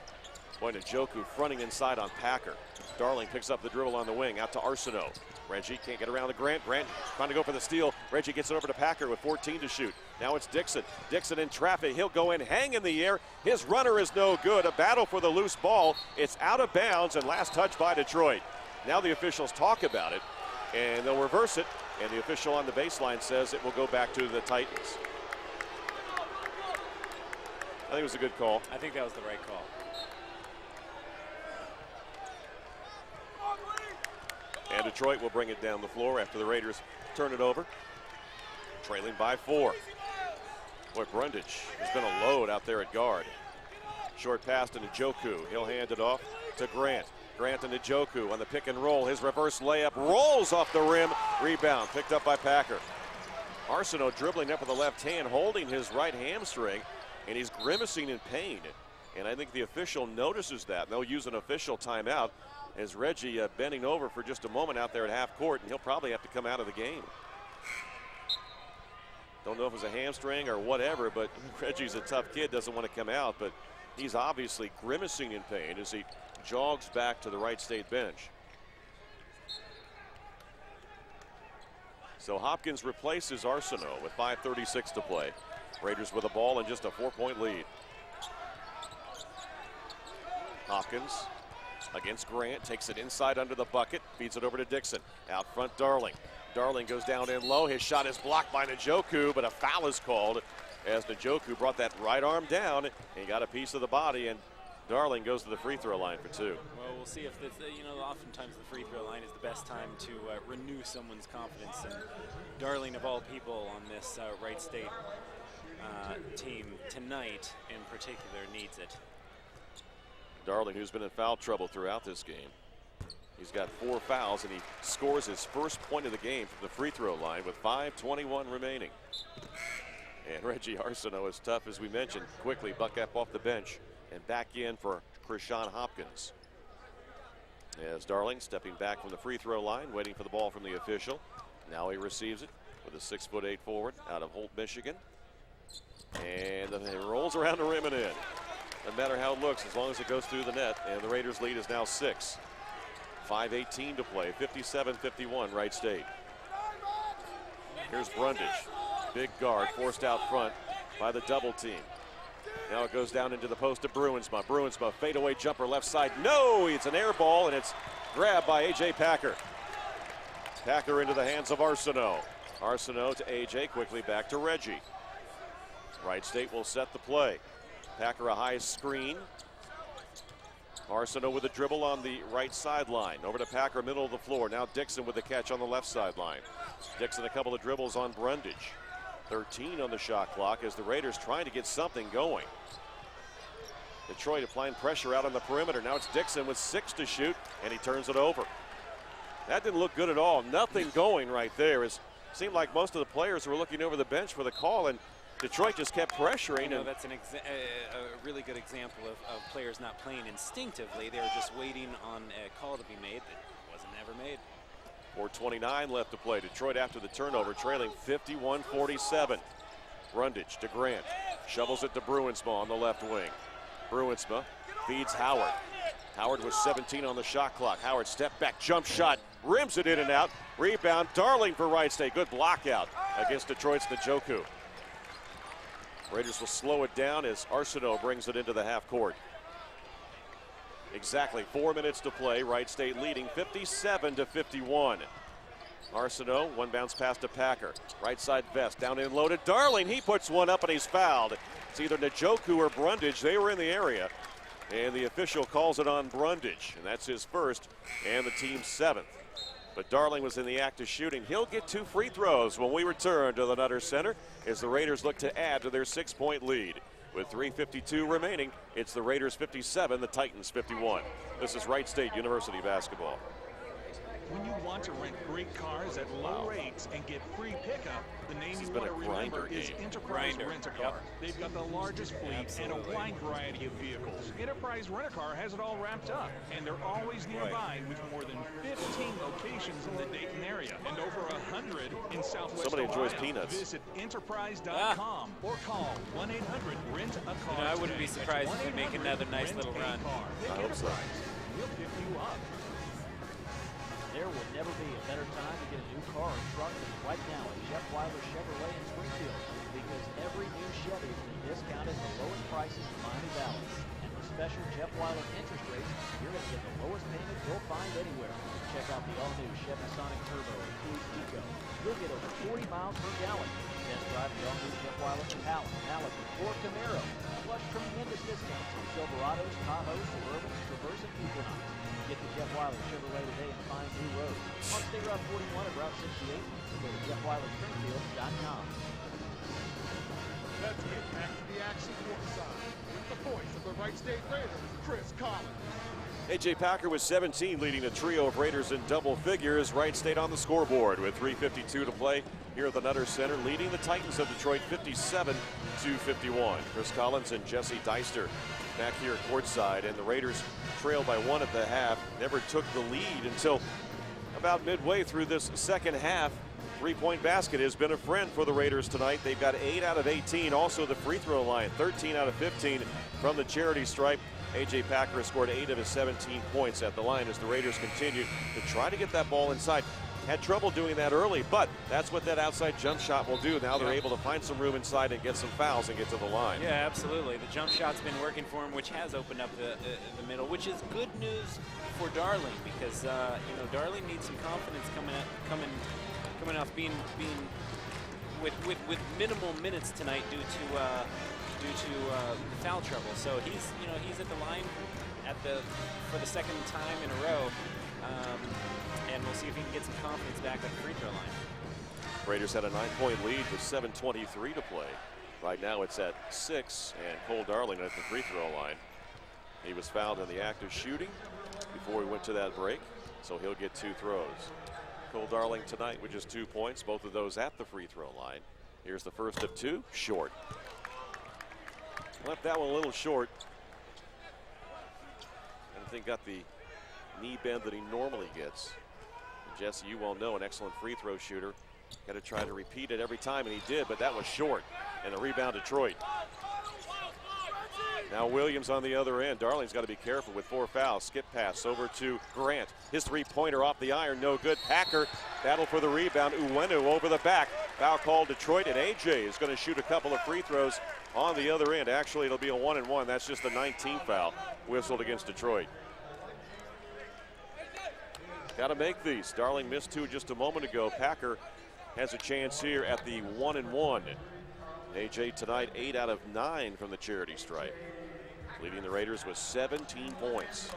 going to Njoku fronting inside on Packer. Darling picks up the dribble on the wing out to Arsenault. Reggie can't get around to Grant. Grant trying to go for the steal. Reggie gets it over to Packer with 14 to shoot. Now it's Dixon. Dixon in traffic. He'll go in, hang in the air. His runner is no good. A battle for the loose ball. It's out of bounds and last touch by Detroit. Now the officials talk about it and they'll reverse it. And the official on the baseline says it will go back to the Titans. I think it was a good call. I think that was the right call. And Detroit will bring it down the floor after the Raiders turn it over. Trailing by 4. Boy, Brundage has been a load out there at guard. Short pass to Njoku. He'll hand it off to Grant. Grant and Njoku on the pick and roll. His reverse layup rolls off the rim. Rebound picked up by Packer. Arsenault dribbling up with the left hand, holding his right hamstring, and he's grimacing in pain. And I think the official notices that. They'll use an official timeout as Reggie bending over for just a moment out there at half court, and he'll probably have to come out of the game. Don't know if it was a hamstring or whatever, but Reggie's a tough kid, doesn't want to come out, but he's obviously grimacing in pain as he jogs back to the Wright State bench. So Hopkins replaces Arsenault with 5:36 to play. Raiders with a ball and just a 4-point lead. Hopkins against Grant, takes it inside under the bucket, feeds it over to Dixon. Out front, Darling. Darling goes down in low. His shot is blocked by Njoku, but a foul is called as Njoku brought that right arm down. He got a piece of the body, and Darling goes to the free throw line for 2. Well, we'll see if this, oftentimes the free throw line is the best time to renew someone's confidence, and Darling, of all people on this Wright State team tonight in particular, needs it. Darling, who's been in foul trouble throughout this game. He's got 4 fouls, and he scores his first point of the game from the free throw line with 5:21 remaining. And Reggie Arsenault is tough, as we mentioned. Quickly buck up off the bench and back in for Krishan Hopkins. As Darling stepping back from the free throw line, waiting for the ball from the official. Now he receives it with a 6'8" forward out of Holt, Michigan. And it rolls around the rim and in. Doesn't matter how it looks as long as it goes through the net. And the Raiders lead is now 6. 5:18 to play, 57-51 Wright State. Here's Brundage, big guard, forced out front by the double team. Now it goes down into the post to Bruinsma. Bruinsma, fadeaway jumper left side. No, it's an air ball, and it's grabbed by A.J. Packer. Packer into the hands of Arsenault. Arsenault to A.J., quickly back to Reggie. Wright State will set the play. Packer a high screen. Arsenault with a dribble on the right sideline. Over to Packer, middle of the floor. Now Dixon with the catch on the left sideline. Dixon a couple of dribbles on Brundage. 13 on the shot clock as the Raiders trying to get something going. Detroit applying pressure out on the perimeter. Now it's Dixon with 6 to shoot, and he turns it over. That didn't look good at all. Nothing going right there. It seemed like most of the players were looking over the bench for the call, and Detroit just kept pressuring. You know, that's a really good example of players not playing instinctively. They were just waiting on a call to be made that wasn't ever made. 4:29 left to play. Detroit after the turnover, trailing 51-47. Brundage to Grant. Shovels it to Bruinsma on the left wing. Bruinsma feeds Howard. Howard was 17 on the shot clock. Howard step back, jump shot, rims it in and out. Rebound, Darling for Wright State. Good block out against Detroit's Njoku. Raiders will slow it down as Arsenault brings it into the half court. Exactly 4 minutes to play. Wright State leading 57-51. Arsenault, one bounce pass to Packer. Right side Vest, down in loaded. Darling, he puts one up and he's fouled. It's either Njoku or Brundage. They were in the area. And the official calls it on Brundage. And that's his first and the team's 7th. But Darling was in the act of shooting. He'll get 2 free throws when we return to the Nutter Center as the Raiders look to add to their 6-point lead. With 3:52 remaining, it's the Raiders 57, the Titans 51. This is Wright State University basketball. When you want to rent great cars at low rates and get free pickup, the name you want to remember is Enterprise Rent-A-Car. They've got the largest fleet and a wide variety of vehicles. Enterprise Rent-A-Car has it all wrapped up, and they're always nearby with more than 15 locations in the Dayton area and over 100 in Southwest Somebody Ohio. enjoys peanuts. Visit enterprise.com or call 1-800-RENT-A-CAR. You know, I wouldn't be surprised if we make another nice little run. I hope so. We'll pick you up. There will never be a better time to get a new car or truck than right now at Jeff Weiler Chevrolet in Springfield, because every new Chevy is being discounted at the lowest prices in Miami Valley. And with special Jeff Weiler interest rates, you're going to get the lowest payment you'll find anywhere. Check out the all-new Chevy Sonic Turbo and Cruise Eco. You'll get over 40 miles per gallon. Test drive the all-new Jeff Weiler Impala, Malibu, or Camaro. Plus tremendous discounts on Silverados, Tahoes, Suburbans, Traverse, and Equinox. Get to Jeff Weiler Chevrolet today and find new roads. On State Route 41 and Route 68, or go to JeffWeilerSpringfield.com. Let's get back to the action courtside with the voice of the Wright State Raiders, Chris Collins. A.J. Packer with 17, leading a trio of Raiders in double figures. Wright State on the scoreboard with 3:52 to play here at the Nutter Center, leading the Titans of Detroit 57-51. Chris Collins and Jesse Deister back here courtside, and the Raiders trailed by 1 at the half. Never took the lead until about midway through this second half. Three-point basket has been a friend for the Raiders tonight. They've got 8 out of 18. Also the free throw line, 13 out of 15 from the charity stripe. A.J. Packer has scored 8 of his 17 points at the line as the Raiders continue to try to get that ball inside. Had trouble doing that early, but that's what that outside jump shot will do. Now they're able to find some room inside and get some fouls and get to the line. Yeah, absolutely. The jump shot's been working for him, which has opened up the middle, which is good news for Darling, because you know, Darling needs some confidence coming off being with minimal minutes tonight due to foul trouble. So he's at the line for the second time in a row. And we'll see if he can get some confidence back at the free throw line. Raiders had a 9-point lead with 7:23 to play. Right now it's at 6, and Cole Darling at the free throw line. He was fouled in the act of shooting before we went to that break, so he'll get 2 throws. Cole Darling tonight with just 2 points, both of those at the free throw line. Here's the first of 2, short. Left that one a little short. I think got the knee bend that he normally gets. Jesse, you well know, an excellent free throw shooter. Got to try to repeat it every time, and he did, but that was short. And a rebound, Detroit. Now Williams on the other end. Darling's got to be careful with 4 fouls. Skip pass over to Grant. His three-pointer off the iron, no good. Packer battle for the rebound. Uwenu over the back. Foul called Detroit, and AJ is going to shoot a couple of free throws on the other end. Actually, it'll be a 1-and-1. That's just the 19th foul whistled against Detroit. Got to make these. Darling missed 2 just a moment ago. Packer has a chance here at the 1-and-1. AJ tonight 8 out of 9 from the charity stripe, leading the Raiders with 17 points.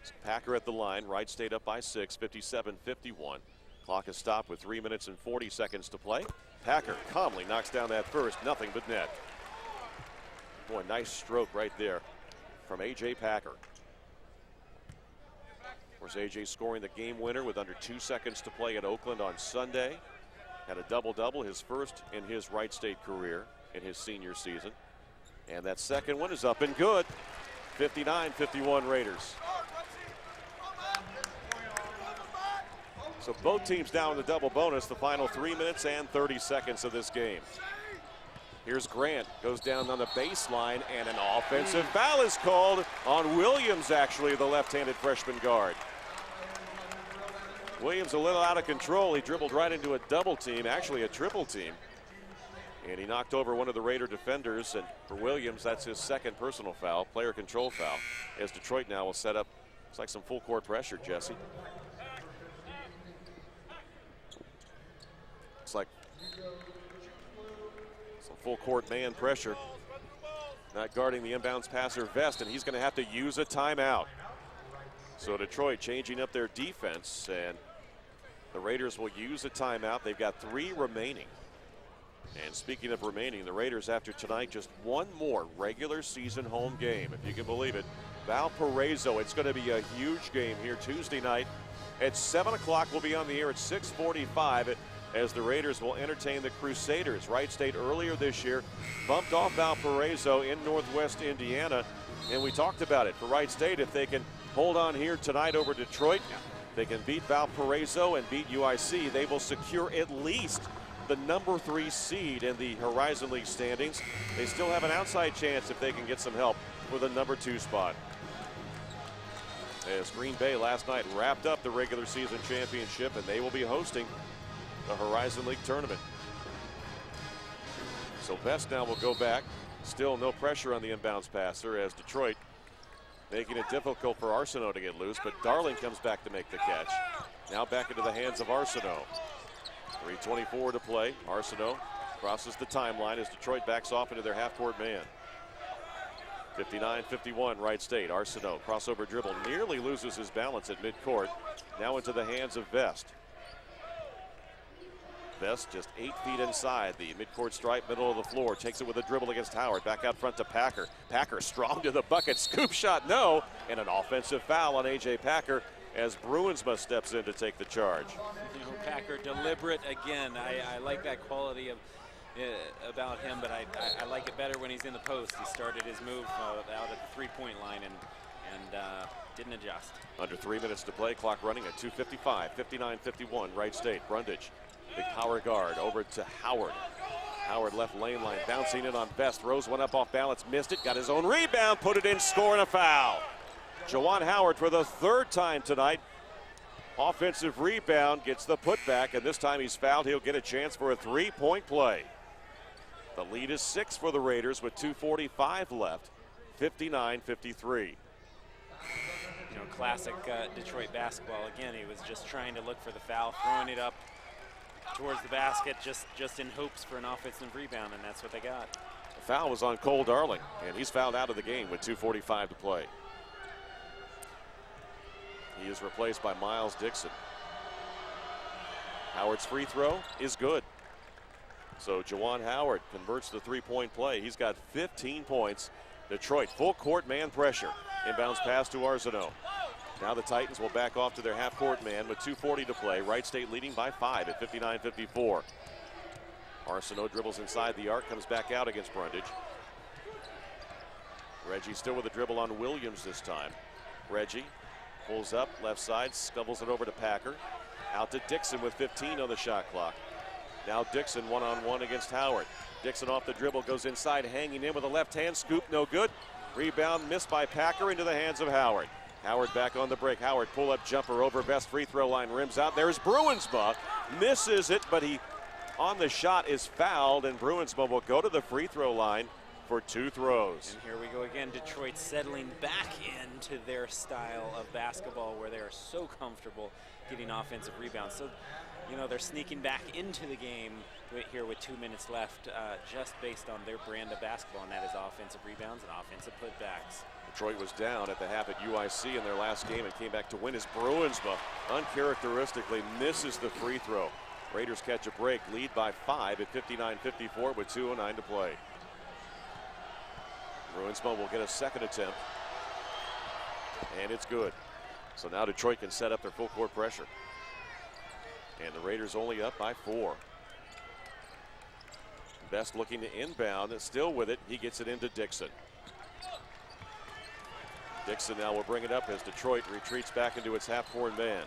So Packer at the line. Wright State up by 6, 57-51. Clock is stopped with 3 minutes and 40 seconds to play. Packer calmly knocks down that first, nothing but net. Boy, nice stroke right there from AJ Packer. Of course, AJ scoring the game winner with under 2 seconds to play at Oakland on Sunday. Had a double-double, his first in his Wright State career in his senior season. And that second one is up and good. 59-51 Raiders. So both teams down in the double bonus, the final 3 minutes and 30 seconds of this game. Here's Grant, goes down on the baseline, and an offensive foul is called on Williams, actually, the left-handed freshman guard. Williams a little out of control. He dribbled right into a double team, actually a triple team. And he knocked over one of the Raider defenders, and for Williams, that's his second personal foul, player control foul, as Detroit now will set up, looks like some full court pressure, Jesse. Looks like some full court man pressure. Not guarding the inbounds passer Vest, and he's going to have to use a timeout. So Detroit changing up their defense, and the Raiders will use a timeout. They've got 3 remaining. And speaking of remaining, the Raiders after tonight just one more regular season home game, if you can believe it. Valparaiso, it's going to be a huge game here Tuesday night at 7 o'clock. We'll be on the air at 6:45 as the Raiders will entertain the Crusaders. Wright State earlier this year bumped off Valparaiso in Northwest Indiana, and we talked about it. For Wright State, if they can hold on here tonight over Detroit, they can beat Valparaiso and beat UIC, they will secure at least the number 3 seed in the Horizon League standings. They still have an outside chance if they can get some help for the number 2 spot. As Green Bay last night wrapped up the regular season championship, and they will be hosting the Horizon League tournament. So Vest now will go back. Still no pressure on the inbounds passer as Detroit making it difficult for Arsenault to get loose, but Darling comes back to make the catch. Now back into the hands of Arsenault. 3:24 to play. Arsenault crosses the timeline as Detroit backs off into their half-court man. 59-51 Wright State. Arsenault crossover dribble, nearly loses his balance at midcourt. Now into the hands of Vest. Vest just 8 feet inside the midcourt stripe, middle of the floor. Takes it with a dribble against Howard. Back out front to Packer. Packer strong to the bucket. Scoop shot, no. And an offensive foul on A.J. Packer as Bruinsma steps in to take the charge. You know, Packer deliberate again. I like that quality of about him, but I like it better when he's in the post. He started his move out at the three-point line and didn't adjust. Under 3 minutes to play. Clock running at 2:55. 59-51 Wright State. Brundage. Big power guard over to Howard. Howard left lane line, bouncing in on Vest. Rose one up off balance, missed it, got his own rebound, put it in, score, and a foul. Juwan Howard for the 3rd time tonight. Offensive rebound, gets the putback, and this time he's fouled. He'll get a chance for a 3-point play. The lead is 6 for the Raiders with 2:45 left, 59-53. You know, classic Detroit basketball. Again, he was just trying to look for the foul, throwing it up towards the basket just in hopes for an offensive rebound, and that's what they got. The foul was on Cole Darling, and he's fouled out of the game with 2:45 to play. He is replaced by Miles Dixon. Howard's free throw is good. So Juwan Howard converts the 3-point play. He's got 15 points. Detroit full court man pressure. Inbounds pass to Arsenault. Now the Titans will back off to their half-court man with 2:40 to play. Wright State leading by 5 at 59-54. Arsenault dribbles inside the arc, comes back out against Brundage. Reggie still with a dribble on Williams this time. Reggie Pulls up, left side, scuffles it over to Packer. Out to Dixon with 15 on the shot clock. Now Dixon one-on-one against Howard. Dixon off the dribble, goes inside, hanging in with a left hand scoop, no good. Rebound missed by Packer into the hands of Howard. Howard back on the break. Howard pull-up jumper over Best free throw line, rims out. There's Bruinsma, misses it, but he on the shot is fouled, and Bruinsma will go to the free throw line for 2 throws. And here we go again. Detroit settling back into their style of basketball where they are so comfortable getting offensive rebounds. So, you know, they're sneaking back into the game here with 2 minutes left, just based on their brand of basketball, and that is offensive rebounds and offensive putbacks. Detroit was down at the half at UIC in their last game and came back to win as Bruinsma uncharacteristically misses the free throw. Raiders catch a break, lead by 5 at 59-54 with 2:09 to play. Bruinsma will get a second attempt, and it's good. So now Detroit can set up their full court pressure. And the Raiders only up by 4. Best looking to inbound, still with it. He gets it into Dixon. Dixon now will bring it up as Detroit retreats back into its half-court man.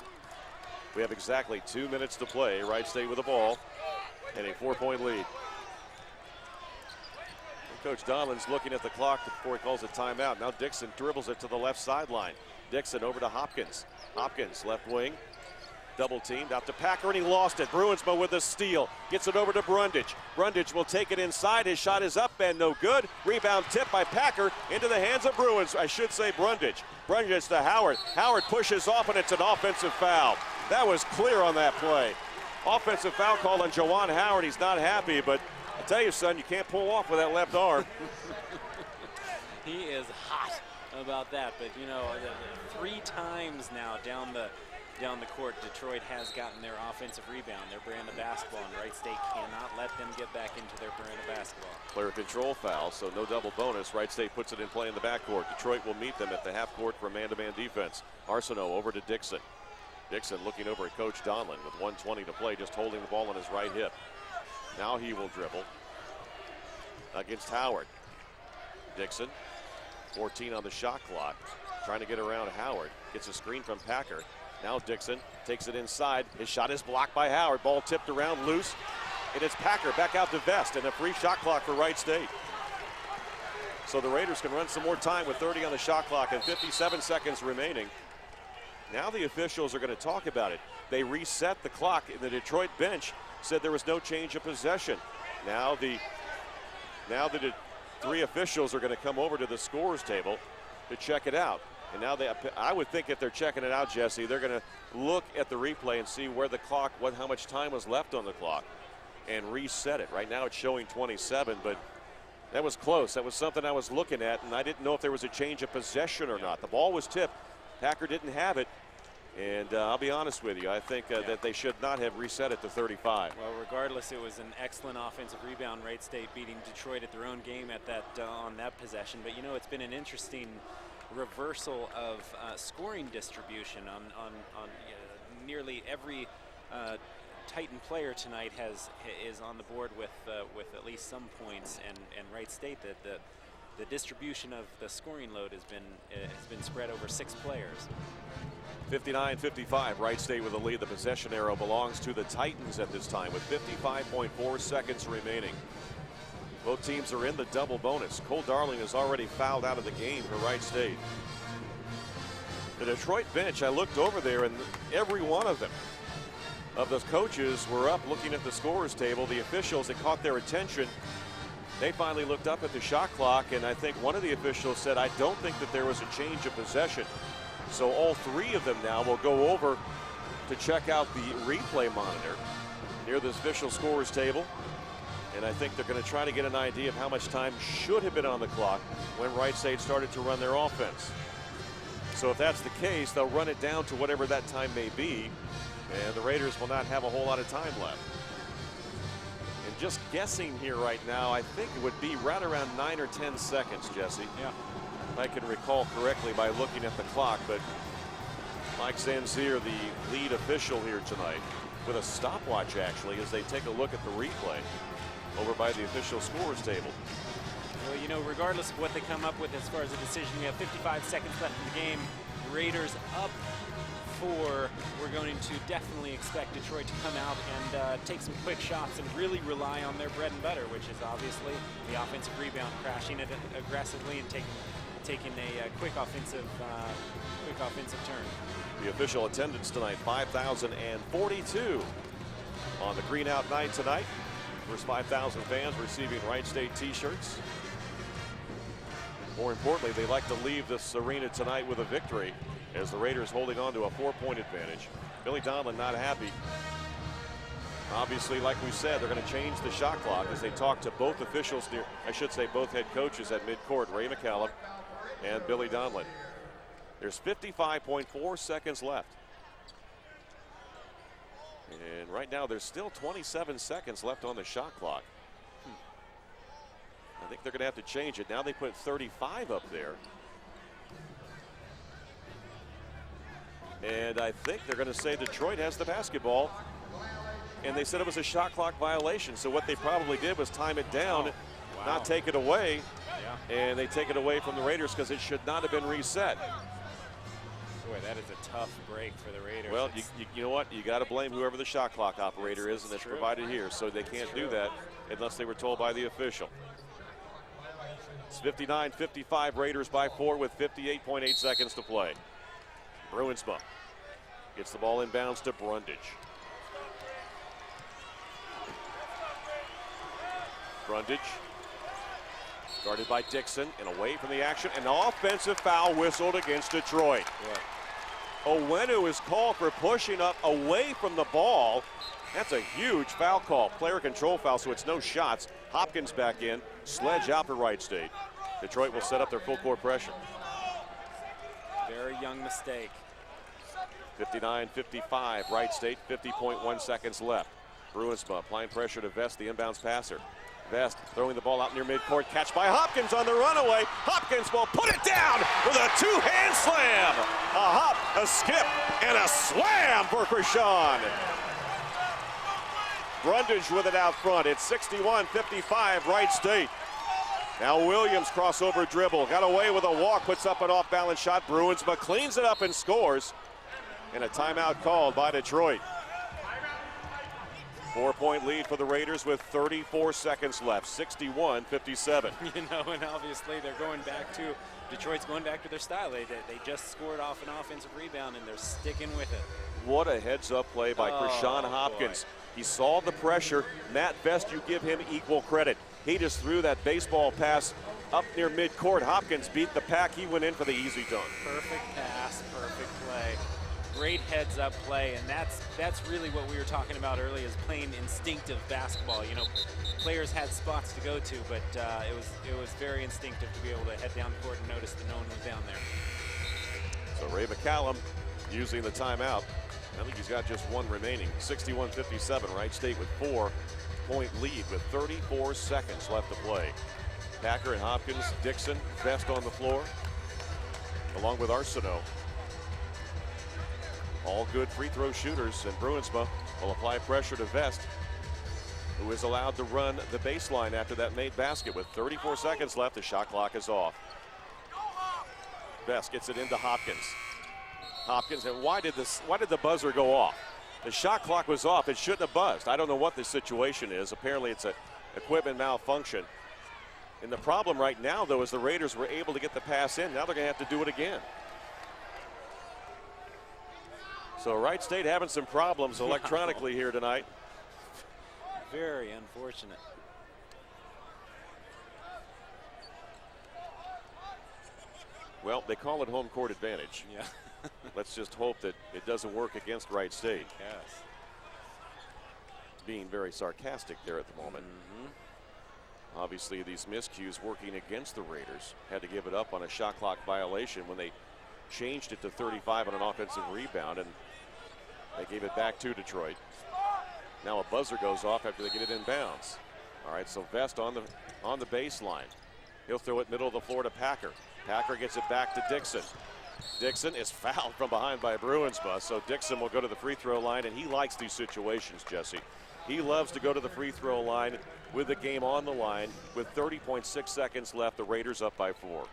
We have exactly 2 minutes to play. Wright State with the ball and a 4-point lead. Coach Donlan's looking at the clock before he calls a timeout. Now Dixon dribbles it to the left sideline. Dixon over to Hopkins. Hopkins left wing. Double teamed out to Packer, and he lost it. Bruinsma with a steal. Gets it over to Brundage. Brundage will take it inside. His shot is up and no good. Rebound tip by Packer into the hands of Bruins. I should say Brundage. Brundage to Howard. Howard pushes off, and it's an offensive foul. That was clear on that play. Offensive foul call on Juwan Howard. He's not happy, but I tell you, son, you can't pull off with that left arm. He is hot about that, but you know, 3 times now down the court, Detroit has gotten their offensive rebound, their brand of basketball, and Wright State cannot let them get back into their brand of basketball. Player control foul, so no double bonus. Wright State puts it in play in the backcourt. Detroit will meet them at the half court for man-to-man defense. Arsenault over to Dixon. Dixon looking over at Coach Donlan with 1:20 to play, just holding the ball on his right hip. Now he will dribble against Howard. Dixon, 14 on the shot clock, trying to get around Howard. Gets a screen from Packer. Now Dixon takes it inside. His shot is blocked by Howard. Ball tipped around loose. And it's Packer back out to Vest, and a free shot clock for Wright State. So the Raiders can run some more time with 30 on the shot clock and 57 seconds remaining. Now the officials are going to talk about it. They reset the clock, and the Detroit bench said there was no change of possession. Now the 3 officials are going to come over to the scorers table to check it out. And now I would think if they're checking it out, Jesse, they're going to look at the replay and see where the clock, how much time was left on the clock, and reset it. Right now it's showing 27, but that was close. That was something I was looking at, and I didn't know if there was a change of possession or not. The ball was tipped. Packer didn't have it. And I'll be honest with you, I think that they should not have reset it to 35. Well, regardless, it was an excellent offensive rebound. Wright State beating Detroit at their own game at that on that possession. But you know, it's been an interesting reversal of scoring distribution on nearly every Titan player tonight is on the board with at least some points, and Wright State that the distribution of the scoring load has been spread over 6 players. 59-55, Wright State with a lead. The possession arrow belongs to the Titans at this time with 55.4 seconds remaining. Both teams are in the double bonus. Cole Darling is already fouled out of the game for Wright State. The Detroit bench, I looked over there, and every one of them, of those coaches, were up looking at the scorers table. The officials, it caught their attention. They finally looked up at the shot clock, and I think one of the officials said, I don't think that there was a change of possession. So all 3 of them now will go over to check out the replay monitor near the official scorers table. And I think they're going to try to get an idea of how much time should have been on the clock when Wright State started to run their offense. So if that's the case, they'll run it down to whatever that time may be, and the Raiders will not have a whole lot of time left. And just guessing here right now, I think it would be right around 9 or 10 seconds, Jesse. Yeah. If I can recall correctly by looking at the clock, but Mike Zanzier, the lead official here tonight, with a stopwatch actually, as they take a look at the replay over by the official scorers table. Well, you know, regardless of what they come up with as far as a decision, we have 55 seconds left in the game. The Raiders up 4, we're going to definitely expect Detroit to come out and take some quick shots and really rely on their bread and butter, which is obviously the offensive rebound, crashing it aggressively and taking a quick offensive turn. The official attendance tonight, 5,042 on the Green Out night tonight. First 5,000 fans receiving Wright State t-shirts. More importantly, they like to leave this arena tonight with a victory, as the Raiders holding on to a 4-point advantage. Billy Donlin not happy. Obviously, like we said, they're going to change the shot clock as they talk to both officials, I should say both head coaches at midcourt, Ray McCallum and Billy Donlin. There's 55.4 seconds left. And right now there's still 27 seconds left on the shot clock. I think they're going to have to change it. Now they put 35 up there. And I think they're going to say Detroit has the basketball. And they said it was a shot clock violation. So what they probably did was time it down, not take it away. Yeah. And they take it away from the Raiders because it should not have been reset. Boy, that is a tough break for the Raiders. Well, you know what? You got to blame whoever the shot clock operator is, and it's provided here. So they can't do that unless they were told by the official. It's 59-55, Raiders by 4 with 58.8 seconds to play. Bruinsma gets the ball inbounds to Brundage. Brundage guarded by Dixon and away from the action. An offensive foul whistled against Detroit. Yeah. Owenu is called for pushing up away from the ball. That's a huge foul call. Player control foul, so it's no shots. Hopkins back in. Sledge out for Wright State. Detroit will set up their full court pressure. Very young mistake. 59-55, Wright State, 50.1 seconds left. Bruinsma applying pressure to Vest, the inbounds passer. Vest throwing the ball out near midcourt. Catch by Hopkins on the runaway. Hopkins will put it down with a two-hand slam. A hop, a skip, and a slam for Krishan. Brundage with it out front. It's 61-55, Wright State. Now Williams crossover dribble. Got away with a walk, puts up an off-balance shot. Bruinsma cleans it up and scores. And a timeout called by Detroit. 4-point lead for the Raiders with 34 seconds left, 61-57. You know, and obviously they're going back to, Detroit's going back to their style. They just scored off an offensive rebound and they're sticking with it. What a heads-up play by Krishan Hopkins. Boy. He saw the pressure. Matt Vest, you give him equal credit. He just threw that baseball pass up near midcourt. Hopkins beat the pack. He went in for the easy dunk. Perfect pass, perfect play. Great heads-up play, and that's really what we were talking about earlier, is playing instinctive basketball. You know, players had spots to go to, but it was very instinctive to be able to head down court and notice that no one was down there. So Ray McCallum using the timeout. I think he's got just one remaining. 61-57, Wright State with 4-point lead with 34 seconds left to play. Packer and Hopkins, Dixon, Vest on the floor, along with Arsenault. All good free throw shooters, and Bruinsma will apply pressure to Vest, who is allowed to run the baseline after that made basket. With 34 seconds left, the shot clock is off. Vest gets it into Hopkins. Hopkins, and why did the buzzer go off? The shot clock was off. It shouldn't have buzzed. I don't know what the situation is. Apparently it's an equipment malfunction. And the problem right now, though, is the Raiders were able to get the pass in. Now they're going to have to do it again. So Wright State having some problems electronically here tonight. Very unfortunate. Well, they call it home court advantage. Yeah. Let's just hope that it doesn't work against Wright State. Yes. Being very sarcastic there at the moment. Mm-hmm. Obviously, these miscues working against the Raiders. Had to give it up on a shot clock violation when they changed it to 35 on an offensive rebound, and they gave it back to Detroit. Now a buzzer goes off after they get it in bounds. All right, so Vest on the baseline. He'll throw it middle of the floor to Packer. Packer gets it back to Dixon. Dixon is fouled from behind by Bruinsma, so Dixon will go to the free throw line, and he likes these situations, Jesse. He loves to go to the free throw line with the game on the line. With 30.6 seconds left, the Raiders up by 4.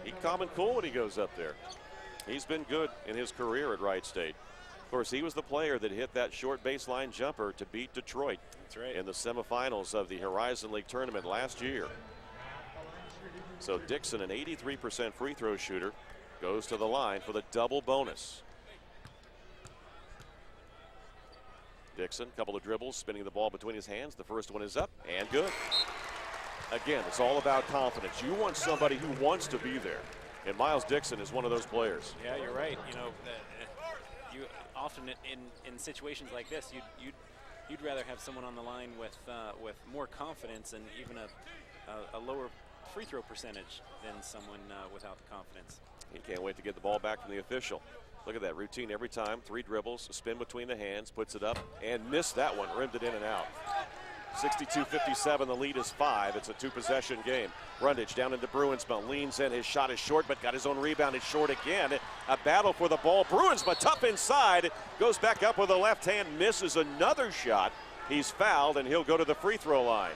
He Common Cool when he goes up there. He's been good in his career at Wright State. Of course, he was the player that hit that short baseline jumper to beat Detroit. That's right. In the semifinals of the Horizon League tournament last year. So Dixon, an 83% free throw shooter, goes to the line for the double bonus. Dixon, couple of dribbles, spinning the ball between his hands. The first one is up and good. Again, it's all about confidence. You want somebody who wants to be there. And Miles Dixon is one of those players. Yeah, you're right. You know, you often in situations like this, you'd rather have someone on the line with more confidence and even a lower free throw percentage than someone without the confidence. He can't wait to get the ball back from the official. Look at that routine every time. 3 dribbles, a spin between the hands, puts it up and missed that one, rimmed it in and out. 62-57, the lead is 5. It's a 2-possession game. Brundage down into Bruinsma, leans in, his shot is short, but got his own rebound. It's short again. A battle for the ball. Bruinsma tough inside, goes back up with a left hand, misses another shot. He's fouled and he'll go to the free throw line.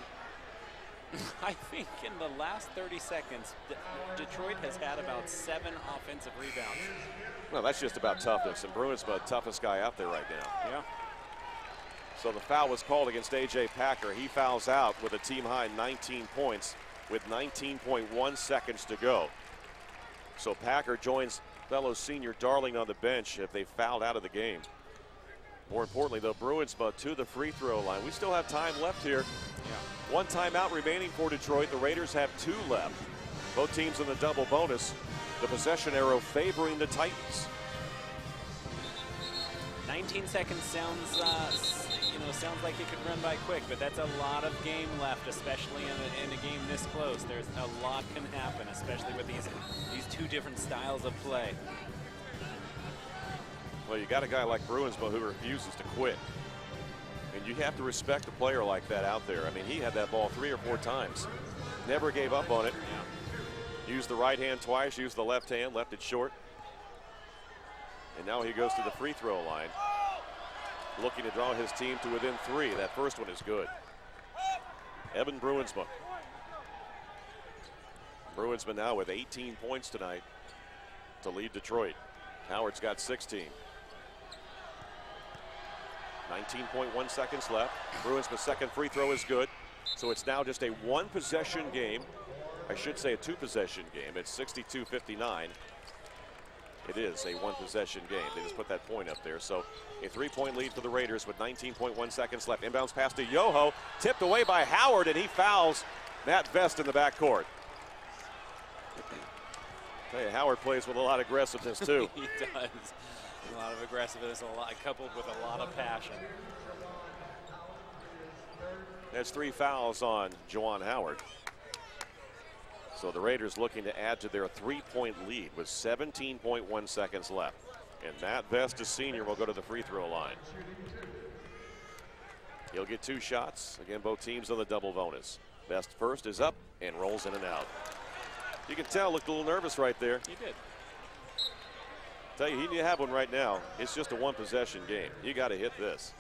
I think in the last 30 seconds, Detroit has had about 7 offensive rebounds. Well, that's just about toughness, and Bruinsma, toughest guy out there right now. Yeah. So the foul was called against A.J. Packer. He fouls out with a team-high 19 points with 19.1 seconds to go. So Packer joins fellow senior Darling on the bench if they fouled out of the game. More importantly, though, Bruinsma to the free throw line. We still have time left here. Yeah. 1 timeout remaining for Detroit. The Raiders have 2 left. Both teams in the double bonus. The possession arrow favoring the Titans. 19 seconds sounds, sounds like it could run by quick, but that's a lot of game left, especially in a game this close. There's a lot can happen, especially with these 2 different styles of play. Well, you got a guy like Bruinsma who refuses to quit. And you have to respect a player like that out there. I mean, he had that ball 3 or 4 times. Never gave up on it. Yeah. Used the right hand twice, used the left hand, left it short. And now he goes to the free throw line, looking to draw his team to within 3. That first one is good. Evan Bruinsma. Bruinsma now with 18 points tonight to lead Detroit. Howard's got 16. 19.1 seconds left. Bruinsma's second free throw is good. So it's now just a 1-possession game. I should say a 2-possession game. It's 62-59. It is a 1-possession game. They just put that point up there. So a 3-point lead for the Raiders with 19.1 seconds left. Inbounds pass to Yoho. Tipped away by Howard, and he fouls Matt Vest in the backcourt. Tell you, Howard plays with a lot of aggressiveness, too. He does. A lot of aggressiveness, coupled with a lot of passion. There's 3 fouls on Juwan Howard. So the Raiders looking to add to their 3-point lead with 17.1 seconds left. And Matt Vest, a senior, will go to the free throw line. He'll get 2 shots. Again, both teams on the double bonus. Vest first is up and rolls in and out. You can tell, looked a little nervous right there. He did. Tell you, he didn't have one right now. It's just a 1-possession game. You got to hit this.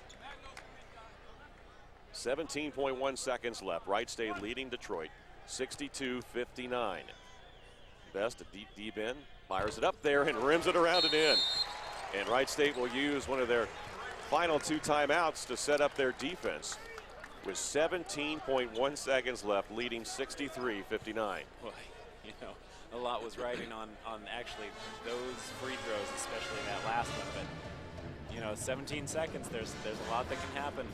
17.1 seconds left. Wright State leading Detroit. 62-59. Vest a deep in, fires it up there and rims it around and in. And Wright State will use one of their final 2 timeouts to set up their defense with 17.1 seconds left, leading 63-59. Boy, a lot was riding on actually those free throws, especially that last one. But 17 seconds, there's a lot that can happen.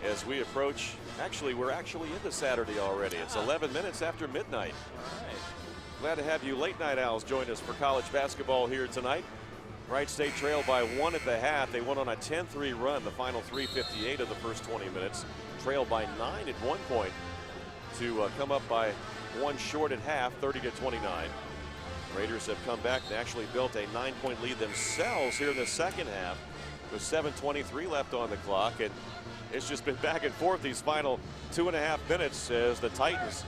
As we approach, we're actually into Saturday already. It's 11 minutes after midnight. All right. Glad to have you late night owls join us for college basketball here tonight. Wright State trailed by 1 at the half. They went on a 10-3 run, the final 3:58 of the first 20 minutes. Trailed by 9 at one point to come up by 1 short at half, 30-29. Raiders have come back and actually built a 9-point lead themselves here in the second half with 7:23 left on the clock. And it's just been back and forth these final 2.5 minutes as the Titans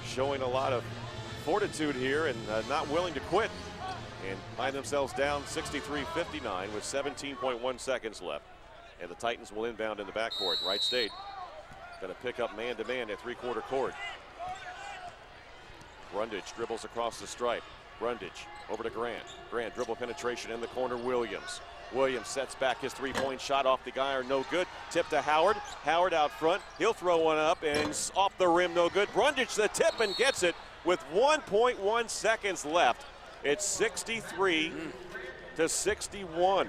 showing a lot of fortitude here and not willing to quit and find themselves down 63-59 with 17.1 seconds left. And the Titans will inbound in the backcourt. Wright State going to pick up man-to-man at 3/4 court. Brundage dribbles across the stripe. Brundage over to Grant. Grant dribble penetration in the corner. Williams. Williams sets back his three-point shot off the iron, no good. Tip to Howard. Howard out front. He'll throw one up and off the rim, no good. Brundage the tip and gets it with 1.1 seconds left. It's 63 to 61.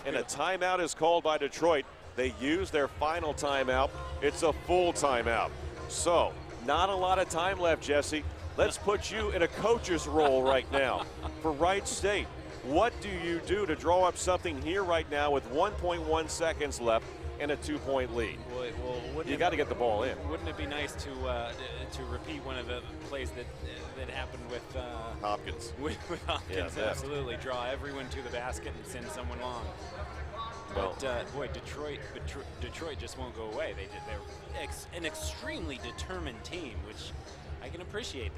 And a timeout is called by Detroit. They use their final timeout. It's a full timeout. So, not a lot of time left, Jesse. Let's put you in a coach's role right now for Wright State. What do you do to draw up something here right now with 1.1 seconds left and a 2-point lead? Well, you got to get the ball in. Wouldn't it be nice to repeat one of the plays that happened with Hopkins? With Hopkins, Yeah, absolutely. Draw everyone to the basket and send someone long. Well, But boy, Detroit just won't go away. They're an extremely determined team, which I can appreciate.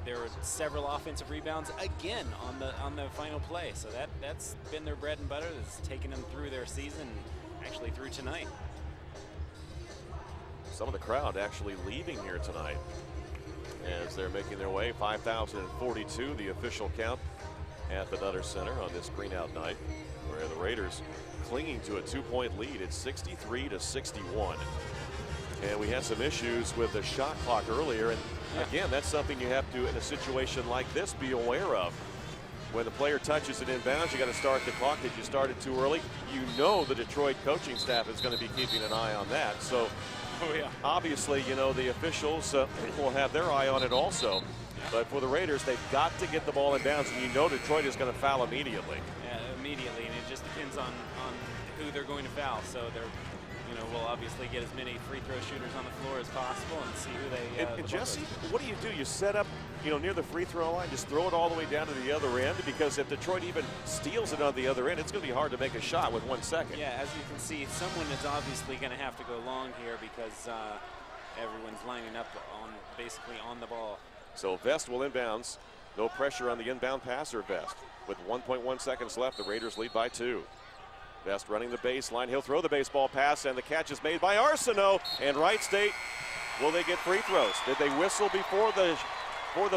There were several offensive rebounds again on the final play, so that's been their bread and butter. That's taken them through their season, actually through tonight. some of the crowd actually leaving here tonight as they're making their way. 5,042, the official count at the Nutter Center on this green-out night, where the Raiders clinging to a 2-point lead. It's 63 to 61. And we had some issues with the shot clock earlier. And again, that's something you have to, in a situation like this, be aware of. When the player touches it inbounds, you got to start the clock. If you started too early, you know the Detroit coaching staff is going to be keeping an eye on that. So obviously, you know, the officials will have their eye on it also. But for the Raiders, they've got to get the ball in bounds, and you know Detroit is going to foul immediately. Yeah, immediately, and it just depends on who they're going to foul. So they're, you know, we'll obviously get as many free throw shooters on the floor as possible and see who they. And Jesse, what do? You set up, you know, near the free throw line, just throw it all the way down to the other end, because if Detroit even steals it on the other end, it's going to be hard to make a shot with 1 second. Yeah, as you can see, someone is obviously going to have to go long here because everyone's lining up basically on the ball. So Vest will inbounds. No pressure on the inbound passer, Vest. With 1.1 seconds left, the Raiders lead by 2. Vest running the baseline. He'll throw the baseball pass, and the catch is made by Arsenault. And Wright State, will they get free throws? Did they whistle before the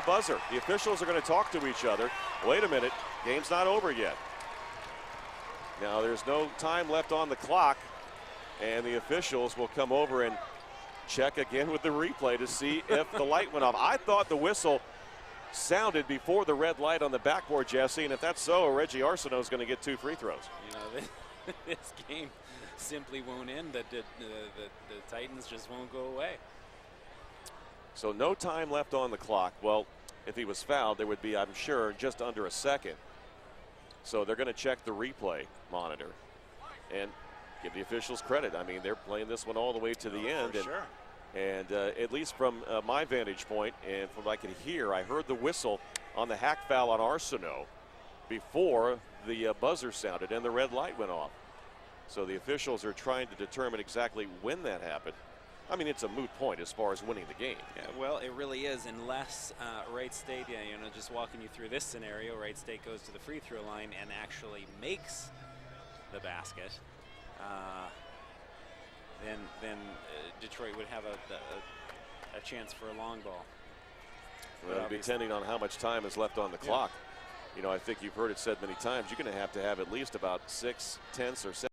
buzzer? The officials are going to talk to each other. Wait a minute, game's not over yet. Now there's no time left on the clock, and the officials will come over and check again with the replay to see if the light went off. I thought the whistle sounded before the red light on the backboard, Jesse, and if that's so, Reggie Arsenault is going to get 2 free throws. You know, this game simply won't end. The Titans just won't go away. So no time left on the clock. Well, if he was fouled, there would be, I'm sure, just under a second. So they're going to check the replay monitor and give the officials credit. I mean, they're playing this one all the way to the end. For sure. And at least from my vantage point and from what I could hear, I heard the whistle on the hack foul on Arsenault before the buzzer sounded and the red light went off. So the officials are trying to determine exactly when that happened. I mean, it's a moot point as far as winning the game. Yeah, well, it really is, unless Wright State, you know, just walking you through this scenario, Wright State goes to the free throw line and actually makes the basket. Then Detroit would have a chance for a long ball. Well, it'll be depending on how much time is left on the clock. You know, I think you've heard it said many times, you're going to have at least about 6 tenths or 7